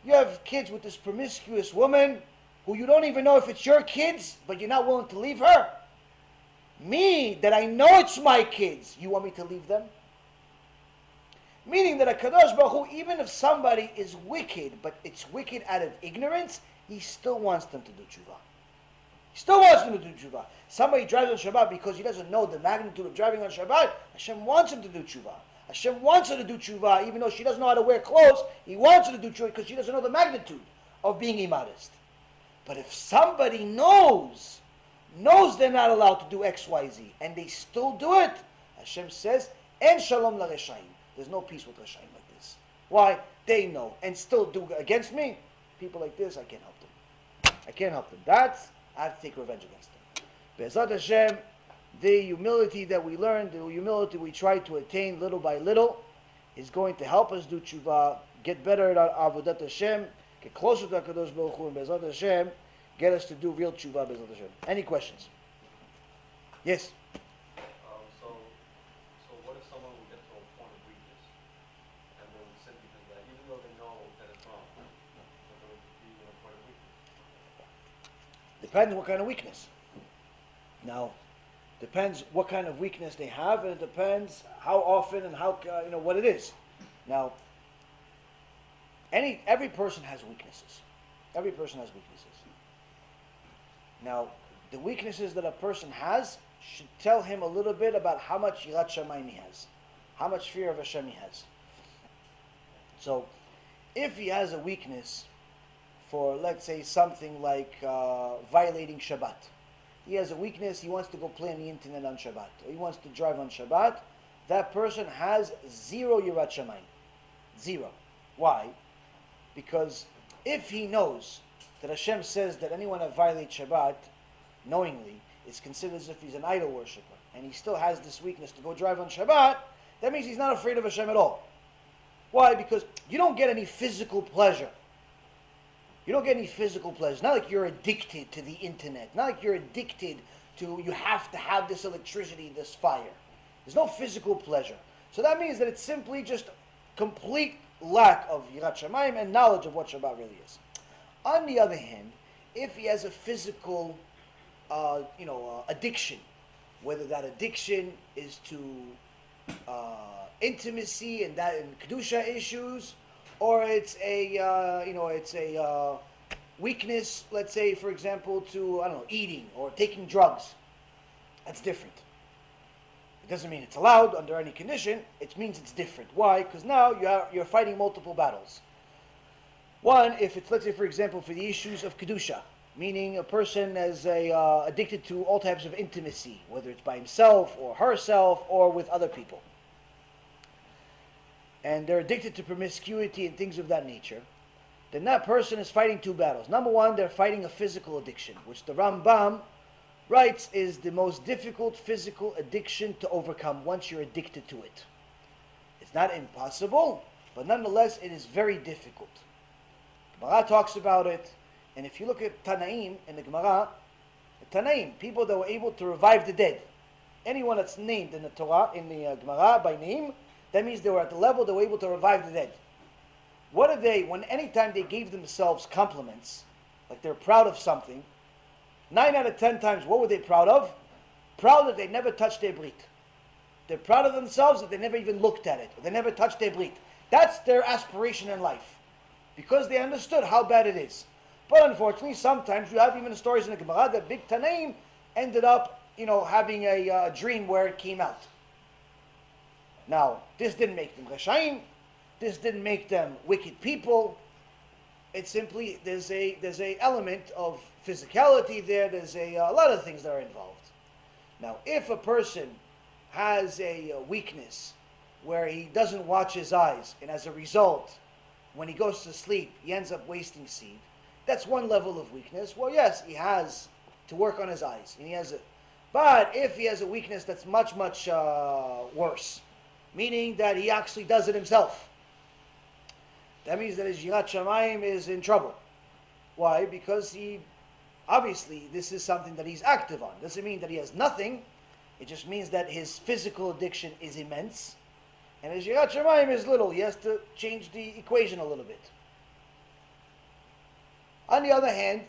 You have kids with this promiscuous woman who you don't even know if it's your kids, but you're not willing to leave her? Me, that I know it's my kids, you want me to leave them? Meaning that a Kadosh Baruch Hu, even if somebody is wicked, but it's wicked out of ignorance, he still wants them to do tshuva. He still wants them to do tshuva. Somebody drives on Shabbat because he doesn't know the magnitude of driving on Shabbat, Hashem wants him to do tshuva. Hashem wants her to do tshuva, even though she doesn't know how to wear clothes, he wants her to do tshuva because she doesn't know the magnitude of being immodest. But if somebody knows they're not allowed to do X, Y, Z, and they still do it, Hashem says, En shalom la reshaim. There's no peace with reshaim like this. Why? They know, and still do against me. People like this, I can't help them. I can't help them. I have to take revenge against them. Be'ezrat Hashem, the humility that we learned, the humility we try to attain little by little, is going to help us do tshuva, get better at our avodat Hashem, get closer to HaKadosh Baruch Hu, and Be'ezrat Hashem, get us to do real tshuva, Be'ezrat Hashem. Any questions? Yes? So what if someone will get to a point of weakness and they will sin because of that, even though they know that it's wrong, but they will be in a point of weakness? Depends what kind of weakness. Now, depends what kind of weakness they have, and it depends how often and how what it is. Now, every person has weaknesses. Every person has weaknesses. Now, the weaknesses that a person has should tell him a little bit about how much yirat shamayim he has, how much fear of Hashem he has. So, if he has a weakness for, let's say, something like violating Shabbat, he has a weakness, he wants to go play on the internet on Shabbat, or he wants to drive on Shabbat, that person has zero yirat shamayim. Zero. Why? Because if he knows that Hashem says that anyone that violates Shabbat knowingly is considered as if he's an idol worshiper, and he still has this weakness to go drive on Shabbat, that means he's not afraid of Hashem at all. Why? Because you don't get any physical pleasure You don't get any physical pleasure. It's not like you're addicted to the internet. Not like you're addicted to, you have to have this electricity, this fire. There's no physical pleasure. So that means that it's simply just complete lack of Yirat Shamayim and knowledge of what Shabbat really is. On the other hand, if he has a physical, addiction, whether that addiction is to intimacy and kedusha issues, or it's a weakness, let's say, for example, to eating or taking drugs. That's different. It doesn't mean it's allowed under any condition. It means it's different. Why? Because now you're fighting multiple battles. One, if it's, let's say, for example, for the issues of kedusha, meaning a person is addicted to all types of intimacy, whether it's by himself or herself or with other people, and they're addicted to promiscuity and things of that nature, then that person is fighting two battles. Number one, they're fighting a physical addiction, which the Rambam writes is the most difficult physical addiction to overcome once you're addicted to it. It's not impossible, but nonetheless it is very difficult. Gemara talks about it, and if you look at Tanaim in the Gemara, the Tanaim, people that were able to revive the dead, anyone that's named in the Torah, in the Gemara by name, that means they were at the level they were able to revive the dead. What are they, anytime they gave themselves compliments, like they're proud of something, 9 out of 10 times, what were they proud of? Proud that they never touched their brit. They're proud of themselves that they never even looked at it, or they never touched their brit. That's their aspiration in life, because they understood how bad it is. But unfortunately, sometimes you have even the stories in the Gemara that big Tanaim ended up, having a dream where it came out. Now, this didn't make them Reshaim. This didn't make them wicked people. It's simply, there's a element of physicality there. There's a lot of things that are involved. Now, if a person has a weakness where he doesn't watch his eyes, and as a result, when he goes to sleep, he ends up wasting seed, that's one level of weakness. Well, yes, he has to work on his eyes, and he has it. But if he has a weakness that's much, much worse, meaning that he actually does it himself, that means that his Yirat Shamayim is in trouble. Why? Because obviously, this is something that he's active on. Doesn't mean that he has nothing. It just means that his physical addiction is immense, and his Yirat Shamayim is little. He has to change the equation a little bit. On the other hand,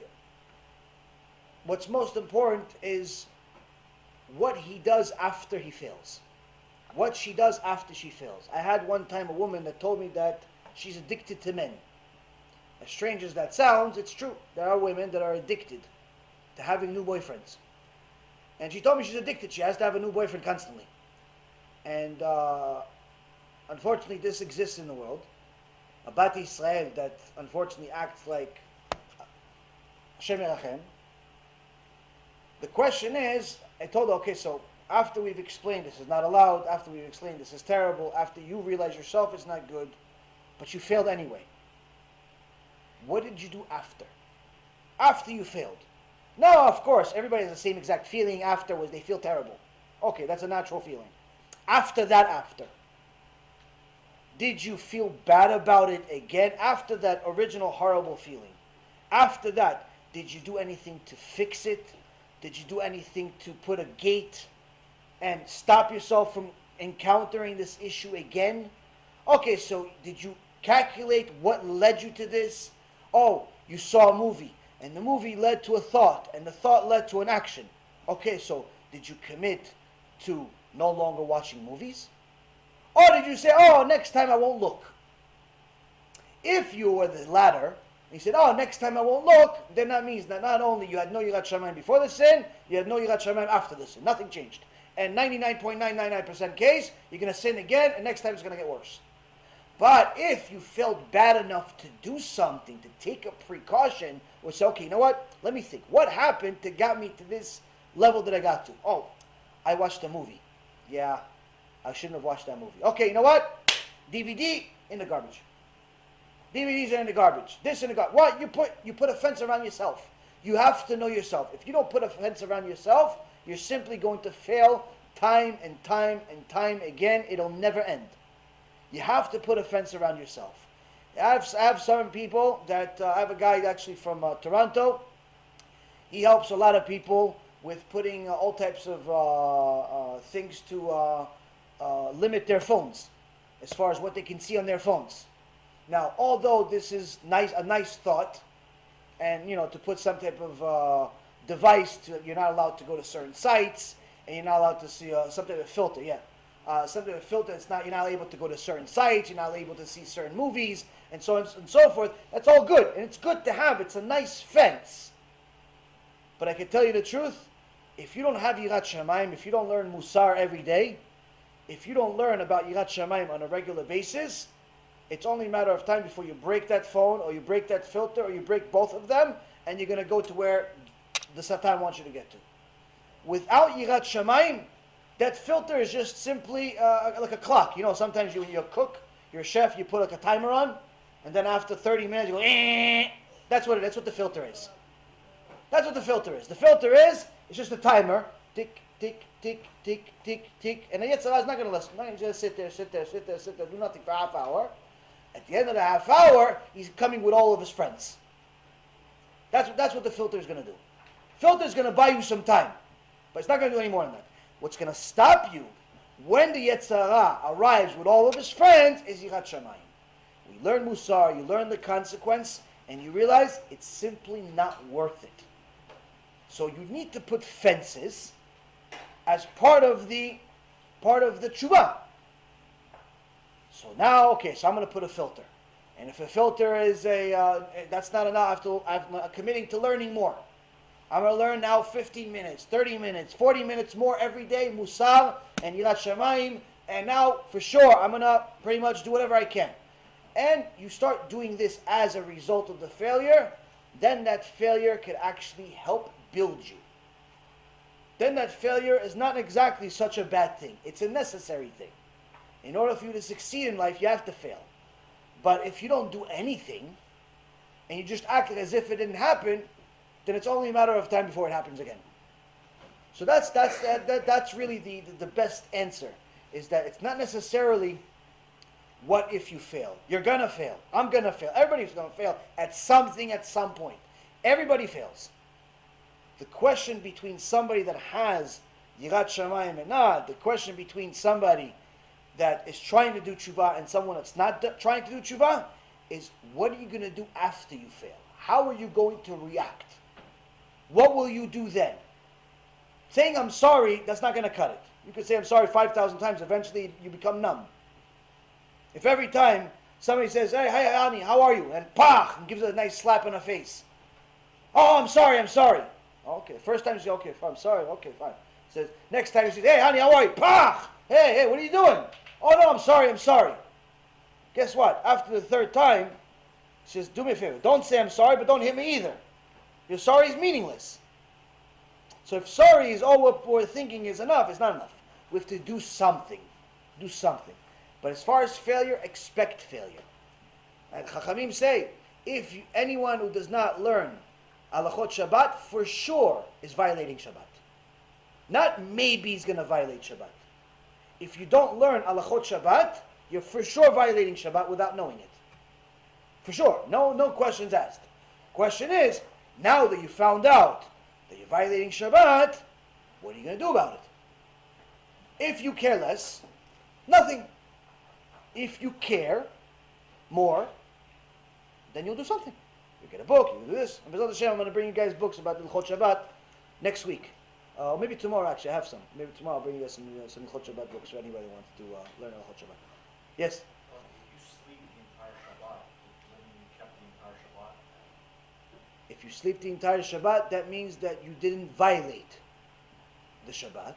what's most important is what he does after he fails. What she does after she fails. I had one time a woman that told me that she's addicted to men. As strange as that sounds, it's true. There are women that are addicted to having new boyfriends. And she told me she's addicted. She has to have a new boyfriend constantly. And unfortunately, this exists in the world. A Bat Israel that unfortunately acts like Hashem Yerachem. The question is, I told her, okay, so after we've explained this is not allowed, after we've explained this is terrible, after you realize yourself it's not good, but you failed anyway, what did you do after? After you failed. Now, of course, everybody has the same exact feeling afterwards. They feel terrible. Okay, that's a natural feeling. After, did you feel bad about it again? After that original horrible feeling, after that, did you do anything to fix it? Did you do anything to put a gate and stop yourself from encountering this issue again? Okay, so did you calculate what led you to this? Oh, you saw a movie, and the movie led to a thought, and the thought led to an action. Okay, so did you commit to no longer watching movies? Or did you say, oh, next time I won't look? If you were the latter, and you said, oh, next time I won't look, then that means that not only you had no Yirat Shamayim before the sin, you had no Yirat Shamayim after the sin. Nothing changed. And 99.999% case, you're going to sin again, and next time it's going to get worse. But if you felt bad enough to do something, to take a precaution, or say, okay, you know what? Let me think. What happened to got me to this level that I got to? Oh, I watched a movie. Yeah, I shouldn't have watched that movie. Okay, you know what? DVD in the garbage. DVDs are in the garbage. This in the garbage. What? You put a fence around yourself. You have to know yourself. If you don't put a fence around yourself, you're simply going to fail time and time and time again. It'll never end. You have to put a fence around yourself. I have some people that, I have a guy actually from Toronto. He helps a lot of people with putting all types of things to limit their phones, as far as what they can see on their phones. Now, although this is a nice thought, and to put some type of device you're not allowed to go to certain sites, and you're not allowed to see some type of filter. Some type of filter. You're not able to go to certain sites. You're not able to see certain movies, and so on and so forth. That's all good, and it's good to have. It's a nice fence. But I can tell you the truth: if you don't have Yirat Shamayim, if you don't learn MUSSAR every day, if you don't learn about Yirat Shamayim on a regular basis, it's only a matter of time before you break that phone, or you break that filter, or you break both of them, and you're going to go to where the Satan wants you to get to. Without Yirat Shamayim, that filter is just simply like a clock. Sometimes when you cook, you're a chef, you put like a timer on, and then after 30 minutes you go, eh. That's what the filter is. That's what the filter is. The filter is, it's just a timer. Tick, tick, tick, tick, tick, tick. And the Yetzirah is not going to listen. Not going to just sit there, do nothing for a half hour. At the end of the half hour, he's coming with all of his friends. That's what the filter is going to do. Filter is going to buy you some time, but it's not going to do any more than that. What's going to stop you when the Yetzirah arrives with all of his friends is Yirat Shamayim. We learn Mussar, you learn the consequence, and you realize it's simply not worth it. So you need to put fences as part of the Teshuva. So now, so I'm going to put a filter. And if a filter is that's not enough, I'm committing to learning more. I'm going to learn now 15 minutes, 30 minutes, 40 minutes more every day, Mussar and Yirat Shamayim, and now, for sure, I'm going to pretty much do whatever I can. And you start doing this as a result of the failure, then that failure could actually help build you. Then that failure is not exactly such a bad thing. It's a necessary thing. In order for you to succeed in life, you have to fail. But if you don't do anything, and you just act as if it didn't happen, then it's only a matter of time before it happens again. So that's really the best answer, is that it's not necessarily what if you fail. You're going to fail. I'm going to fail. Everybody's going to fail at something at some point. Everybody fails. The question between somebody that has Yirat Shamayim and not, the question between somebody that is trying to do Teshuva and someone that's not trying to do Teshuva is, what are you going to do after you fail? How are you going to react? What will you do then? Saying I'm sorry, that's not going to cut it. You could say I'm sorry 5,000 times. Eventually you become numb. If every time somebody says, hey, honey, how are you? And pah, and gives it a nice slap in the face. Oh, I'm sorry. Okay, first time you say, okay, fine, I'm sorry, okay, fine. Says, next time you say, hey, honey, how are you? Pah! Hey, what are you doing? Oh, no, I'm sorry. Guess what? After the third time, she says, do me a favor. Don't say I'm sorry, but don't hit me either. Your sorry is meaningless. So if sorry is all what we're thinking is enough, it's not enough. We have to do something. But as far as failure, expect failure. And Chachamim say, anyone who does not learn Halachot Shabbat, for sure is violating Shabbat. Not maybe he's going to violate Shabbat. If you don't learn Halachot Shabbat, you're for sure violating Shabbat without knowing it. For sure. No questions asked. Question is, now that you found out that you're violating Shabbat, what are you going to do about it? If you care less, nothing. If you care more, then you'll do something. You get a book, you do this. And B'ezrat Hashem, I'm going to bring you guys books about Hilchot Shabbat next week. Maybe tomorrow, actually, I have some. Maybe tomorrow I'll bring you guys some Hilchot Shabbat books for anybody who wants to learn Hilchot Shabbat. Yes? You sleep the entire Shabbat. Does that mean you kept the entire Shabbat? If you sleep the entire Shabbat, that means that you didn't violate the Shabbat,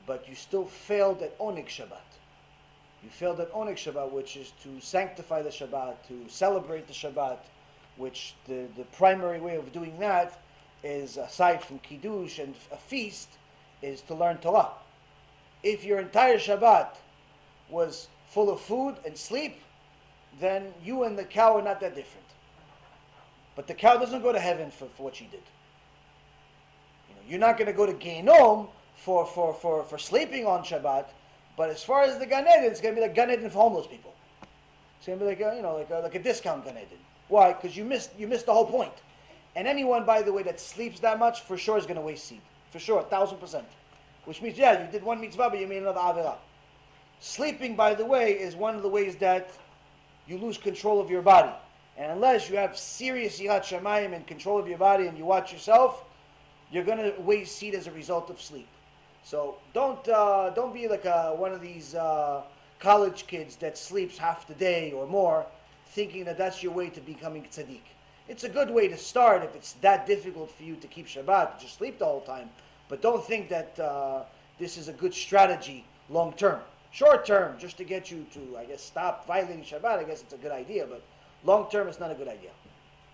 but you still failed at Oneg Shabbat. You failed at Oneg Shabbat, which is to sanctify the Shabbat, to celebrate the Shabbat, which the primary way of doing that is, aside from Kiddush and a feast, is to learn Torah. If your entire Shabbat was full of food and sleep, then you and the cow are not that different. But the cow doesn't go to heaven for what she did. You're not going to go to Gehinom for sleeping on Shabbat, but as far as the Gan Eden, it's going to be like Gan Eden for homeless people. It's going to be like like a discount Gan Eden. Why? Because you missed the whole point. And anyone, by the way, that sleeps that much, for sure is going to waste seed. For sure, 1,000%. Which means, yeah, you did one mitzvah, but you made another avera. Sleeping, by the way, is one of the ways that you lose control of your body. And unless you have serious yirat shamayim and control of your body and you watch yourself, you're going to waste seed as a result of sleep. So don't be like one of these college kids that sleeps half the day or more, thinking that that's your way to becoming tzaddik. It's a good way to start if it's that difficult for you to keep Shabbat, just sleep the whole time. But don't think that this is a good strategy long term. Short term, just to get you to, I guess, stop violating Shabbat, I guess it's a good idea. But long term, it's not a good idea.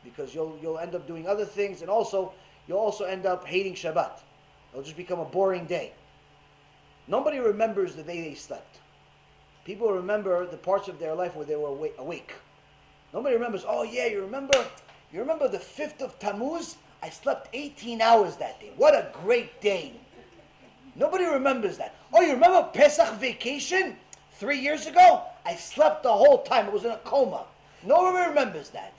Because you'll end up doing other things, and also you'll also end up hating Shabbat. It'll just become a boring day. Nobody remembers the day they slept. People remember the parts of their life where they were awake. Nobody remembers, oh yeah, you remember the 5th of Tammuz? I slept 18 hours that day. What a great day. Nobody remembers that. Oh, you remember Pesach vacation 3 years ago? I slept the whole time. I was in a coma. Nobody remembers that.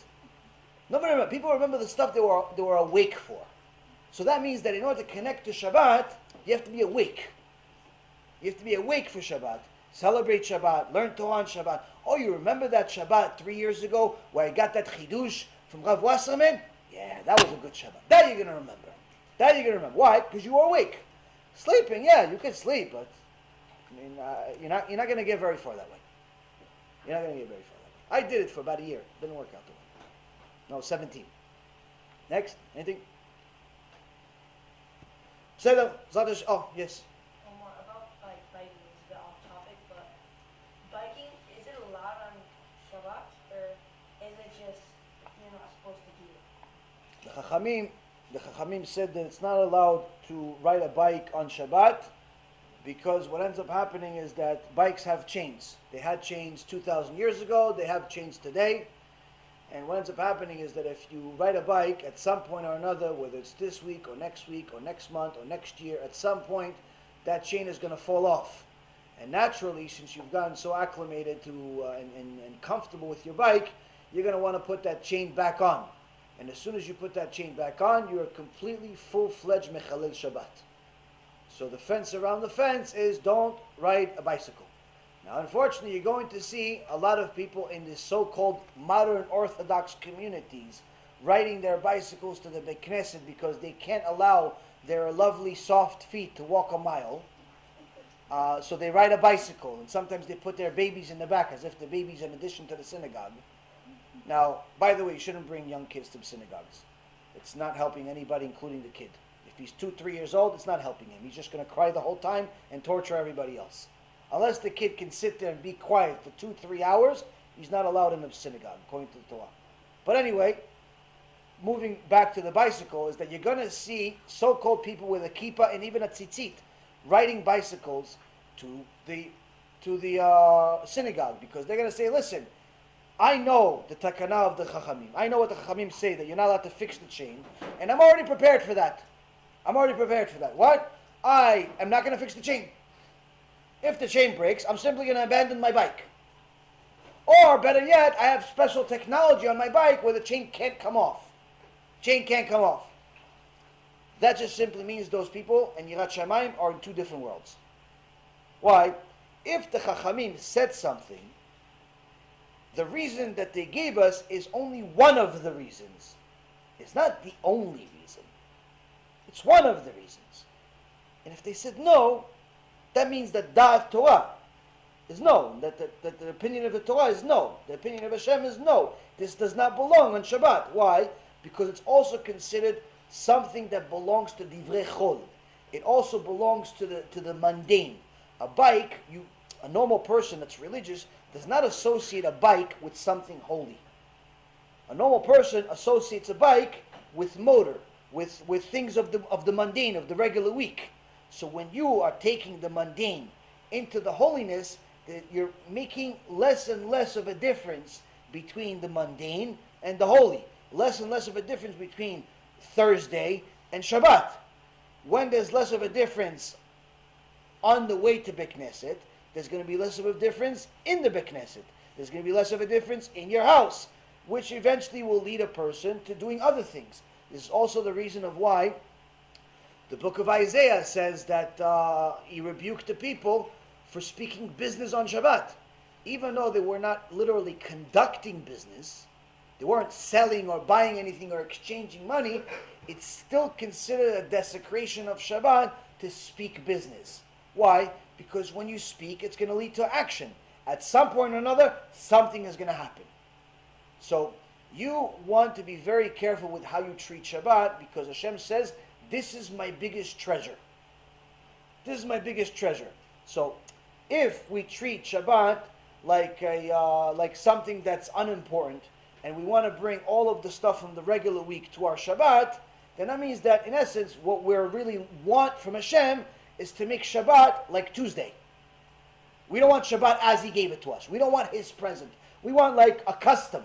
Nobody remembers. People remember the stuff they were awake for. So that means that in order to connect to Shabbat, you have to be awake. You have to be awake for Shabbat. Celebrate Shabbat. Learn Torah on Shabbat. Oh, you remember that Shabbat 3 years ago where I got that chidush from Rav Wasserman? Yeah, that was a good Shabbat. That you're going to remember. That you're going to remember. Why? Because you were awake. Sleeping, yeah, you can sleep, but I mean, you're not going to get very far that way. You're not going to get very far that way. I did it for about a year. Didn't work out the way. No, 17. Next, anything? Say that. Oh, yes. Omar, about biking is a bit off topic, but biking, is it allowed on Shabbat, or is it just you're not supposed to do it? The Chachamim said that it's not allowed to ride a bike on Shabbat because what ends up happening is that bikes have chains. They had chains 2,000 years ago, they have chains today. And what ends up happening is that if you ride a bike at some point or another, whether it's this week or next month or next year, at some point that chain is going to fall off. And naturally, since you've gotten so acclimated to and comfortable with your bike, you're going to want to put that chain back on. And as soon as you put that chain back on, you are completely full-fledged mechalel Shabbat. So the fence around the fence is don't ride a bicycle. Now, unfortunately, you're going to see a lot of people in the so-called modern Orthodox communities riding their bicycles to the Beit Knesset because they can't allow their lovely soft feet to walk a mile. So they ride a bicycle, and sometimes they put their babies in the back as if the baby's an addition to the synagogue. Now, by the way, you shouldn't bring young kids to synagogues. It's not helping anybody, including the kid. If he's 2-3 years old, it's not helping him. He's just going to cry the whole time and torture everybody else. Unless the kid can sit there and be quiet for 2-3 hours, he's not allowed in the synagogue, according to the Torah. But anyway, moving back to the bicycle, is that you're going to see so-called people with a kippah and even a tzitzit riding bicycles to the synagogue because they're going to say, listen, I know the takana of the Chachamim. I know what the Chachamim say, that you're not allowed to fix the chain. And I'm already prepared for that. What? I am not going to fix the chain. If the chain breaks, I'm simply going to abandon my bike. Or, better yet, I have special technology on my bike where the chain can't come off. That just simply means those people and Yirat Shamayim are in two different worlds. Why? If the Chachamim said something, the reason that they gave us is only one of the reasons. It's not the only reason. It's one of the reasons. And if they said no, that means that Da'at Torah is no. That the opinion of the Torah is no. The opinion of Hashem is no. This does not belong on Shabbat. Why? Because it's also considered something that belongs to Divrei Chol. It also belongs to the mundane. A bike, a normal person that's religious does not associate a bike with something holy. A normal person associates a bike with motor, with things of the mundane, of the regular week. So when you are taking the mundane into the holiness, you're making less and less of a difference between the mundane and the holy. Less and less of a difference between Thursday and Shabbat. When there's less of a difference on the way to Beit Knesset, there's going to be less of a difference in the Beit Knesset. There's going to be less of a difference in your house, which eventually will lead a person to doing other things. This is also the reason of why the book of Isaiah says that he rebuked the people for speaking business on Shabbat. Even though they were not literally conducting business, they weren't selling or buying anything or exchanging money, it's still considered a desecration of Shabbat to speak business. Why? Because when you speak, it's going to lead to action. At some point or another, something is going to happen. So you want to be very careful with how you treat Shabbat, because Hashem says, this is my biggest treasure. This is my biggest treasure. So if we treat Shabbat like something that's unimportant, and we want to bring all of the stuff from the regular week to our Shabbat, then that means that in essence what we really want from Hashem is to make Shabbat like Tuesday. We don't want Shabbat as He gave it to us. We don't want His present. We want like a custom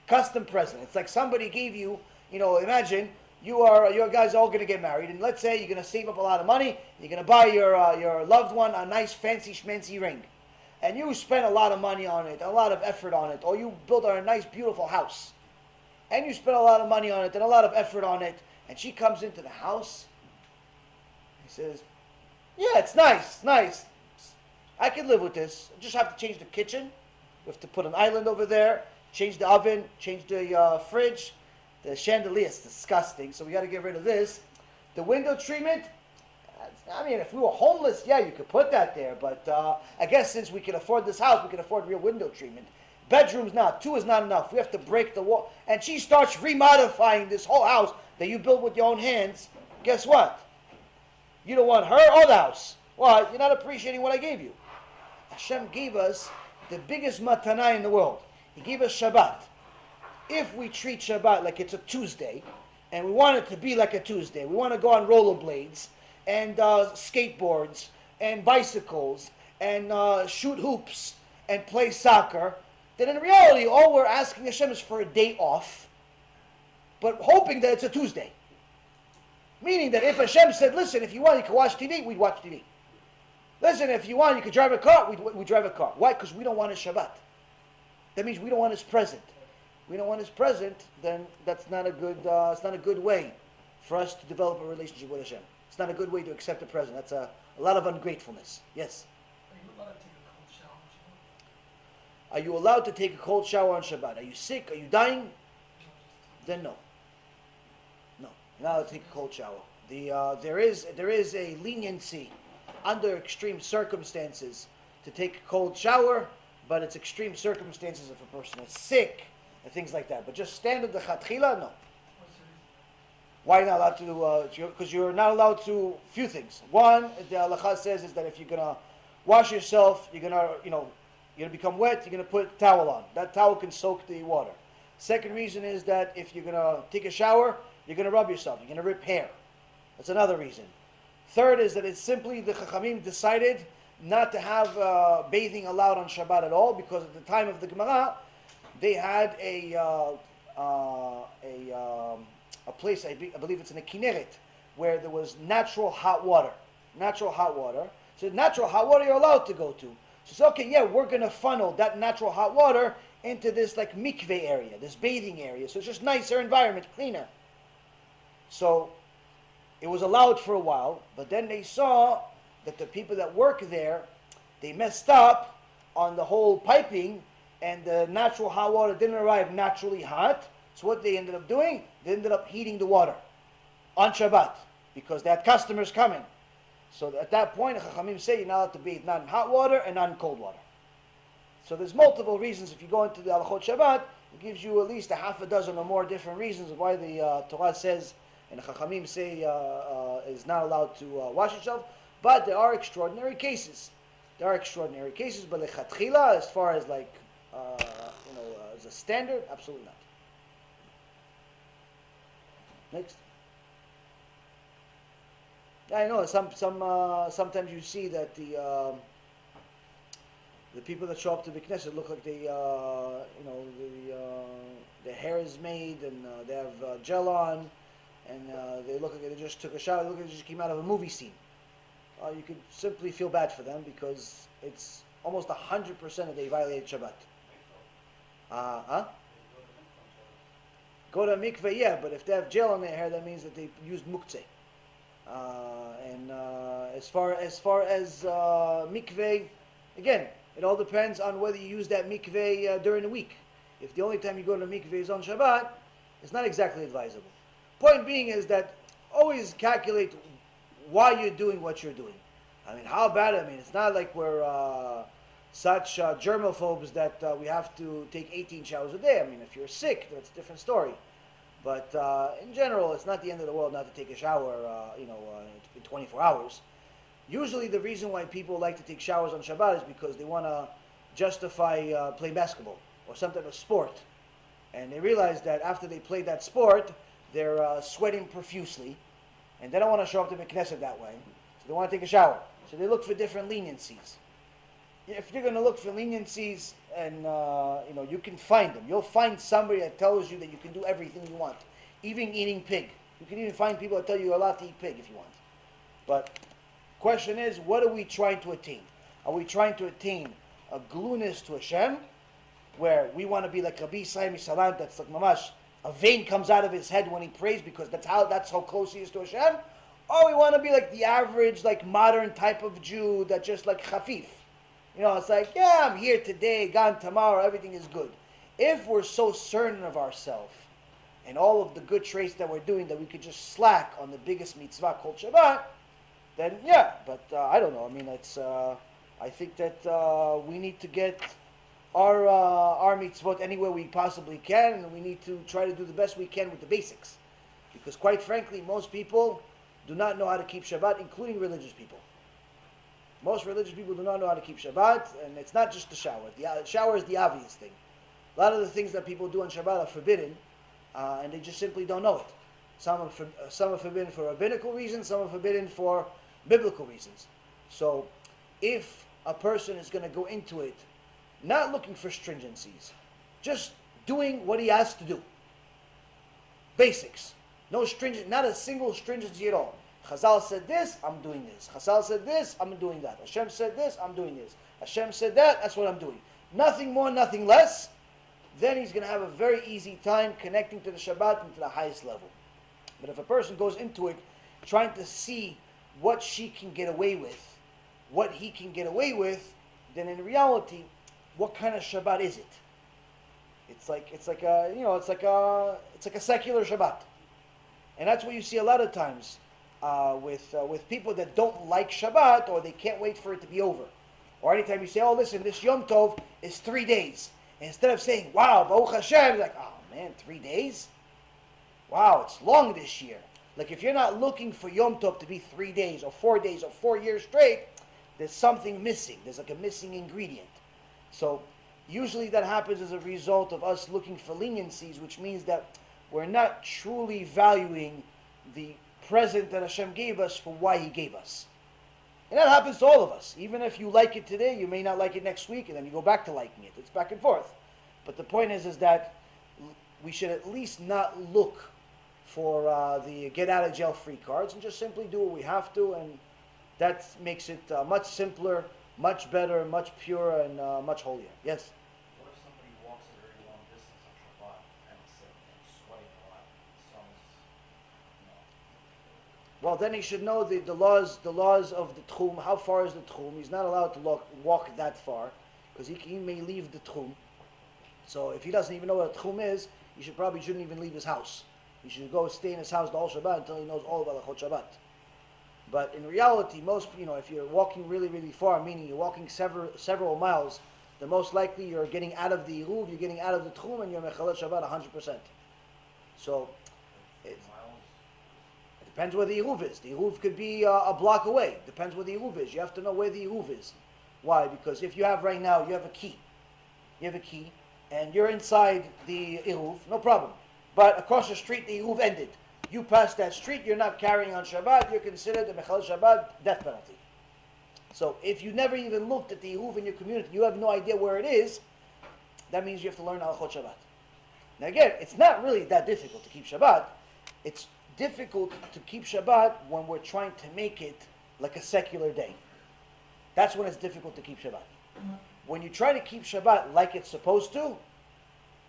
present. It's like somebody gave you, imagine you guys all going to get married, and let's say you're going to save up a lot of money, you're going to buy your loved one a nice fancy schmancy ring. And you spend a lot of money on it, a lot of effort on it, or you build her a nice beautiful house. And you spend a lot of money on it and a lot of effort on it, and she comes into the house, he says, yeah, it's nice. I can live with this. I just have to change the kitchen. We have to put an island over there, change the oven, change the fridge. The chandelier is disgusting, so we got to get rid of this. The window treatment, I mean, if we were homeless, yeah, you could put that there. But I guess since we can afford this house, we can afford real window treatment. Bedrooms now, 2 is not enough. We have to break the wall. And she starts remodifying this whole house that you built with your own hands. Guess what? You don't want her or the house. Why? You're not appreciating what I gave you. Hashem gave us the biggest matana in the world. He gave us Shabbat. If we treat Shabbat like it's a Tuesday, and we want it to be like a Tuesday, we want to go on rollerblades, and skateboards, and bicycles, and shoot hoops, and play soccer, then in reality, all we're asking Hashem is for a day off, but hoping that it's a Tuesday. Meaning that if Hashem said, listen, if you want, you can watch TV, we'd watch TV. Listen, if you want, you can drive a car, we'd drive a car. Why? Because we don't want His Shabbat. That means we don't want His present. We don't want His present, then that's not a good, it's not a good way for us to develop a relationship with Hashem. It's not a good way to accept the present. That's a lot of ungratefulness. Yes? Are you allowed to take a cold shower on Shabbat? Are you sick? Are you dying? Then no. No. You're not allowed to take a cold shower. There is a leniency under extreme circumstances to take a cold shower, but it's extreme circumstances if a person is sick and things like that. But just standard the chatchila, no. Why are you not allowed to? Because you're not allowed to. Few things. One, the halacha says is that if you're gonna wash yourself, you're gonna become wet. You're gonna put a towel on. That towel can soak the water. Second reason is that if you're gonna take a shower, you're gonna rub yourself. You're gonna rip hair. That's another reason. Third is that it's simply the Chachamim decided not to have bathing allowed on Shabbat at all, because at the time of the Gemara, they had a place, I believe it's in the Kinneret, where there was natural hot water. Natural hot water. So natural hot water you're allowed to go to. So it's okay, yeah, we're going to funnel that natural hot water into this like mikveh area, this bathing area. So it's just nicer environment, cleaner. So it was allowed for a while, but then they saw that the people that work there, they messed up on the whole piping, and the natural hot water didn't arrive naturally hot. So what they ended up doing, they ended up heating the water on Shabbat, because they had customers coming. So at that point, the Chachamim say you're not allowed to bathe not in hot water and not in cold water. So there's multiple reasons. If you go into the Halachot Shabbat, it gives you at least a half a dozen or more different reasons why the Torah says, and the Chachamim say is not allowed to wash yourself. But there are extraordinary cases. There are extraordinary cases, but lechatchila, as far as like, as a standard, absolutely not. Next. Yeah, I know. Sometimes you see that the people that show up to the Knesset look like they, their hair is made and they have gel on, and they look like they just took a shower. They look like they just came out of a movie scene. You could simply feel bad for them, because it's almost 100% that they violated Shabbat. Huh? Go to a mikveh, yeah, but if they have gel on their hair, that means that they used muktzeh. And as far as mikveh, again, it all depends on whether you use that mikveh during the week. If the only time you go to the mikveh is on Shabbat, it's not exactly advisable. Point being is that always calculate why you're doing what you're doing. I mean, how bad? I mean, it's not like we're such germaphobes that we have to take 18 showers a day. I mean, if you're sick, that's a different story. But in general, it's not the end of the world not to take a shower, in 24 hours. Usually the reason why people like to take showers on Shabbat is because they want to justify playing basketball or some type of sport. And they realize that after they play that sport, they're sweating profusely, and they don't want to show up to the Knesset that way. So they want to take a shower. So they look for different leniencies. If you're going to look for leniencies, and you can find them. You'll find somebody that tells you that you can do everything you want, even eating pig. You can even find people that tell you you're allowed to eat pig if you want. But question is, what are we trying to attain? Are we trying to attain a glueness to Hashem, where we want to be like Rabbi Saimi Salant, that's like mamash, a vein comes out of his head when he prays because that's how close he is to Hashem? Or we want to be like the average, like modern type of Jew that just like chafif. It's like, yeah, I'm here today, gone tomorrow, everything is good. If we're so certain of ourselves and all of the good traits that we're doing that we could just slack on the biggest mitzvah called Shabbat, then yeah, but I don't know. I mean, I think that we need to get our mitzvot anywhere we possibly can, and we need to try to do the best we can with the basics. Because quite frankly, most people do not know how to keep Shabbat, including religious people. Most religious people do not know how to keep Shabbat, and it's not just the shower. The shower is the obvious thing. A lot of the things that people do on Shabbat are forbidden, and they just simply don't know it. Some are forbidden for rabbinical reasons, some are forbidden for biblical reasons. So, if a person is going to go into it, not looking for stringencies, just doing what he has to do. Basics. Not a single stringency at all. Chazal said this, I'm doing this. Chazal said this, I'm doing that. Hashem said this, I'm doing this. Hashem said that, that's what I'm doing. Nothing more, nothing less. Then he's going to have a very easy time connecting to the Shabbat and to the highest level. But if a person goes into it trying to see what she can get away with, what he can get away with, then in reality, what kind of Shabbat is it? It's like a secular Shabbat, and that's what you see a lot of times with people that don't like Shabbat, or they can't wait for it to be over. Or anytime you say, "Oh, listen, this Yom Tov is 3 days," and instead of saying, "Wow, Baruch Hashem," you're like, "Oh man, 3 days? Wow, it's long this year." Like if you're not looking for Yom Tov to be 3 days or 4 days or 4 years straight, there's something missing. There's like a missing ingredient. So usually that happens as a result of us looking for leniencies, which means that we're not truly valuing the present that Hashem gave us for why He gave us. And that happens to all of us. Even if you like it today, you may not like it next week, and then you go back to liking it. It's back and forth. But the point is that we should at least not look for the get-out-of-jail-free cards and just simply do what we have to, and that makes it much simpler, much better, much purer, and much holier. Yes? What if somebody walks a very long distance on Shabbat and is sweating a lot? Well, then he should know the laws of the Tchum. How far is the Tchum? He's not allowed to walk that far, because he may leave the Tchum. So if he doesn't even know what a Tchum is, he shouldn't even leave his house. He should go stay in his house the whole Shabbat until he knows all about the Shabbat. But in reality, if you're walking really, really far, meaning you're walking several miles, then most likely you're getting out of the Iruv, you're getting out of the Tchum, and you're Mechalet Shabbat 100%. So, it depends where the Iruv is. The Iruv could be a block away. Depends where the Iruv is. You have to know where the Iruv is. Why? Because if you have right now, you have a key. And you're inside the Iruv, no problem. But across the street, the Iruv ended. You pass that street, you're not carrying on Shabbat, you're considered a Mechal Shabbat, death penalty. So if you never even looked at the Iruv in your community, you have no idea where it is, that means you have to learn Halachot Shabbat. Now again, it's not really that difficult to keep Shabbat. It's difficult to keep Shabbat when we're trying to make it like a secular day. That's when it's difficult to keep Shabbat. When you try to keep Shabbat like it's supposed to,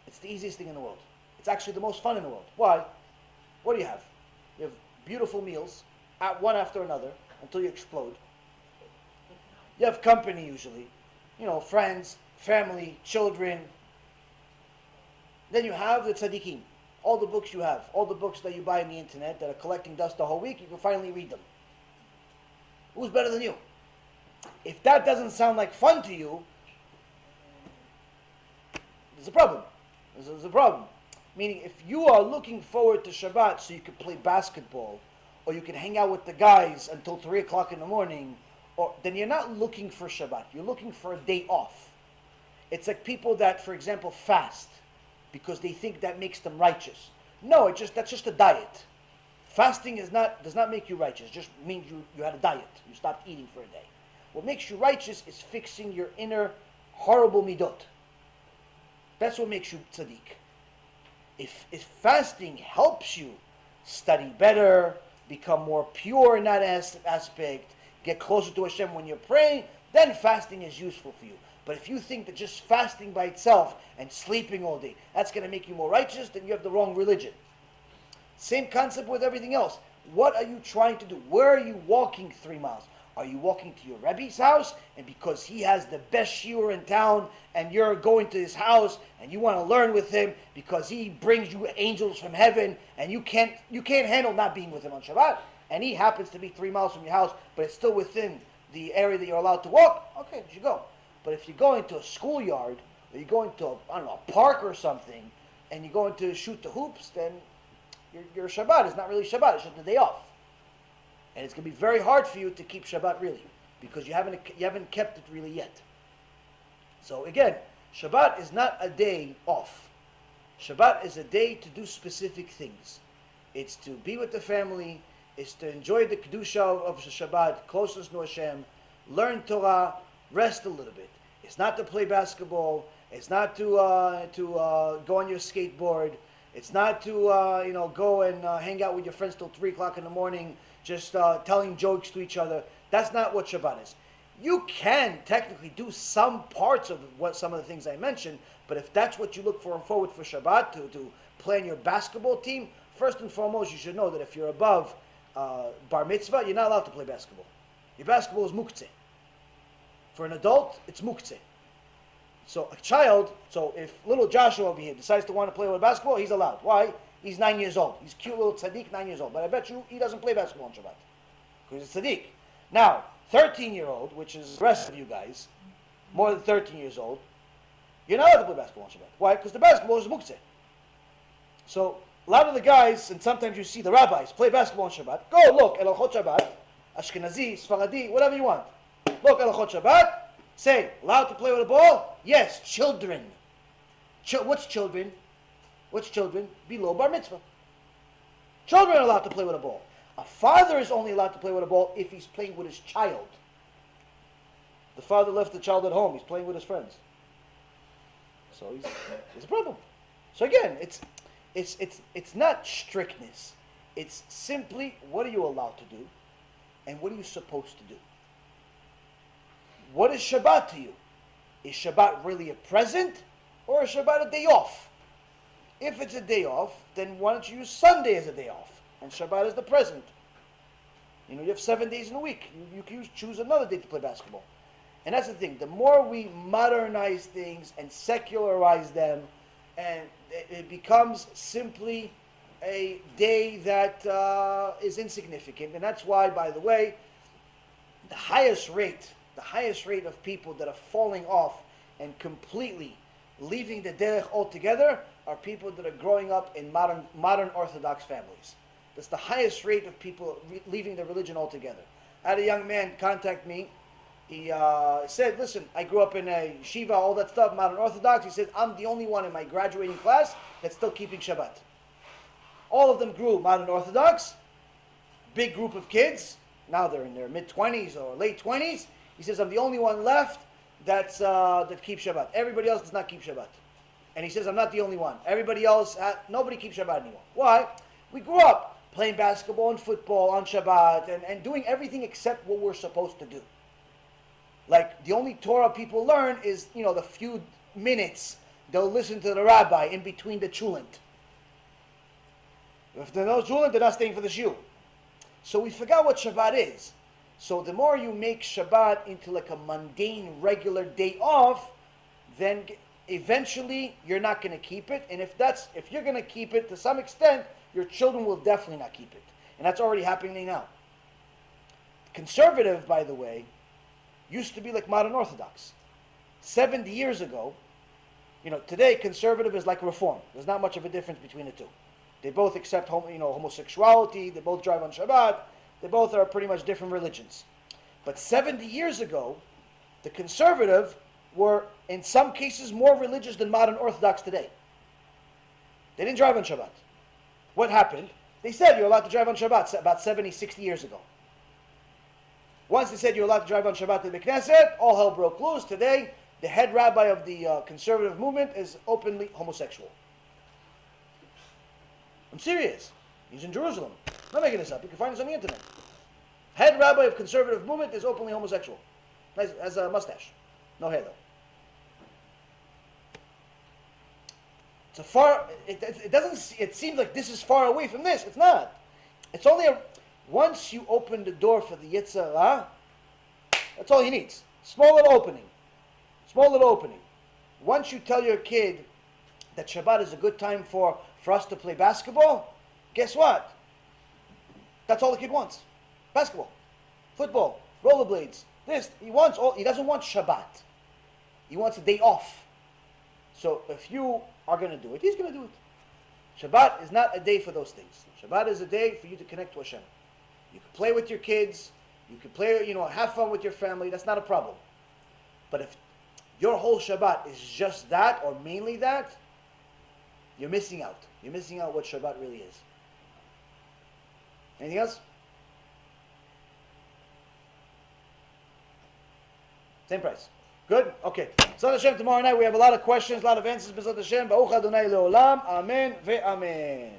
It's the easiest thing in the world. It's actually the most fun in the world. Why? What do you have? You have beautiful meals, one after another, until you explode. You have company usually. Friends, family, children. Then you have the tzaddikim. All the books you have, all the books that you buy on the internet that are collecting dust the whole week, you can finally read them. Who's better than you? If that doesn't sound like fun to you, there's a problem. There's a problem. Meaning, if you are looking forward to Shabbat so you can play basketball, or you can hang out with the guys until 3 o'clock in the morning, then you're not looking for Shabbat. You're looking for a day off. It's like people that, for example, fast because they think that makes them righteous. No, that's just a diet. Fasting does not make you righteous. It just means you had a diet. You stopped eating for a day. What makes you righteous is fixing your inner horrible midot. That's what makes you tzaddik. If fasting helps you study better, become more pure in that aspect, get closer to Hashem when you're praying, then fasting is useful for you. But if you think that just fasting by itself and sleeping all day, that's going to make you more righteous, then you have the wrong religion. Same concept with everything else. What are you trying to do? Where are you walking 3 miles? Are you walking to your Rebbe's house, and because he has the best shiur in town, and you're going to his house, and you want to learn with him because he brings you angels from heaven, and you can't handle not being with him on Shabbat, and he happens to be 3 miles from your house, but it's still within the area that you're allowed to walk? Okay, you should go. But if you're going to a schoolyard, or you're going to, a park or something, and you're going to shoot the hoops, then your Shabbat is not really Shabbat, it's just a day off. And it's going to be very hard for you to keep Shabbat really, because you haven't kept it really yet. So again, Shabbat is not a day off. Shabbat is a day to do specific things. It's to be with the family, it's to enjoy the Kedusha of Shabbat, closeness to Hashem, learn Torah, rest a little bit. It's not to play basketball, it's not to go on your skateboard, it's not to go and hang out with your friends till 3 o'clock in the morning, just telling jokes to each other. That's not what Shabbat is. You can technically do some parts of some of the things I mentioned, but if that's what you look forward for Shabbat, to play in your basketball team, first and foremost, you should know that if you're above bar mitzvah, you're not allowed to play basketball. Your basketball is muktzeh. For an adult, it's muktzeh. So if little Joshua over here decides to want to play with basketball, he's allowed. Why? He's 9 years old. He's a cute little tzaddik, 9 years old. But I bet you he doesn't play basketball on Shabbat, because he's a tzaddik. Now, 13-year-old, which is the rest of you guys, more than 13 years old, you're not allowed to play basketball on Shabbat. Why? Because the basketball is muktzeh. So a lot of the guys, and sometimes you see the rabbis, play basketball on Shabbat. Go look at Alachot Shabbat, Ashkenazi, Sfaradi, whatever you want. Look at Alachot Shabbat, say, allowed to play with a ball? Yes, children. What's children? What's children? Below bar mitzvah. Children are allowed to play with a ball. A father is only allowed to play with a ball if he's playing with his child. The father left the child at home. He's playing with his friends. So it's a problem. So again, it's not strictness. It's simply, what are you allowed to do, and what are you supposed to do? What is Shabbat to you? Is Shabbat really a present, or is Shabbat a day off? If it's a day off, then why don't you use Sunday as a day off, and Shabbat is the present? You have 7 days in a week. You can choose another day to play basketball. And that's the thing. The more we modernize things and secularize them, and it becomes simply a day that is insignificant. And that's why, by the way, the highest rate of people that are falling off and completely leaving the derech altogether are people that are growing up in modern Orthodox families. That's the highest rate of people leaving the religion altogether. I had a young man contact me. He said, listen, I grew up in a yeshiva, all that stuff, modern Orthodox. He said, I'm the only one in my graduating class that's still keeping Shabbat. All of them grew modern Orthodox, big group of kids. Now they're in their mid-20s or late 20s. He says, I'm the only one left that keeps Shabbat. Everybody else does not keep Shabbat. And he says, I'm not the only one. Everybody else, nobody keeps Shabbat anymore. Why? We grew up playing basketball and football on Shabbat and doing everything except what we're supposed to do. Like, the only Torah people learn is, the few minutes they'll listen to the rabbi in between the chulent. If they're no chulent, they're not staying for the shiur. So we forgot what Shabbat is. So the more you make Shabbat into like a mundane, regular day off, then eventually you're not going to keep it. And if you're going to keep it to some extent, your children will definitely not keep it. And that's already happening now. Conservative, by the way, used to be like modern Orthodox. 70 years ago, today conservative is like Reform. There's not much of a difference between the two. They both accept homosexuality, they both drive on Shabbat, they both are pretty much different religions. But 70 years ago, the conservative were in some cases more religious than modern Orthodox today. They didn't drive on Shabbat. What happened? They said you're allowed to drive on Shabbat about 70, 60 years ago. Once they said you're allowed to drive on Shabbat to the Knesset, all hell broke loose. Today, the head rabbi of the conservative movement is openly homosexual. I'm serious. He's in Jerusalem. I'm not making this up. You can find this on the internet. Head rabbi of conservative movement is openly homosexual. Has a mustache. No hair though. It seems like this is far away from this. It's not. It's only once you open the door for the Yetzer Hara, that's all he needs. Small little opening. Small little opening. Once you tell your kid that Shabbat is a good time for us to play basketball, guess what? That's all the kid wants. Basketball, football, rollerblades, this. He doesn't want Shabbat. He wants a day off. So if you are going to do it, he's going to do it. Shabbat is not a day for those things. Shabbat is a day for you to connect to Hashem. You can play with your kids. You can play, have fun with your family. That's not a problem. But if your whole Shabbat is just that, or mainly that, you're missing out. You're missing out what Shabbat really is. Anything else? Same price. Good? Okay. B'ezrat Hashem, tomorrow night we have a lot of questions, a lot of answers. B'ezrat Hashem, Baruch Adonai Leolam. Amen ve'amen.